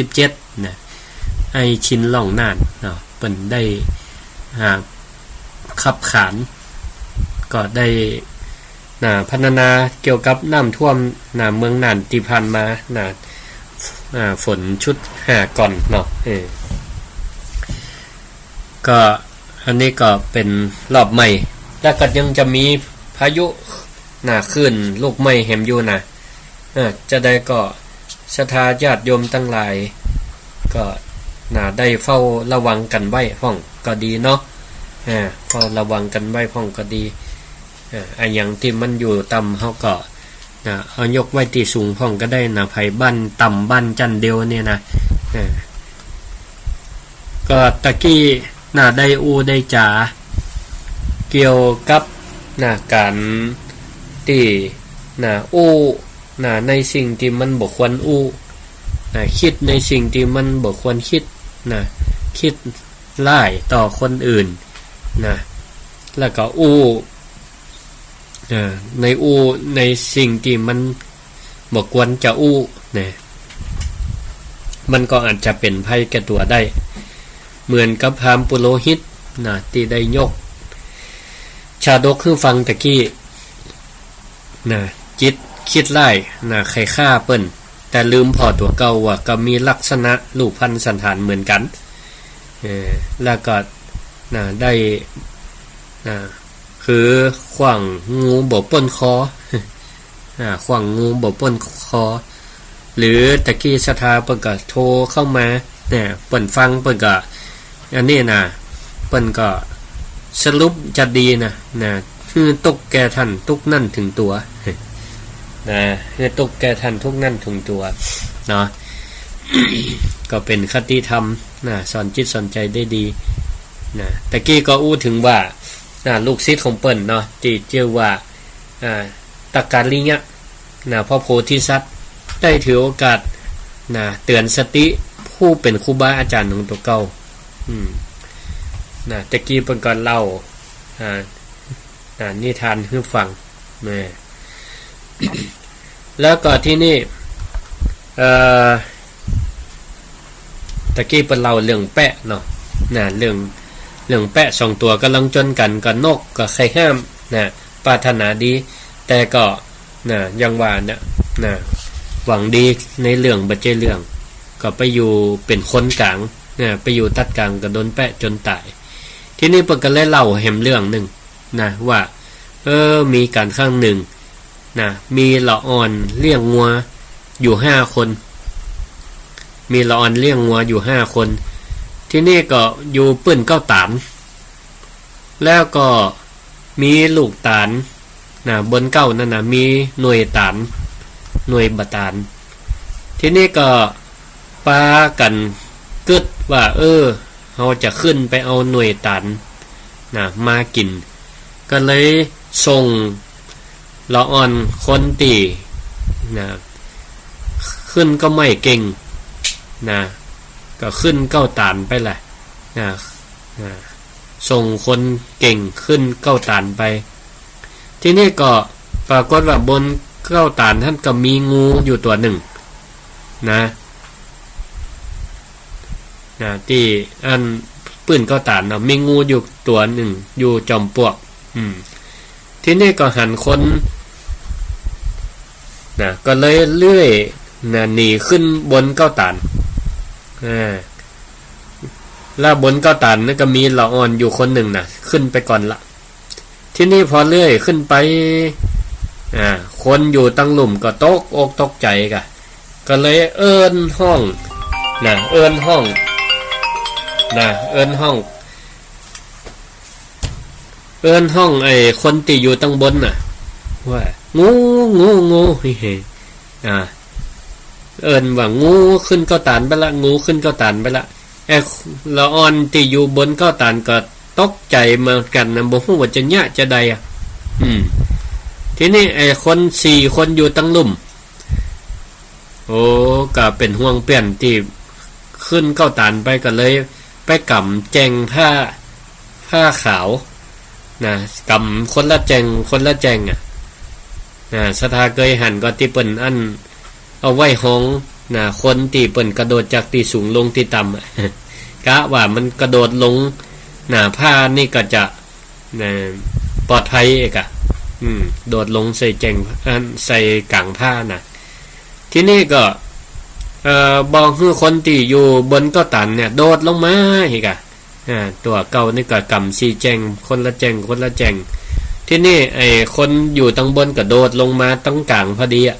2567นะไอชินล่องน่านนะเปิ้นได้ขับขานก็ได้พัฒนาเกี่ยวกับน้ำท่วมเมืองน่านที่ผ่านมาฝนชุด5ก่อนเนาะก็อันนี้ก็เป็นรอบใหม่แล้วก็ยังจะมีพายุขึ้นลูกใหม่แหมอยู่จะได้ก็ศรัทธาญาติโยมทั้งหลายก็ได้เฝ้าระวังกันไว้พ้องก็ดีเนาะเฝ้าระวังกันไว้พ้องก็ดีอย่างที่มันอยู่ต่ำเฮาก็เอายกไว้ที่สูงพ้องก็ได้ไผบ้านต่ำบ้านจันเดียวเนี่ยนะก็ตะกี้ได้ได้จ๋าเกี่ยวกับการที่ในสิ่งที่มันบ่ควรคิดในสิ่งที่มันบ่ควรคิดคิดร้ายต่อคนอื่นแล้วก็ในสิ่งที่มันบ่ควรจะมันก็อาจจะเป็นภัยแก่ตัวได้เหมือนกับพราหมณ์ปุโรหิตที่ได้ยกชาดกคือฟังตะกี้จิตคิดร้ายใครฆ่าเปิ้นแต่ลืมพอตัวเก่าว่าก็มีลักษณะรูปพรรณสันฐานเหมือนกันแล้วก็ได้คือขว้างงูบ่ป้นคอขว้างงูบ่ป้นคอหรือตะกี้ศรัทธาเปิ้นก็โทรเข้ามาเปิ้นฟังเปิ้นก็อันนี้เปิ้นก็สรุปจะดีคือตกแก่ท่านทุกนั่นถึงตัวคือตกแก่ท่านทุกนั่นถึงตัวเนาะ ก็เป็นคติธรรมสอนจิตสอนใจได้ดีตะกี้ก็อู้ถึงว่าลูกศิษย์ของเปิ้นเนาะที่เรียกว่าตะการลิงะพระโพธิสัตว์ได้ถือโอกาสเตือนสติผู้เป็นครูบาอาจารย์ของตัวเก่าตะกี้เพิ่นก็เล่านิทานให้ฟังแล้วก็ที่นี่ตะกี้เพิ่นเล่าเรื่องแปะเนาะเรื่องแปะ2 ตัวกำลังจนกันก็นกก็ใครห้ามปรารถนาดีแต่ก็ยังว่าหวังดีในเรื่องบ่ใช่เรื่องก็ไปอยู่เป็นคนกลางไปอยู่ตัดกลางก็โดนแปะจนตายที่นี่เพิ่นก็เลยเล่าแหมเรื่องนึงว่ามีการครั้งหนึ่งมีละอ่อนเลี้ยงงัวอยู่5 คนมีละอ่อนเลี้ยงงัวอยู่5 คนที่นี่ก็อยู่ปื้นเก้าตานแล้วก็มีลูกตาลบนเก้านั่นมีหน่วยตานหน่วยบตานที่นี่ก็ปากันกึดว่าเฮาจะขึ้นไปเอาหน่วยตานมากินก็เลยส่งละอ่อนคนตีขึ้นก็ไม่เก่งก็ขึ้นเก้าตานไปแหละส่งคนเก่งขึ้นเก้าตานไปที่นี่ก็ปรากฏว่าบนเก้าตานท่านก็มีงูอยู่ตัวหนึ่งที่อันปื้นเก้าตานมีงูอยู่ตัวหนึ่งอยู่จอมปลวกที่นี่ก็หันคนก็เลยเลื่อยหนีขึ้นบนเก้าตานแล้วบนเก้าตานนั่นก็มีละอ่อนอยู่คนหนึ่งขึ้นไปก่อนละที่นี่พอเลื่อยขึ้นไปคนอยู่ตั้งหลุมก็ตกอกตกใจก็เลยเอิ้นห้องเอิ้นห้อง นะเอิ้นห้องไอ้คนที่อยู่ตั้งบนน่ะว่างูเฮ้เอิ้นว่างูขึ้นเก้าตานไปละงูขึ้นเก้าตานไปละไอ้ละอ่อนที่อยู่บนเก้าตานก็ตกใจเหมือนกันนะบ่ฮู้ว่าจะยะจะใดอ่ะทีนี้ไอ้คน4คนอยู่ตั้งลุ่มโอ้ก็เป็นห่วงเปลี่ยนที่ขึ้นเก้าตานไปก็เลยไปกำแจงผ้าขาวนะกำคนละแจงอ่ะสถาเคยหันก็ที่เปิ้นอันเอาไว้ห้องนะคนที่เปิ้นกระโดดจากที่สูงลงที่ต่ำกะว่ามันกระโดดลงผ้านี่ก็จะปลอดภัยเอกอ่ะโดดลงใส่แจงใส่กลางผ้านะที่นี่ก็บอกคือคนที่อยู่บนก็ตันเนี่ยโดดลงมาอีกอ่ะตัวเก่านี่ก็กำ4แจงคนละแจงที่นี่ไอ้คนอยู่ตั้งบนก็โดดลงมาตั้งกลางพอดีอ่ะ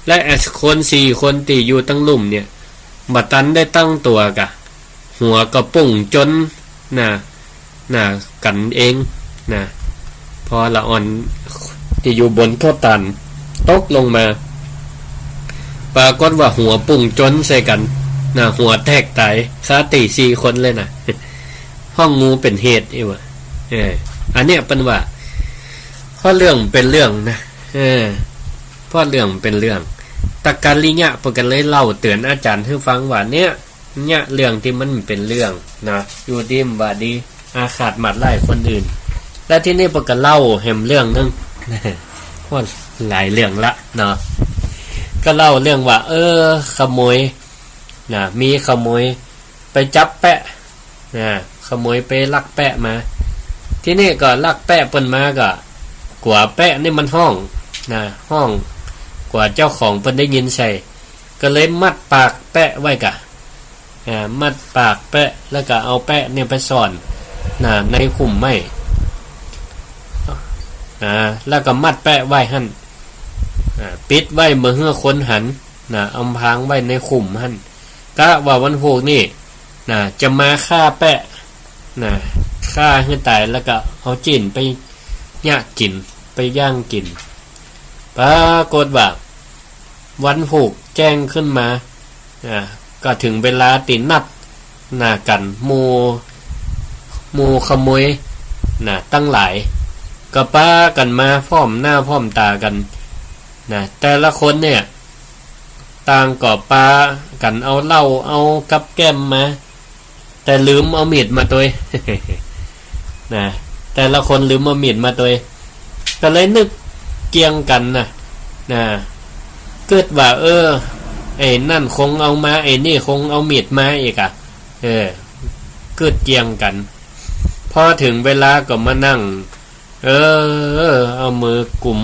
และไอ้คน4คนที่อยู่ตั้งลุ่มเนี่ยบัดตันได้ตั้งตัวกะหัวก็ปุ่งจนกันเองพอละอ่อนที่อยู่บนก็ตันตกลงมาปรากฏว่าหัวปุ่งจนใส่กันหัวแตกตายคาตี4คนเลยนะห้องงูเป็นเหตุอีวะอันเนี้ยเป็นว่าเพราะเรื่องเป็นเรื่องนะเพราะเรื่องเป็นเรื่องตะการลิญะเพิ่นก็เลยเล่าเตือนอาจารย์ให้ฟังว่าเนี่ยเรื่องที่มันเป็นเรื่องนะอยู่ดีมว่าดีอาขาดหมัดไล่คนอื่นและที่นี่เพิ่นก็เล่าแห่มเรื่องนึงเพราะหลายเรื่องละเนาะก็เล่าเรื่องว่าขโมยมีขโมยไปจับแปะขโมยไปลักแปะมาที่นี่ก็ลักแปะเปิ้นมาก็กว่าแปะนี่มันห้องกว่าเจ้าของเปิ้นได้ยินใส่ก็เลยมัดปากแปะไว้กะมัดปากแปะแล้วก็เอาแปะเนี่ยไปซ่อนในหุ่มไม้แล้วก็มัดแปะไว้หั่นปิดไว้เมื่อคนหันอำพรางไว้ในขุมหั่นกะว่าวันพวกนี้จะมาฆ่าแปะฆ่าให้ตายแล้วก็เอาจีนไปย่างกินไปย่างกินปรากฏว่าวันผูกแจ้งขึ้นมาก็ถึงเวลาตินัดกันหมู่ขโมยตั้งหลายก็ป้ากันมาพร้อมหน้าพร้อมตากันแต่ละคนเนี่ยต่างก่อปลากันเอาเหล้าเอากับแก้มมาแต่ลืมเอามีดมาตัว แต่ละคนลืมเอามีดมาตัวก็เลยนึกเกี่ยงกันเกิดว่าไอ้นั่นคงเอามาไอ้นี่คงเอามีดมาอีกอ่ะเกิดเกี่ยงกันพอถึงเวลาก็มานั่งเอามือกลุ่ม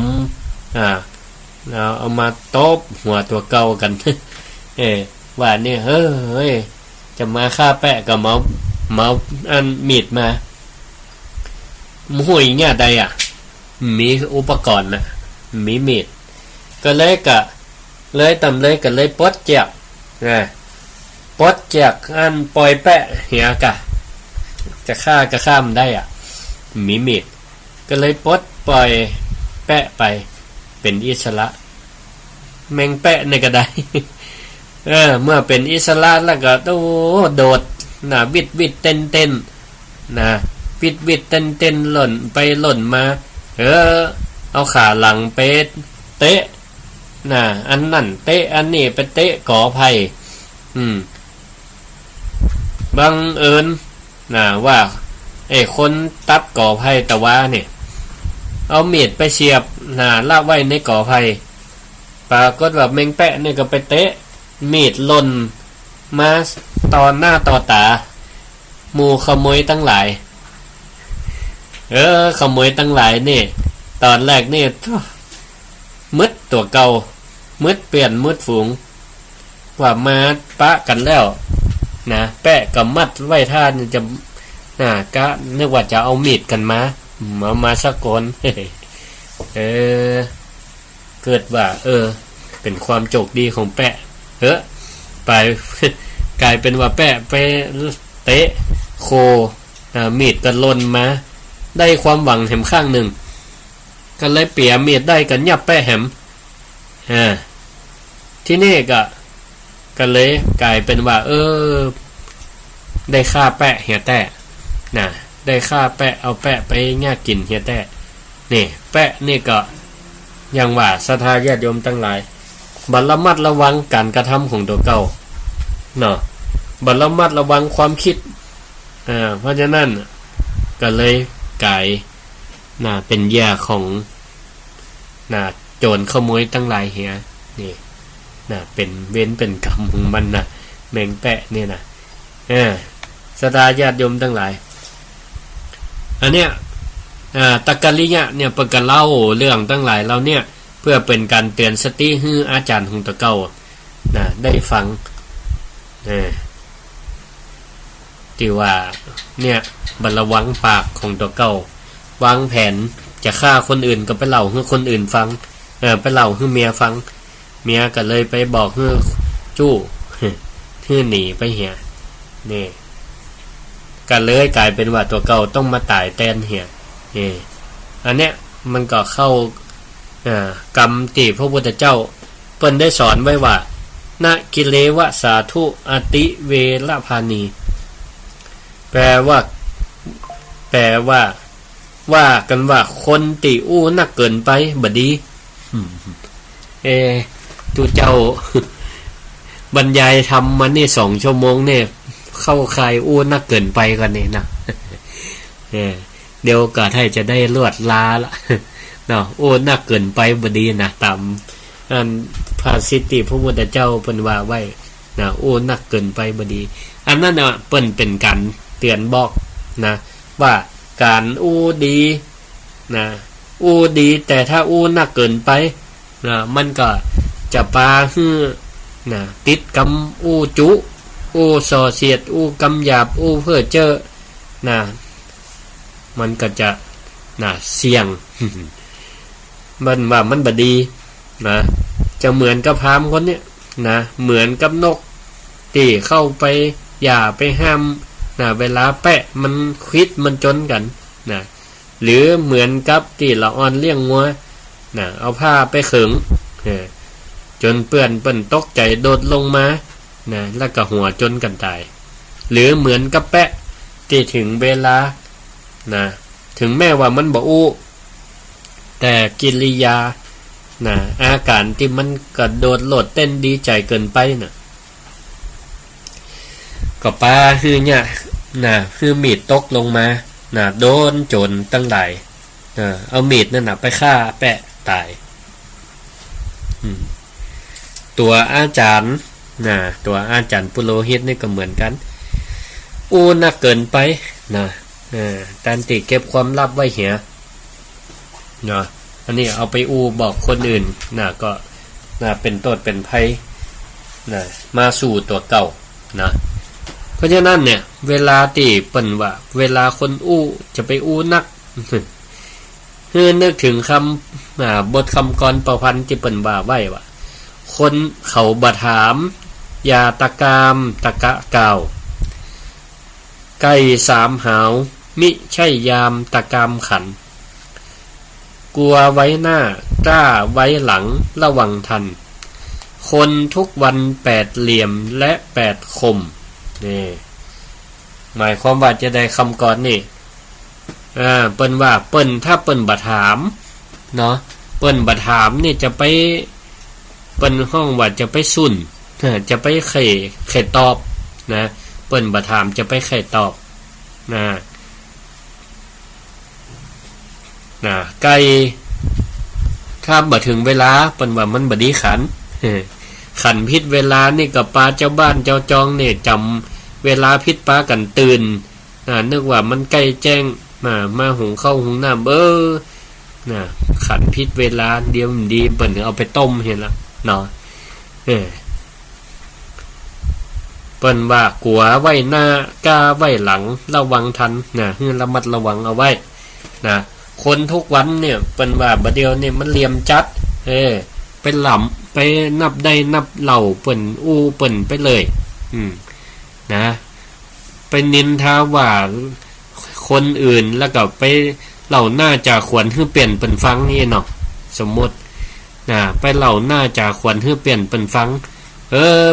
เอามาตบหัวตัวเก่ากัน ว่าเนี่ยเฮ้ยจะมาฆ่าแปะกับเมาอันมีดมาห่วยเนี่ยใดอ่ะมีอุปกรณ์มีมีดก็เลยก็เลยปลดแจกปลดแจกอันปล่อยแปะเหียกะจะฆ่าก็ฆ่ามันได้อ่ะมีมีดก็เลยปลดปล่อยแปะไปเป็นอิสระแมงแปะในก็ได้ เมื่อเป็นอิสระแล้วก็โดดวิดเต้นวิดเต้นหล่นไปหล่นมาเอาขาหลังไปเตะอันนั่นเตะอันนี้ไปเตะกอไผ่บังเอิญว่าไอ้คนตัดกอไผ่ตะวาเนี่ยเอามีดไปเสียบลากไว้ในกอไผ่ปรากฏว่าแมงแปะนี่ก็ไปเตะมีดหล่นมาต่อหน้าต่อตาหมู่ขโมยตั้งหลายขโมยตั้งหลายนี่ตอนแรกนี่มืดตัวเก่ามืดเปลี่ยนมืดฝูงว่ามาปะกันแล้วแปะกับมัดไว้ท่านจะก็นึกว่าจะเอามีดกันมาสักคนเกิดว่าเป็นความโชคดีของแปะไป กลายเป็นว่าแปะไป เตะโคมีดก็ล่นมาได้ความหวังแหมข้างหนึ่งก็เลยเปียมีดได้กันยับแปะแหมที่นี่ก็เลยกลายเป็นว่าได้ค่าแปะเหียแตะนะได้ค่าแปะเอาแปะไปง่ากินเหียแตะนี่แปะนี่ก็อย่างว่าศรัทธาญาติโยมทั้งหลายบัดระมัดระวังการกระทำของตัวเก่าเนาะบัดระมัดระวังความคิดเพราะฉะนั้นก็เลยกลายเป็นเหยื่อของโจรขโมยทั้งหลายเหียนี่เป็นเว้นเป็นกรรมของมันแมงแปะเนี่ยศรัทธาญาติโยมทั้งหลายอันเนี้ยตะกะลิยะเนี่ยเพิ่นก็เล่าเรื่องทั้งหลายเราเนี่ยเพื่อเป็นการเตือนสติให้อาจารย์ของตะเก่าได้ฟังที่ว่าเนี่ยบัดระวังปากของตะเก่าวางแผนจะฆ่าคนอื่นก็ไปเล่าให้คนอื่นฟังไปเล่าให้เมียฟังเมียก็เลยไปบอกให้จู้ให้หนีไปเหียนี่ก็เลยกลายเป็นว่าตัวเก่าต้องมาตายแทนเหียอันเนี้ยมันก็เข้ากรรมที่พระพุทธเจ้าเพิ่นได้สอนไว้ว่านะกิเลวะสาธุอติเวรพานีแปลว่ากันว่าคนติอู้นักเกินไปบดีตูเจ้าบรรยายทำมานี่2 ชั่วโมงเนี่ยเข้าใครอู้นักเกินไปกันนี่นะเดี๋ยวก็ให้จะได้ลวดลาละเนาะโอ้นักเกินไปบดีนะตามภาษิตพระพุทธเจ้าเพิ่นว่าไว้นะโอ้นักเกินไปบดีอันนั้นเปิ้นเป็นการเตือนบอกนะว่าการอู้ดีนะอู้ดีแต่ถ้าอู้นักเกินไปนะมันก็จะปาฮื้อนะติดกำอู้จุอู้ส่อเสียดอู้กำหยาบอู้เพ้อเจ้อนะมันก็จะเสี่ยง มันว่ามันบดีนะจะเหมือนกับพราหมณ์คนเนี้ยนะเหมือนกับนกที่เข้าไปอย่าไปห้ามเวลาแปะมันควิดมันจนกันนะหรือเหมือนกับที่ละอ่อนเลี้ยงงัวเอาผ้าไปขึงจนเปื้อนเปิ้นตกใจโดดลงมาแล้วก็หัวจนกันตายหรือเหมือนกับแปะที่ถึงเวลาถึงแม้ว่ามันบ่อู้แต่กิริยาอาการที่มันกระโดดโลดเต้นดีใจเกินไปก็ปาคือเนี่ยคือมีดตกลงมาโดนโจรตั้งหลายเอามีดนั่นไปฆ่าแปะตายตัวอาจารย์ตัวอาจารย์ปุโรหิตนี่ก็เหมือนกันอู้นักเกินไปการติเก็บความลับไว้เหียอันนี้เอาไปอู้บอกคนอื่นก็เป็นโทษเป็นภัยมาสู่ตัวเก่าเพราะฉะนั้นเนี่ยเวลาที่เปิ้นว่าเวลาคนอู้จะไปอู้นักนึกถึงคำบทคำกรประพันธ์ที่เปิ้นว่าไว้ว่าคนเขาบ่ถามอย่าตะกามตะกะกล่าวไก่3 หาวมิใช่ยามตะกามขันกลัวไว้หน้ากล้าไว้หลังระวังทันคนทุกวัน8 เหลี่ยมและ8 คมนี่หมายความว่าจะได้คำก่อนนี่เปิ้นว่าเปิ้นถ้าเปิ้นบ่ถามเนาะเปิ้นบ่ถามนี่จะไปเปิ้นห้องว่าจะไปสุ่นจะไปไข่ตอบเปิ้นบ่ถามจะไปไข่ตอบไก่ถ้าบ่ถึงเวลาเปิ้นว่ามันบ่ดีขันขันผิดเวลานี่กับปลาเจ้าบ้านเจ้าจองนี่จำเวลาผิดปลากันตื่นนึกว่ามันใกล้แจ้งมาหุงข้าวหุงน้ำขันผิดเวลาเดียวดีเปิ้นเอาไปต้มเห็นละเนาะเปิ้นว่ากลัวไว้หน้ากล้าไว้หลังระวังทันให้ระมัดระวังเอาไว้คนทุกวันเนี่ยเปิ้นว่าบ่เดียวนี่มันเหลี่ยมจัดไปหล่ำไปนับได้นับเหล่าเปิ้นอู้เปิ้นไปเลยไป นินทาว่าคนอื่นแล้วก็ไปเล่าหน้าจากขวัญให้เปลี่ยนเป็นฟังนี่เนาะสมมติไปเล่าหน้าจากขวัญให้เปลี่ยนเป็นฟัง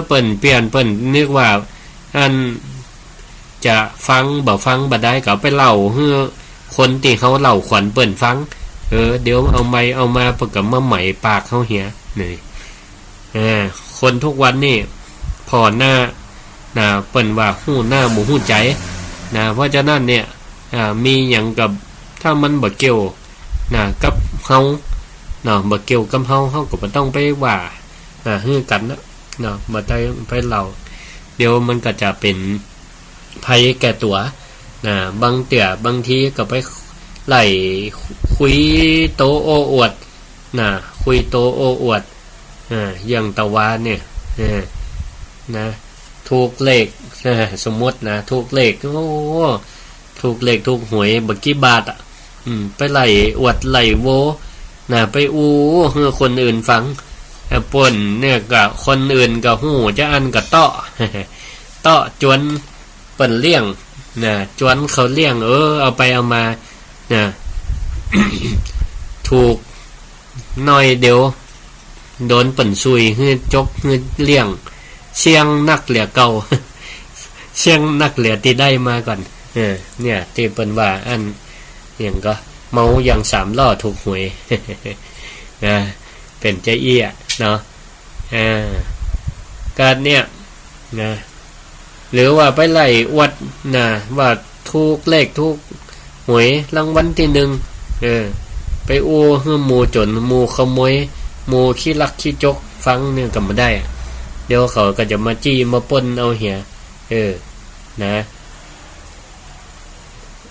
เปิ้นเปลี่ยนเปิ้นนึกว่าอันจะฟังบ่ฟังบ่ได้ก็ไปเล่าให้คนที่เขาเล่าขวัญเปิ้นฟังเดี๋ยวเอาไม้เอามาประกับมาใหม่ปากเขาเหียนี่คนทุกวันนี่พอหน้าเปิ้นว่าฮู้หน้าหมู่ฮู้ใจเพราะฉะนั้นเนี่ยมีหยังกับถ้ามันบ่เกี่ยวกับเฮาบ่เกี่ยวกับเฮาก็บ่ต้องไปว่าฮื้อกันนะบ่ได้ไปเล่าเดี๋ยวมันก็จะเป็นภัยแก่ตัวบางเตี่ยบางทีก็ไปไล่คุยโตโอ้อวดคุยโตโอ้อวดอย่างตะวันเนี่ยนะถูกเลขสมมติถูกเลขโอ้ถูกเลขถูกหวยบักกี่บาทไปไล่อวดไล่โวไปให้คนอื่นฟังป่นเนี่ยก็คนอื่นก็หู้จะอันก็เตาะจวนเปิ้นเลี้ยงจวนเขาเลี้ยงเอาไปเอามาถูกน้อยเดียวโดนเปิ้นซุยฮื้อจกฮื้อเลี้ยงเชียงนักเหลือเก่าเชียงนักเหลือที่ได้มาก่อนเนี่ยที่เปิ้นว่าอันอย่างก็เมาอย่าง3ล้อถูกหวยเป็นใจเอี้ยเนาะการเนี่ยหรือว่าไปไล่อวดว่าถูกเลขถูกหวยรางวัลที่1ไปให้หมู่จนหมู่ขโมยหมู่ขี้ลักขี้จกฟังเนี่ยก็บ่ได้เดี๋ยวเขาก็จะมาจี้มาปล้นเอาเหีย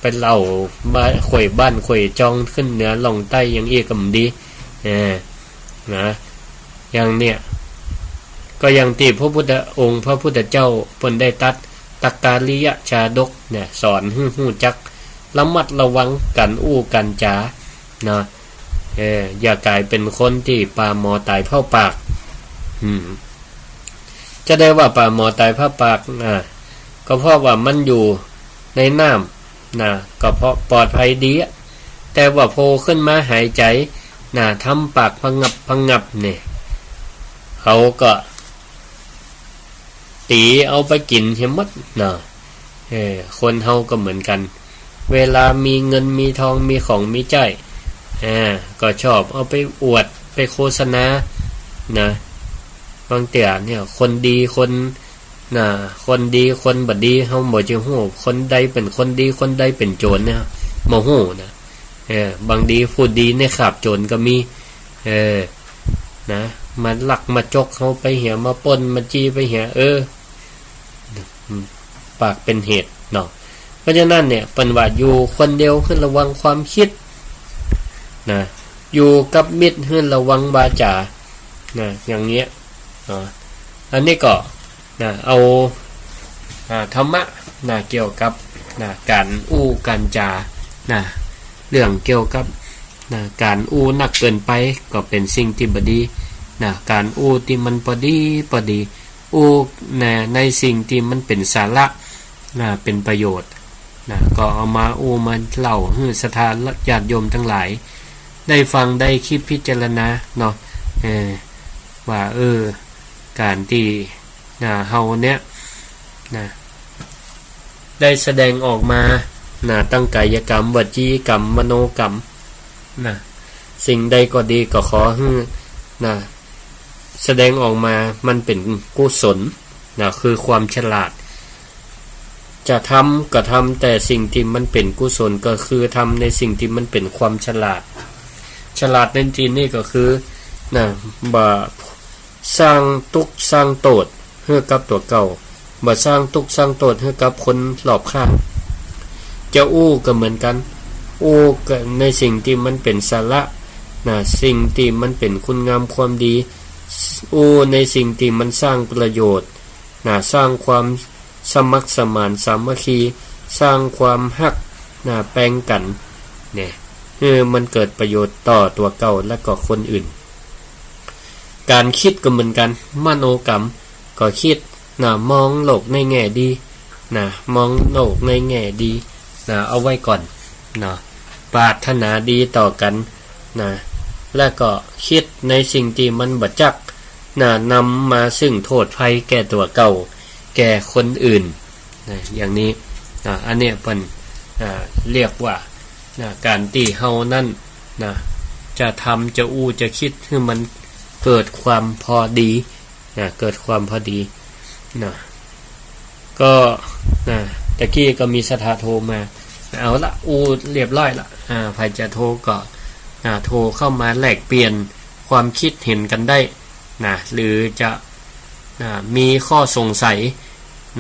ไปเล่าข่อยบ้านข่อยจองขึ้นเหนือลงใต้อย่างอีกก็ดีอย่างเนี่ยก็อย่างที่พระพุทธองค์พระพุทธเจ้าเพิ่นได้ตัดตักกาลิยชาดกเนี่ยสอนให้ฮู้จักระมัดระวังกันกันจาอย่ากลายเป็นคนที่ปลาหมอตายเผาปากจะได้ว่าปลาหมอตายเผาปากก็เพราะว่ามันอยู่ในน้ำก็เพราะปลอดภัยดีแต่ว่าโผล่ขึ้นมาหายใจทำปากพังงับเนี่ยเขาก็ตีเอาไปกินเห็นหมดคนเฮาก็เหมือนกันเวลามีเงินมีทองมีของมีใจก็ชอบเอาไปอวดไปโฆษณาบางเตี่ยเนี่ยคนดีคนดีคนบ่ดีเฮาบ่จะฮู้คนใดเป็นคนดีคนใดเป็นโจรเนี่ยบ่ฮู้บางดีผู้ดีในขับโจรก็มีมันลักมาจกเฮาไปเหียมาปล้นมาจี้ไปเหียปากเป็นเหตุเนาะเพราะฉะนั้นเนี่ยเปิ้นว่าอยู่คนเดียวขึ้นระวังความคิดอยู่กับมิตรขึ้นระวังวาจาอย่างเงี้ยอันนี้ก็เอาธรรมะเกี่ยวกับการการจาเรื่องเกี่ยวกับการหนักเกินไปก็เป็นสิ่งที่บ่ดีการที่มันพอดีในสิ่งที่มันเป็นสาระเป็นประโยชน์ก็เอามามาเล่าให้ศรัทธาญาติโยมทั้งหลายได้ฟังได้คิดพิจารณาเนาะว่าการที่เฮาเนี่ยได้แสดงออกมาตั้งกายกรรมวจีกรรมมโนกรรมสิ่งใดก็ดีก็ขอให้แสดงออกมามันเป็นกุศลคือความฉลาดจะทำก็ทำแต่สิ่งที่มันเป็นกุศลก็คือทำในสิ่งที่มันเป็นความฉลาดในที่นี้ก็คือบ่สร้างทุกข์สร้างโทษให้กับตัวเก่าบ่สร้างทุกข์สร้างโทษให้กับคนรอบข้างจะก็เหมือนกันก็ในสิ่งที่มันเป็นสาระสิ่งที่มันเป็นคุณงามความดีในสิ่งที่มันสร้างประโยชน์สร้างความสมัครสมานสามัคคีสร้างความฮักแปลงกันเนี่ยมันเกิดประโยชน์ต่อตัวเก่าและก็คนอื่นการคิดก็เหมือนกันมโนกรรมก็คิดมองโลกในแง่ดี นะมองโลกในแง่ดีนะเอาไว้ก่อนนะปรารถนาดีต่อกันนะแล้วก็คิดในสิ่งที่มันบ่จักนะนำมาซึ่งโทษภัยแก่ตัวเก่าแก่คนอื่นนะอย่างนี้นะอันเนี้ยเพิ่นเรียกว่านะการที่เฮานั่นนะจะทำจะจะคิดให้มันเกิดความพอดีนะเกิดความพอดีนะก็นะตะกี้ก็มีสถาโทรมาเอาละเรียบร้อยละใครจะโทรก็โทรเข้ามาแลกเปลี่ยนความคิดเห็นกันได้นะหรือจะมีข้อสงสัย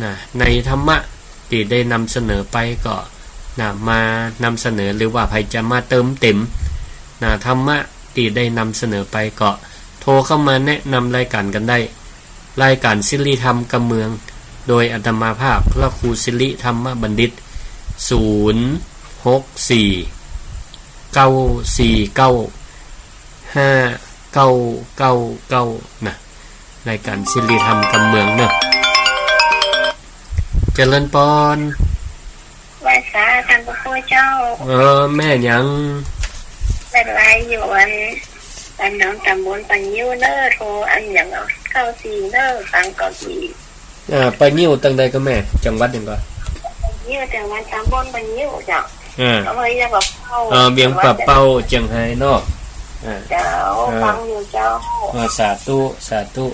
นะในธรรมะที่ได้นำเสนอไปก็มานำเสนอหรือว่าใครจะมาเติมเต็มธรรมะที่ได้นำเสนอไปก็โทรเข้ามาแนะนำรายการกันได้รายการศิริธรรมกำเมืองโดยอาตมาภาพพระครูศิริธรรมบัณฑิต064-949-5999นะรายการศิริธรรมกำเมืองเนาะเจริญพรไหว้สาท่านพระครูเจ้าแม่ยังเป็นไรอยู่อันน้องตำบลปัญญิวเนอร์โทรอันอย่าง94เนอร์ฟังก่อนดีไปยิ้วตั้งใดก็แม่จังหวัดยังก็ยิ้วจังหวัดตำบลปัญญิวเจ้าเอาไว้จะแบบเบียงปะเป้าเจียงไฮ้เนาะเจ้าฟังอยู่เจ้าสาธุสาธุ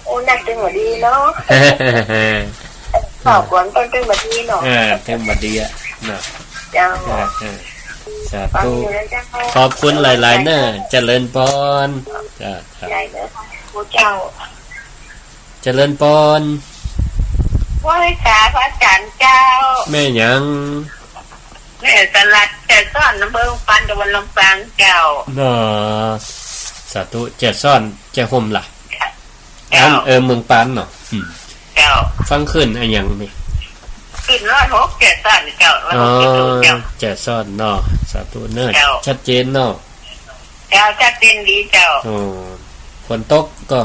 โอ้นักตึงหมดดีเนาะขอบคุณต้นตึงหมดดีเนาะตึงหมดดีอ่ะนะเจ้าสาธุขอบคุณหลายๆเนอะเจริญพรใหญ่เลยพระเจ้าเจริญพรไหว้สาพระอาจารย์เจ้าแม่ยังแม่สลัดแต่ซ่อนน้ำเบิ้งปันตะวันลำปางเจ้าสาธุเจ็ดซ่อนเจ็ดห่มล่ะเมืองปานเนาะเจ้าฟังขึ้นอะไรอย่างนี้ขึ้น106เจ็ดซ่อนเจ้าเจ็ดซ่อนเนาะสาธุเนิ่นชัดเจนเนาะเจ้าชัดเจนดีเจ้าฝนตกก็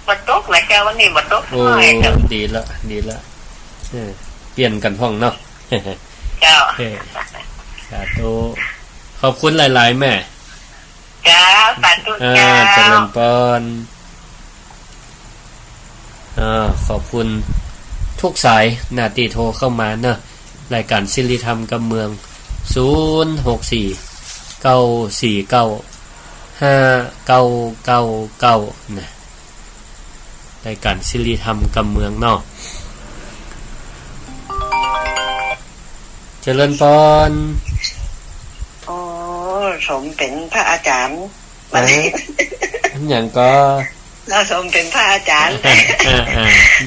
ฝนตกนะเจ้าวันนี้ฝนตกน้อยเจ้าดีละเปลี่ยนกันห้องเนาะเจ้าสาธุขอบคุณหลายๆแม่เจ้าสาธุเจ้าเจริญพรขอบคุณทุกสายนาทีโทรเข้ามาเนอะรายการศิริธรรมกำเมือง064-949-5999นะรายการศิริธรรมกำเมืองเนาะเจริญพรสมเป็นพระอาจารย์อย่างก็เราสมเป็นพระอาจารย์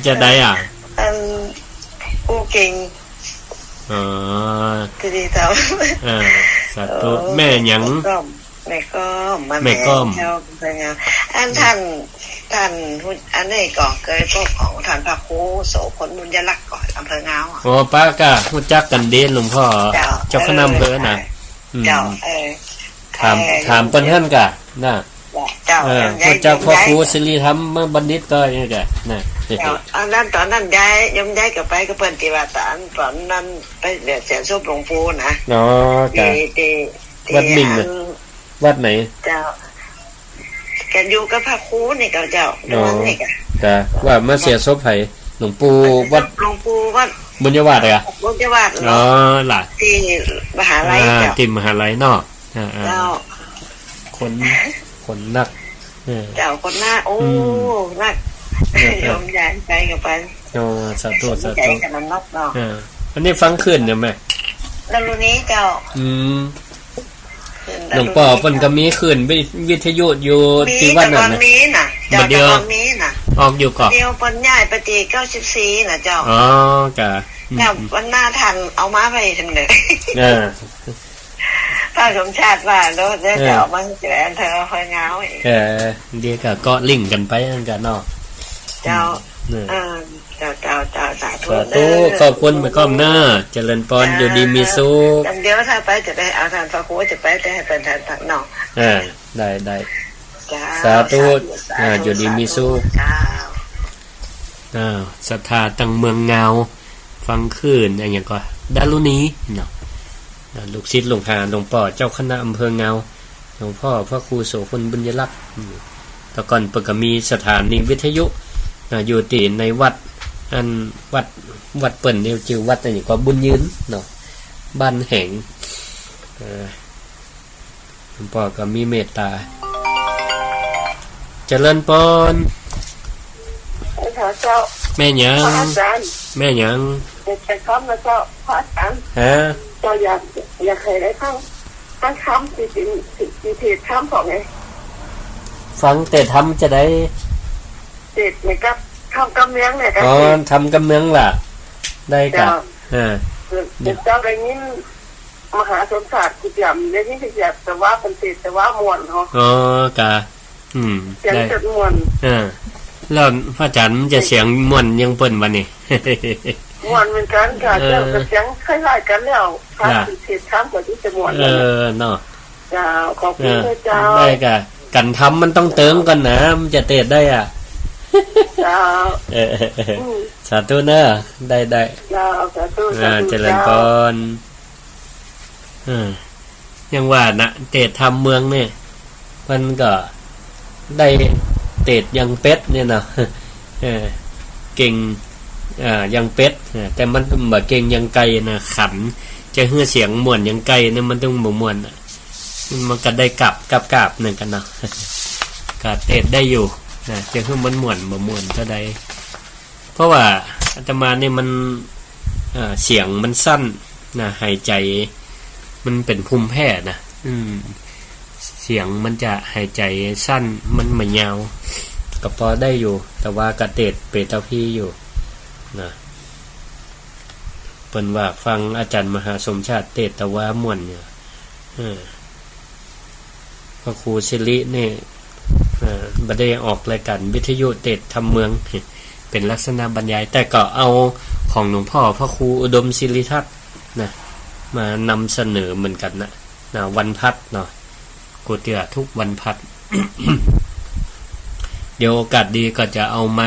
จะได้ผู้เก่งคือดีเท่าสาธุแม่ยังแม่ก็เจ้าเป็นไงท่านอันนี้ก็เคยพวกของท่านพระครูโสพลบุญยลักษณ์ก่อนอำเภอเงาป้ากะรู้จักกันเด่นหลวงพ่อเจ้าคณะอำเภอน่ะเจ้าถามเปิ้นท่านกะน่ะเจ้าเจ้าพ่อครูศิริธรรมบัณฑิตก็นี่แหละน่ะอันนั้นตอนนั้นย้ายกับไปก็เปิ้นที่ว่าตอนนั้นไปเรียนเสียศพหลวงปู่นะจ้ะวัดมิ่งวัดไหนเจ้ากันอยู่กับพระครูนี่ก็เจ้านี่ก็จ้ะว่ามาเสียศพไผหลวงปู่วัดบุญยวาสอ่ะบุญยวาสล่ะที่มหาลัยเจ้าที่มหาลัยเนาะเจ้าคนนักเจ้าคนหน้าโอ้นักยอมย้ายไปกับไปสาธุกันนักเนาะอันนี้ฟังขึ้นเนี่ยแม่แล้วรุ่นนี้เจ้าหลวงพ่อเพิ่นก็มีขึ้นวิทยุอยู่ที่วัดนั่นนะบัดเดียวออกอยู่ก่อนเดียวเพิ่นย้ายไปที่94น่ะเจ้าจ้ะวันหน้าทันเอามาไปทำเลยพระสมชาติว่าแล้วจะเอามาเจอเธอคอยเงาเดี๋ยวก็เกาะลิงกันไปนั่นกันเนาะเจ้าเจ้าสาธุขอบคุณมาก้มหน้าเจริญพรอยู่ดีมีสุขเดี๋ยวถ้าไปจะได้เอาทานพระครูจะไปจะให้เป็นทานพระเนาะได้สาธุอยู่ดีมีสุขศรัทธาตั้งเมืองเงา ฟังคลื่นอะไรอย่างก็ดารุณีเนาะลูกศิษย์หลวงหาหลวงป่อเจ้าคณะอำเภอเงาหลวงพ่อพระครูโสพลบุญยลักษณ์แต่ก่อนเปิดก็มีสถานีวิทยุอยู่ที่ในวัดอันวัดเปิ่นเนี่ยชื่อวัดอะไรก็บุญยืนเนาะบ้านแห่งหลวงพ่อก็มีเมตตาเจริญพรเจ้าแม่หยังแม่หยังจะคำแล้วเจ้าพระอาจารย์ฮะเจ้าอยากให้ได้ตั้งคำสิเทศคำของไงฟังแต่ทำจะได้เทศในกับทำกำเมืองเนี่ยอ๋อทำกำเมืองล่ะได้กับเจ้าได้ยินมหาสมศักดิ์กุฏยำได้ยินกุฏยำแต่ว่าเป็นเทศแต่ว่ามวลเขาอ๋อกะเสียงจดมวลแล้วพระอาจารย์มันจะเสียงม่วนยังเปิ้นวันนี้ม่วนเหมือนกันค่ะเจ้าเสียงคล้ายๆกันแล้วพระเทศคำกว่าที่จะม่วนเนาะจ้าขอบคุณเจ้าได้กะกันทำมันต้องเติมกันนะมันจะเตะได้อ่ะจ้าสาธุเนอะได้จ้าสาธุเจริญพรยังว่านะเตะทำเมืองเนี่ยมันก็ได้เตะยังเป็ดเนี่ยเนาะเก่งยังเป็ดแต่มันแบบเก่งยังไก่นะขันจะเฮือเสียงม่วนยังไก่เนี่ยมันต้องบ่ม่วนมันก็ได้กลับนึงกันเนาะก็เตะได้อยู่นะจะคือมันม่วนบ่ม่วนเท่าใดเพราะว่าอาตมาเนี่ยมันเสียงมันสั้นนะหายใจมันเป็นภูมิแพ้นะเสียงมันจะหายใจสั้นมันไม่ยาวก็พอได้อยู่แต่ว่ากระเตดเปตาพี่อยู่นะเปิ้นว่าฟังอาจารย์มหาสมชาติเตดตะว่าม่วนเนี่ยพระครูศิรินี่บ่ได้ออกรายการวิทยุเตดทำเมืองเป็นลักษณะบรรยายแต่ก็เอาของหลวงพ่อพระครูอุดมศิริทัศน์นะมานำเสนอเหมือนกันนะวันพัดเนาะกูเตียทุกวันพัด เดี๋ยวโอกาสดีก็จะเอามา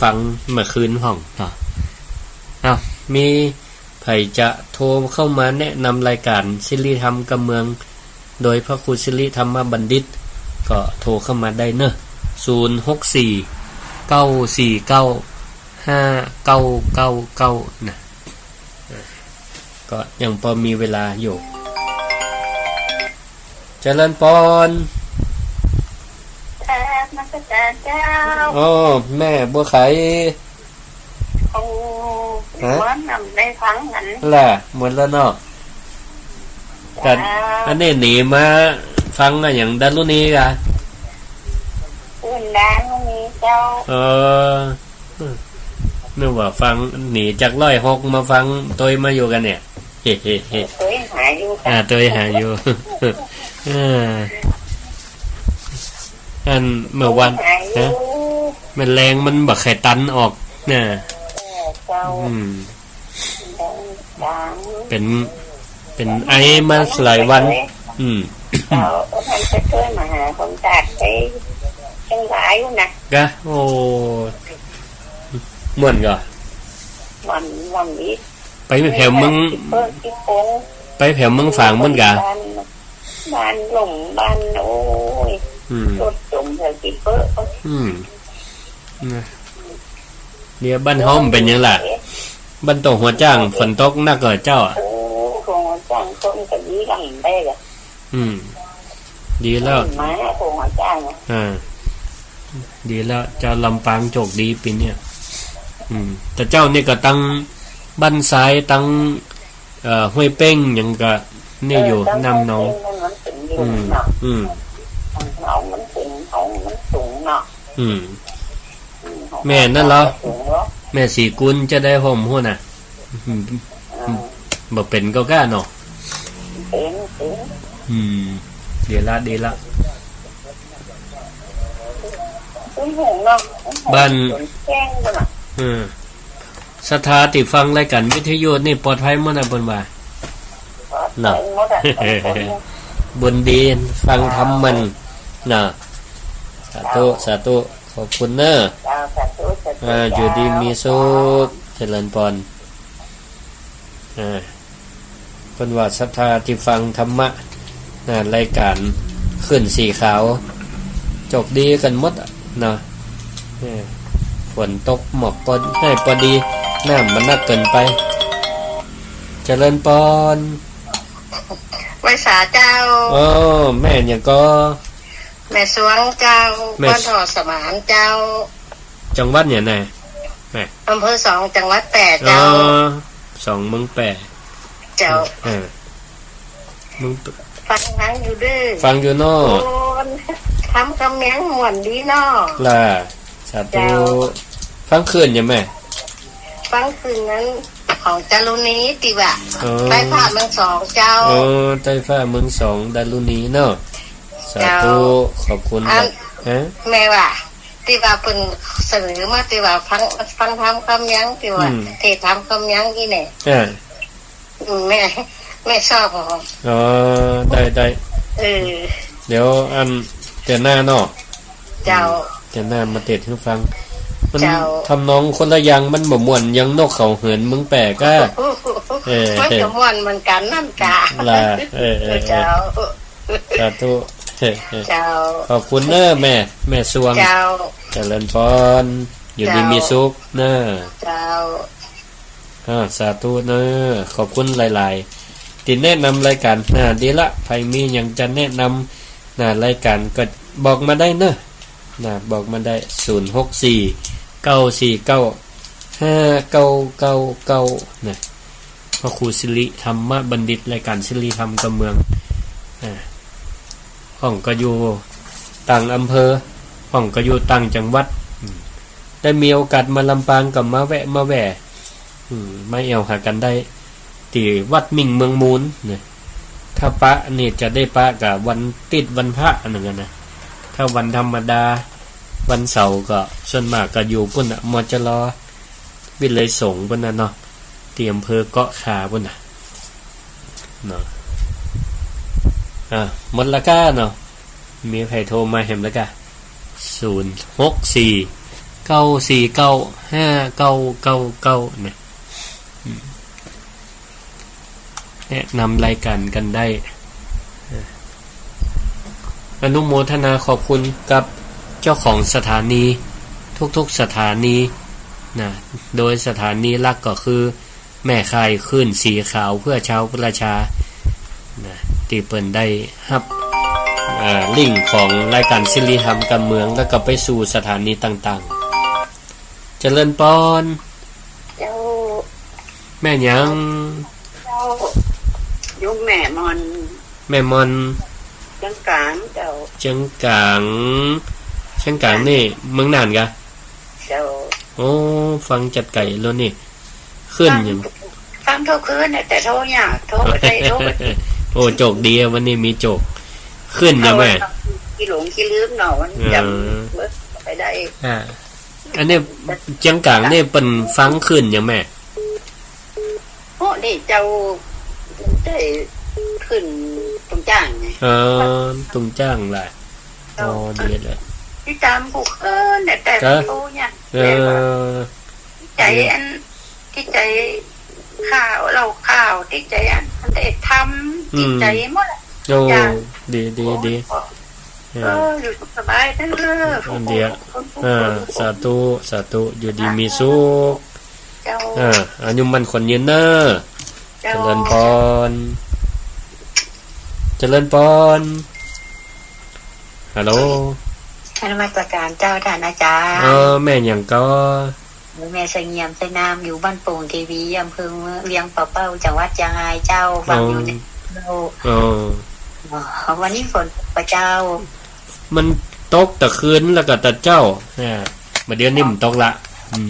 ฟังเมื่อคืนห้องเนาะมีไผจะโทรเข้ามาแนะนำรายการศิริธรรมกำเมืองโดยพระครูศิริธรรมบัณฑิตก็โทรเข้ามาได้เนอะ064 949 5999นะก็ยังพอมีเวลาอยู่เจริญพรนักเจ้าแม่บัวไข่วันนำได้ฟังกันแหละหมดแล้วเนาะกันอันนี้หนีมาฟังอย่างดารุณีกะอุ่นดังมีเจ้านึกว่าฟังหนีจาก106มาฟังตัวมาอยู่กันเนี่ยเฮ้ตัวหาอยู่ตัวหาอยู่อันเมื่อวันมันแรงมันบักไข่ตันออกเนี่ยเป็นไอมาหลายวันเราท่านจะเคยมาหาคนจากไปเชียงรายอยู่นะกะโอ้เหมือนก็วันนี้ไปแถวมึงไปแถวมึงฝางมึงกะบ้านหลงบ้านโอ้ยรถจุ่มแถวกี่เปิ้ลเดี๋ยวบ้านห้อมเป็นยังล่ะบ้านโตหัวจ้างฝนตกหนักเกิดเจ้าหัวจ้างคนก็ดีกันได้แหละดีแล้วมาหัวจ้างดีแล้วเจ้าลำปางโจกดีปีเนี่ยแต่เจ้านี่ก็ตั้งบ้านซ้ายตั้งห้วยเป้งยังก็นี่อยู่นำน้องมันสูงเนาะแม่นั่นเหรอแม่สีกุลจะได้ห่มหัวน่ะบ่เป็นก็กล้าเนาะเดี๋ยวละบ้านสถาติฟังรายการวิทยุนี่ปลอดภัยมั้ยนะเพิ่นว่าเนาะบุญดีฟังธรรมมันน่ะสาธุขอบคุณเนอะอยู่ดีมีสุขเจริญพร เพิ่นว่าศรัทธาที่ฟังธรรมะรายการขึ้นสีขาวจบดีกันหมดนะฝนตกหมอกปนให้พอดีน้ำมันนักเกินไปเจริญปอนไว้สาเจ้าแม่หยังก็แม่สวงเจ้าบ้านถอสมานเจ้าจังหวัดเนี่ยไหนอำเภอ2จังหวัด8เจ้า2เมือง8เจ้ามึงฟังอยู่ด้วยฟังอยู่เนาะทำคำเมียงม่วนดีเนาะล่ะสาธุฟังคืนยังแม่ฟังคืนนั้นของจารุณีติวะใต้ฟ้าเมือง2เจ้าใต้ฟ้าเมือง2ดารุณีเนาะสาธุขอบคุณแม่ว่าติว่าเพิ่นเสนอมาติว่าฟังทำคำยังติว่าเทศทำคำยังอีแน่แม่ชอบได้เดี๋ยวเจหน้าเนาะเจ้าเจหน้ามาเทศให้ฟังมันทำน้องคนละอย่างมันบ่ม่วนยังนกเขาเหินมึงแปลกก็มันก็ม่วนเหมือนกันนั่นกะล่ะเจ้าสาธุเจ้าขอบคุณแม่สวงเจ้าเจริญพรอยู่ดีมีสุขเจ้าสาธุขอบคุณหลายๆที่แนะนำรายการดีละใครมีหยังจะแนะนำรายการก็บอกมาได้บอกมาได้064-949-5999พระครูสิริธรรมบัณฑิตรายการสิริธรรมกำเมืองห้องก็อยู่ต่างอำเภอห้องก็อยู่ต่างจังหวัดได้มีโอกาสมาลำปางกับมาแวะมาแอวหากันได้ที่วัดมิ่งเมืองมูลถ้าปะนี่จะได้ปะกับวันติดวันพระอันนึงนะถ้าวันธรรมดาวันเสาร์ก็ส่วนมากก็อยู่พุ่นมจรวิเลยสงฆ์พุ่นเนาะที่อำเภอเกาะขาพุ่นเนาะหมดละก้าเนาะมีใครโทรมาเห็นละก้า064-949-5999เนี่ยแนะนำรายการกันได้อนุโมทนาขอบคุณกับเจ้าของสถานีทุกๆสถานีโดยสถานีหลักก็คือแม่ค่ายขึ้นสีขาวเพื่อชาวประชาที่เปิ่นได้รับลิงก์ของรายการสิริธรรมกับเมืองแล้วก็ไปสู่สถานีต่างๆเจริญปอนแม่หยังยุงแม่มอนจังกลางเจ้าจังกลางนี่เมืองน่านกะเจ้าโอ้ฟังจัดไก่แล้วนี่ขึ้นยังฟังโทรคืนแต่โทรยากโทรไปได้โทรโอ้โจกดีวันนี้มีโจกขึ้นยังแม่ขี้หลงขี้ลืมเนาะมันจำไปได้อันนี้จังกลางนี่เป็นฟังขึ้นยังแม่โอ้นี่เจ้าได้ขึ้นตรงจ้างไงตรงจ้างแหละดีเลยที่ตามผู้แต่โตเนี่ยใจอันที่ใจข่าวเราข่าวที่ใจอันได้ทำที่ใจหมดดีอยู่สบายทั้งเรื่องเดียวสาธุอยู่ดีมีสุขอายุมันคนยืนเจริญพรฮัลโหลนมัสการเจ้าท่านอาจารย์แม่หยังก็แม่เสงี่ยมเสนามอยู่บ้านโป่งทีวีอำเภอเวียงป่าเป้าจังหวัดเชียงรายเจ้าฟังอยู่เนี่ยวันนี้ฝนประเจ้ามันตกตะคืนแล้วก็ตะเจ้ามาเดี๋ยวนี้มันตกละ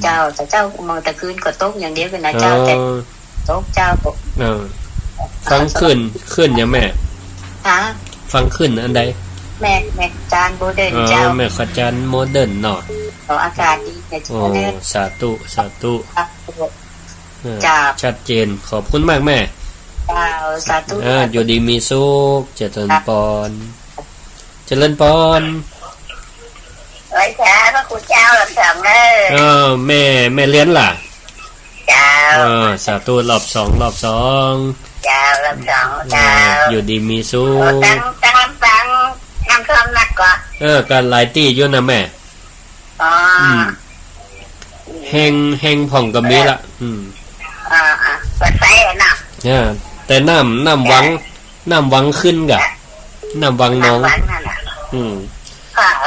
เจ้าแต่เจ้ามองตะคืนก็ตกอย่างเดียวกันนะเจ้าแต่ตกเจ้าฟังขึ้นยังแม่ฟังขึ้นอันใดแม่จานโมเดิร์นเจ้าแม่ขจานโมเดิร์นเนาะอากาศดีสาธุชัดเจนขอบคุณมากแม่สาธุอยู่ดีมีสุขเจริญพรไว้แท้พระคุณเจ้าหลังจากแม่แม่เลี้ยนล่ะ เจ้าสาธุรอบ2เจ้ารอบ2เจ้าอยู่ดีมีสุขตั้งน้ำท่วมหนักกว่ากันหลายตีอยู่นะแม่แห้งผ่องก็มีละเปิดไฟน่ะแต่น้ำวังขึ้นกะน้ำวังน้อง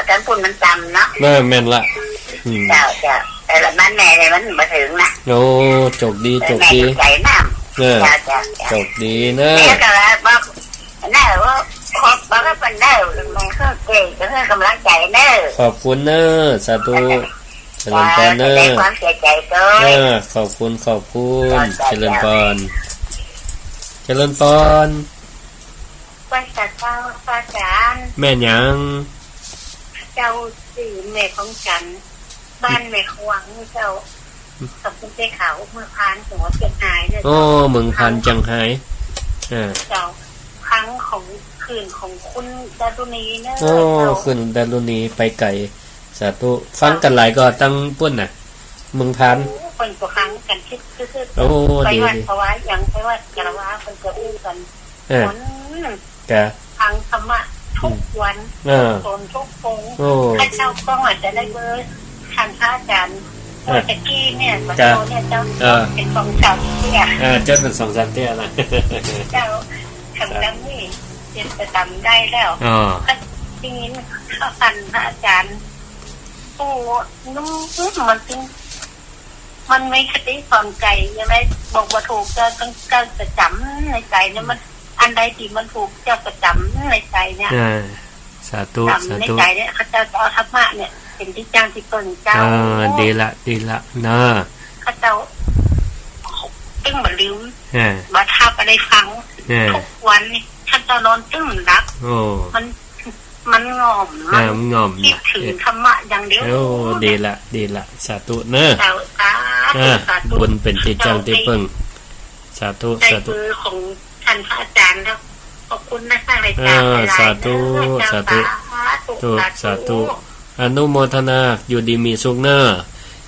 กันปุ่นมันต่ำเนาะแม่นละเจ้าแต่ละบ้านแม่เนี่ยมันมาถึงนะโอ้จบดีใจน้ำจบดีนะแม่ก็แล้วบอกแน่ว่าบอกว่าเป็นแน่มันก็เก่งก็ให้กำลังใจแน่ขอบคุณเนอะสาธุเจริญพรเนอะความเสียใจขอบคุณเจริญพรพระเจ้าพระอาจารย์แม่ยังเจ้าสื่อแม่ของฉันบ้านแม่ขวังเจ้ากับคุณเจ้าขาวเมืองพานหัวเสียหายเลยเมืองพานจังหายเจ้าครั้งของคืนของคุณดารุณีเนอะคืนดารุณีไปไก่สาธุฟังกันหลายก็ตั้งปุ้นน่ะเมืองพานคนตัวครั้งกันคิดไปวัดเพราะว่ายังไปวัดกระว่าคนจะอู้กันคนทางธรรมะทุกวันตนทุกปงข้าเจ้าก็อาจจะได้เบอร์ทางพระอาจารย์ตะกี้เนี่ยเจ้าเป็น2-3เตี้ยเจ้าเป็น2-3เตี้ยนะเจ้าทำดังนี่เป็นประจำได้แล้วก็ทีนี้ข้าพันพระอาจารย์โอ้นุ่มมันจริงมันไม่คติความใจยังไงบอกว่าถูกเจ้าต้องจะจำในใจเนี่ยมันอันใดที่มันถูกเจ้าประจำในใจเนี่ยสาธุในใจเนี่ยเขาเจ้าเอาธรรมะเนี่ยเป็นที่จ้างที่ตนเจ้าดีละเนอะเขาเจ้าตึ้งมาลืมมาทับอะไรฟังทุกวันนี่เขาเจ้านอนตึ้งรักมันงอมคิดถึงธรรมะอย่างเดียวดีละสาธุเนอะบุญเป็นที่จ้างที่เพิ่งสาธุของท่านพระอาจารย์ครับขอบคุณนะคะรายการสาธุอนุโมทนาอยู่ดีมีสุขเนอะ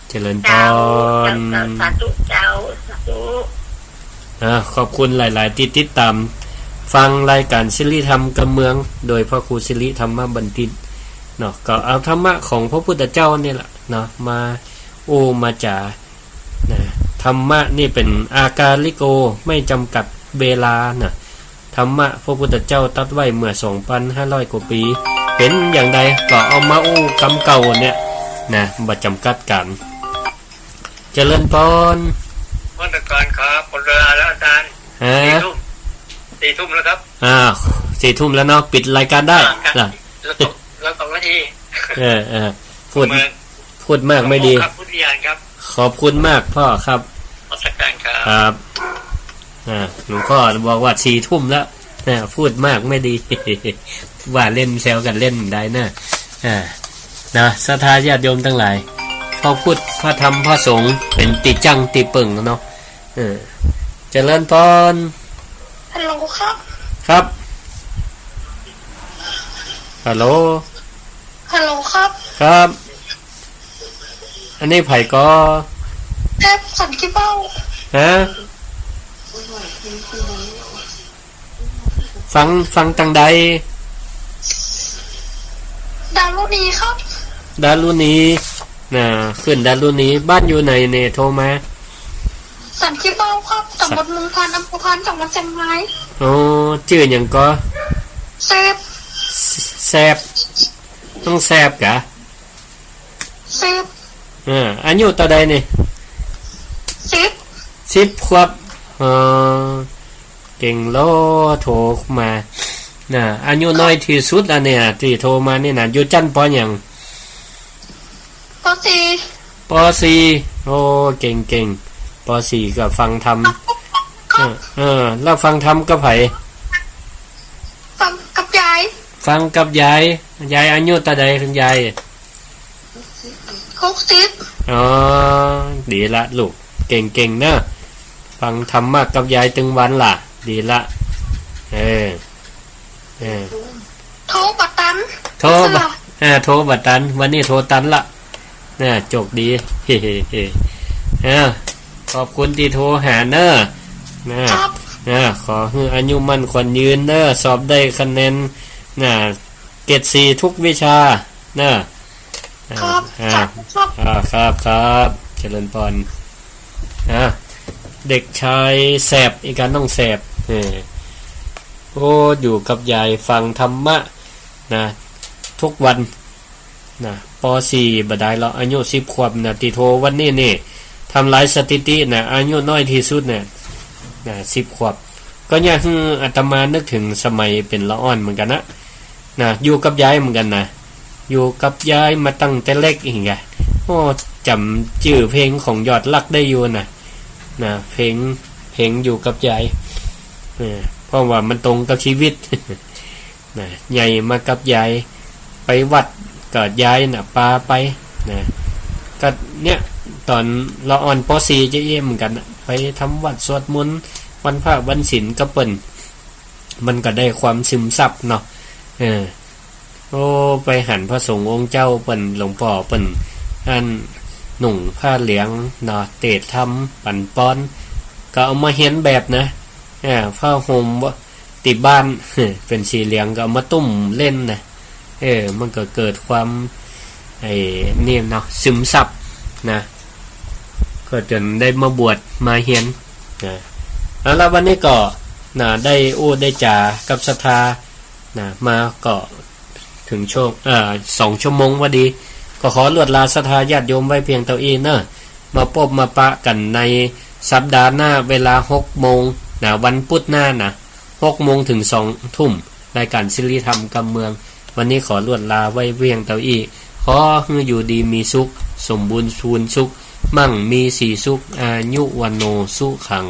เจริญพรสาธุเจ้าสาธุขอบคุณหลายๆที่ติดตามฟังรายการศิริธรรมกับเมืองโดยพระครูศิริธรรมบัณฑิตเนาะก็เอาธรรมะของพระพุทธเจ้านี่แหละเนาะมาจ่าธรรมะนี่เป็นอาการลิโกไม่จำกัดเวลานะธรรมะพระพุทธเจ้าตัดไว้เมื่อ 2,500 กว่าปีเป็นอย่างใดก็เอามากำเก่าเนี่ยนะบ่จำกัดกันเจริญพรวันตะการครับหมดเวลาแล้วอาจารย์4 ทุ่มแล้วครับ4 ทุ่มแล้วเนาะปิดรายการได้แล้ว2 นาทีพูดมากไม่ดีขอบคุณมากพ่อครับวัตการครับหลวงพ่อบอกว่า4 ทุ่มแล้วพูดมากไม่ดีว่าเล่นแซวกันเล่นได้นะศรัทธาญาติโยมทั้งหลายพอพูดพระธรรมพระสงฆ์เป็นติจังติเปิ่งเนาะเจริญพรฮัลโหลครับฮัลโหลครับ อันนี้ไผ่ก็สันขี้เบ้าฟังตังใดดารุณีครับดารุณีขึ้นดารุณีบ้านอยู่ไหนเนี่ยโทรมาสันขี้เบ้าครับตำบลเมืองพานอำเภอพานจังหวัดเชียงรายชื่ออย่างก็แซบต้องแซบกะแซบอายุต่อใดนี่10 ขวบเก่งโลโทรมาอายุน้อยที่สุดเนี่ยที่โทรมานี่นะอยู่ชั้นป.หยังป.4 โอ้เก่งป.4 ก็ฟังธรรมแล้วฟังธรรมกับไผฟังกับยายอายุเท่าใดคุณยาย60ดีละลูกเก่งๆนะฟังธรรมะกับยายตึงวันล่ะดีละโทรบัตันโทรบัตันวันนี้โทรตันละจกดี ขอบคุณที่โทรหาเนอะนะขอให้อายุมั่นขวัญยืนเนอะสอบได้คะแนนเกรด 4ทุกวิชาเนอะครับเจริญพรเด็กชายแสบอีกการต้องแสบโอ้อยู่กับยายฟังธรรมะนะทุกวันนะป.4 บ่ได้แล้วอายุ10 ขวบนะติโทวันนี้นี่ทำลายสถิตินะอายุน้อยที่สุดเนี่ย10 ขวบก็ยังอาตมานึกถึงสมัยเป็นละอ่อนเหมือนกันนะอยู่กับยายเหมือนกันนะอยู่กับยายมาตั้งแต่เล็กอีกไงโอ้จำชื่อเพลงของยอดรักได้อยู่นะเพลงอยู่กับยายเพราะว่ามันตรงกับชีวิตนะใหญ่มากับยายไปวัดก็ยายพาไปก็เนี่ยตอนละอ่อนป.4 จะเยี่ยมเหมือนกันไปทำวัดสวดมนต์วันพระวันศีลก็เปิ้นมันก็ได้ความซึมซับเนาะโอ้ไปหันพระสงฆ์องค์เจ้าเปิ้นหลวงพ่อเปิ้นอันหนุ่งผ้าเหลืองเนาะเตะทำปั่นป้อนก็เอามาเห็นแบบนะผ้าห่มติดบ้านเป็นสีเหลืองก็เอามาตุ้มเล่นนะมันก็เกิดความนี่เนาะซึมซับนะก็จนได้มาบวชมาเฮียนแล้ววันนี้ก็ได้ได้จ่ากับศรัทธามาก็ถึงช่วง2 ชั่วโมงพอดีก็ขอลวดลาศรัทธาญาติโยมไว้เพียงเท่านี้เนอะมาพบมาปะกันในสัปดาห์หน้าเวลา 6 โมงวันพุธหน้า6 โมงถึง 2 ทุ่มรายการศิริธรรมกำเมืองวันนี้ขอลวดลาไว้เพียงเท่านี้ขอให้อยู่ดีมีสุขสมบูรณ์สุขมั่งมีสีสุขอายุวันโนสุขัง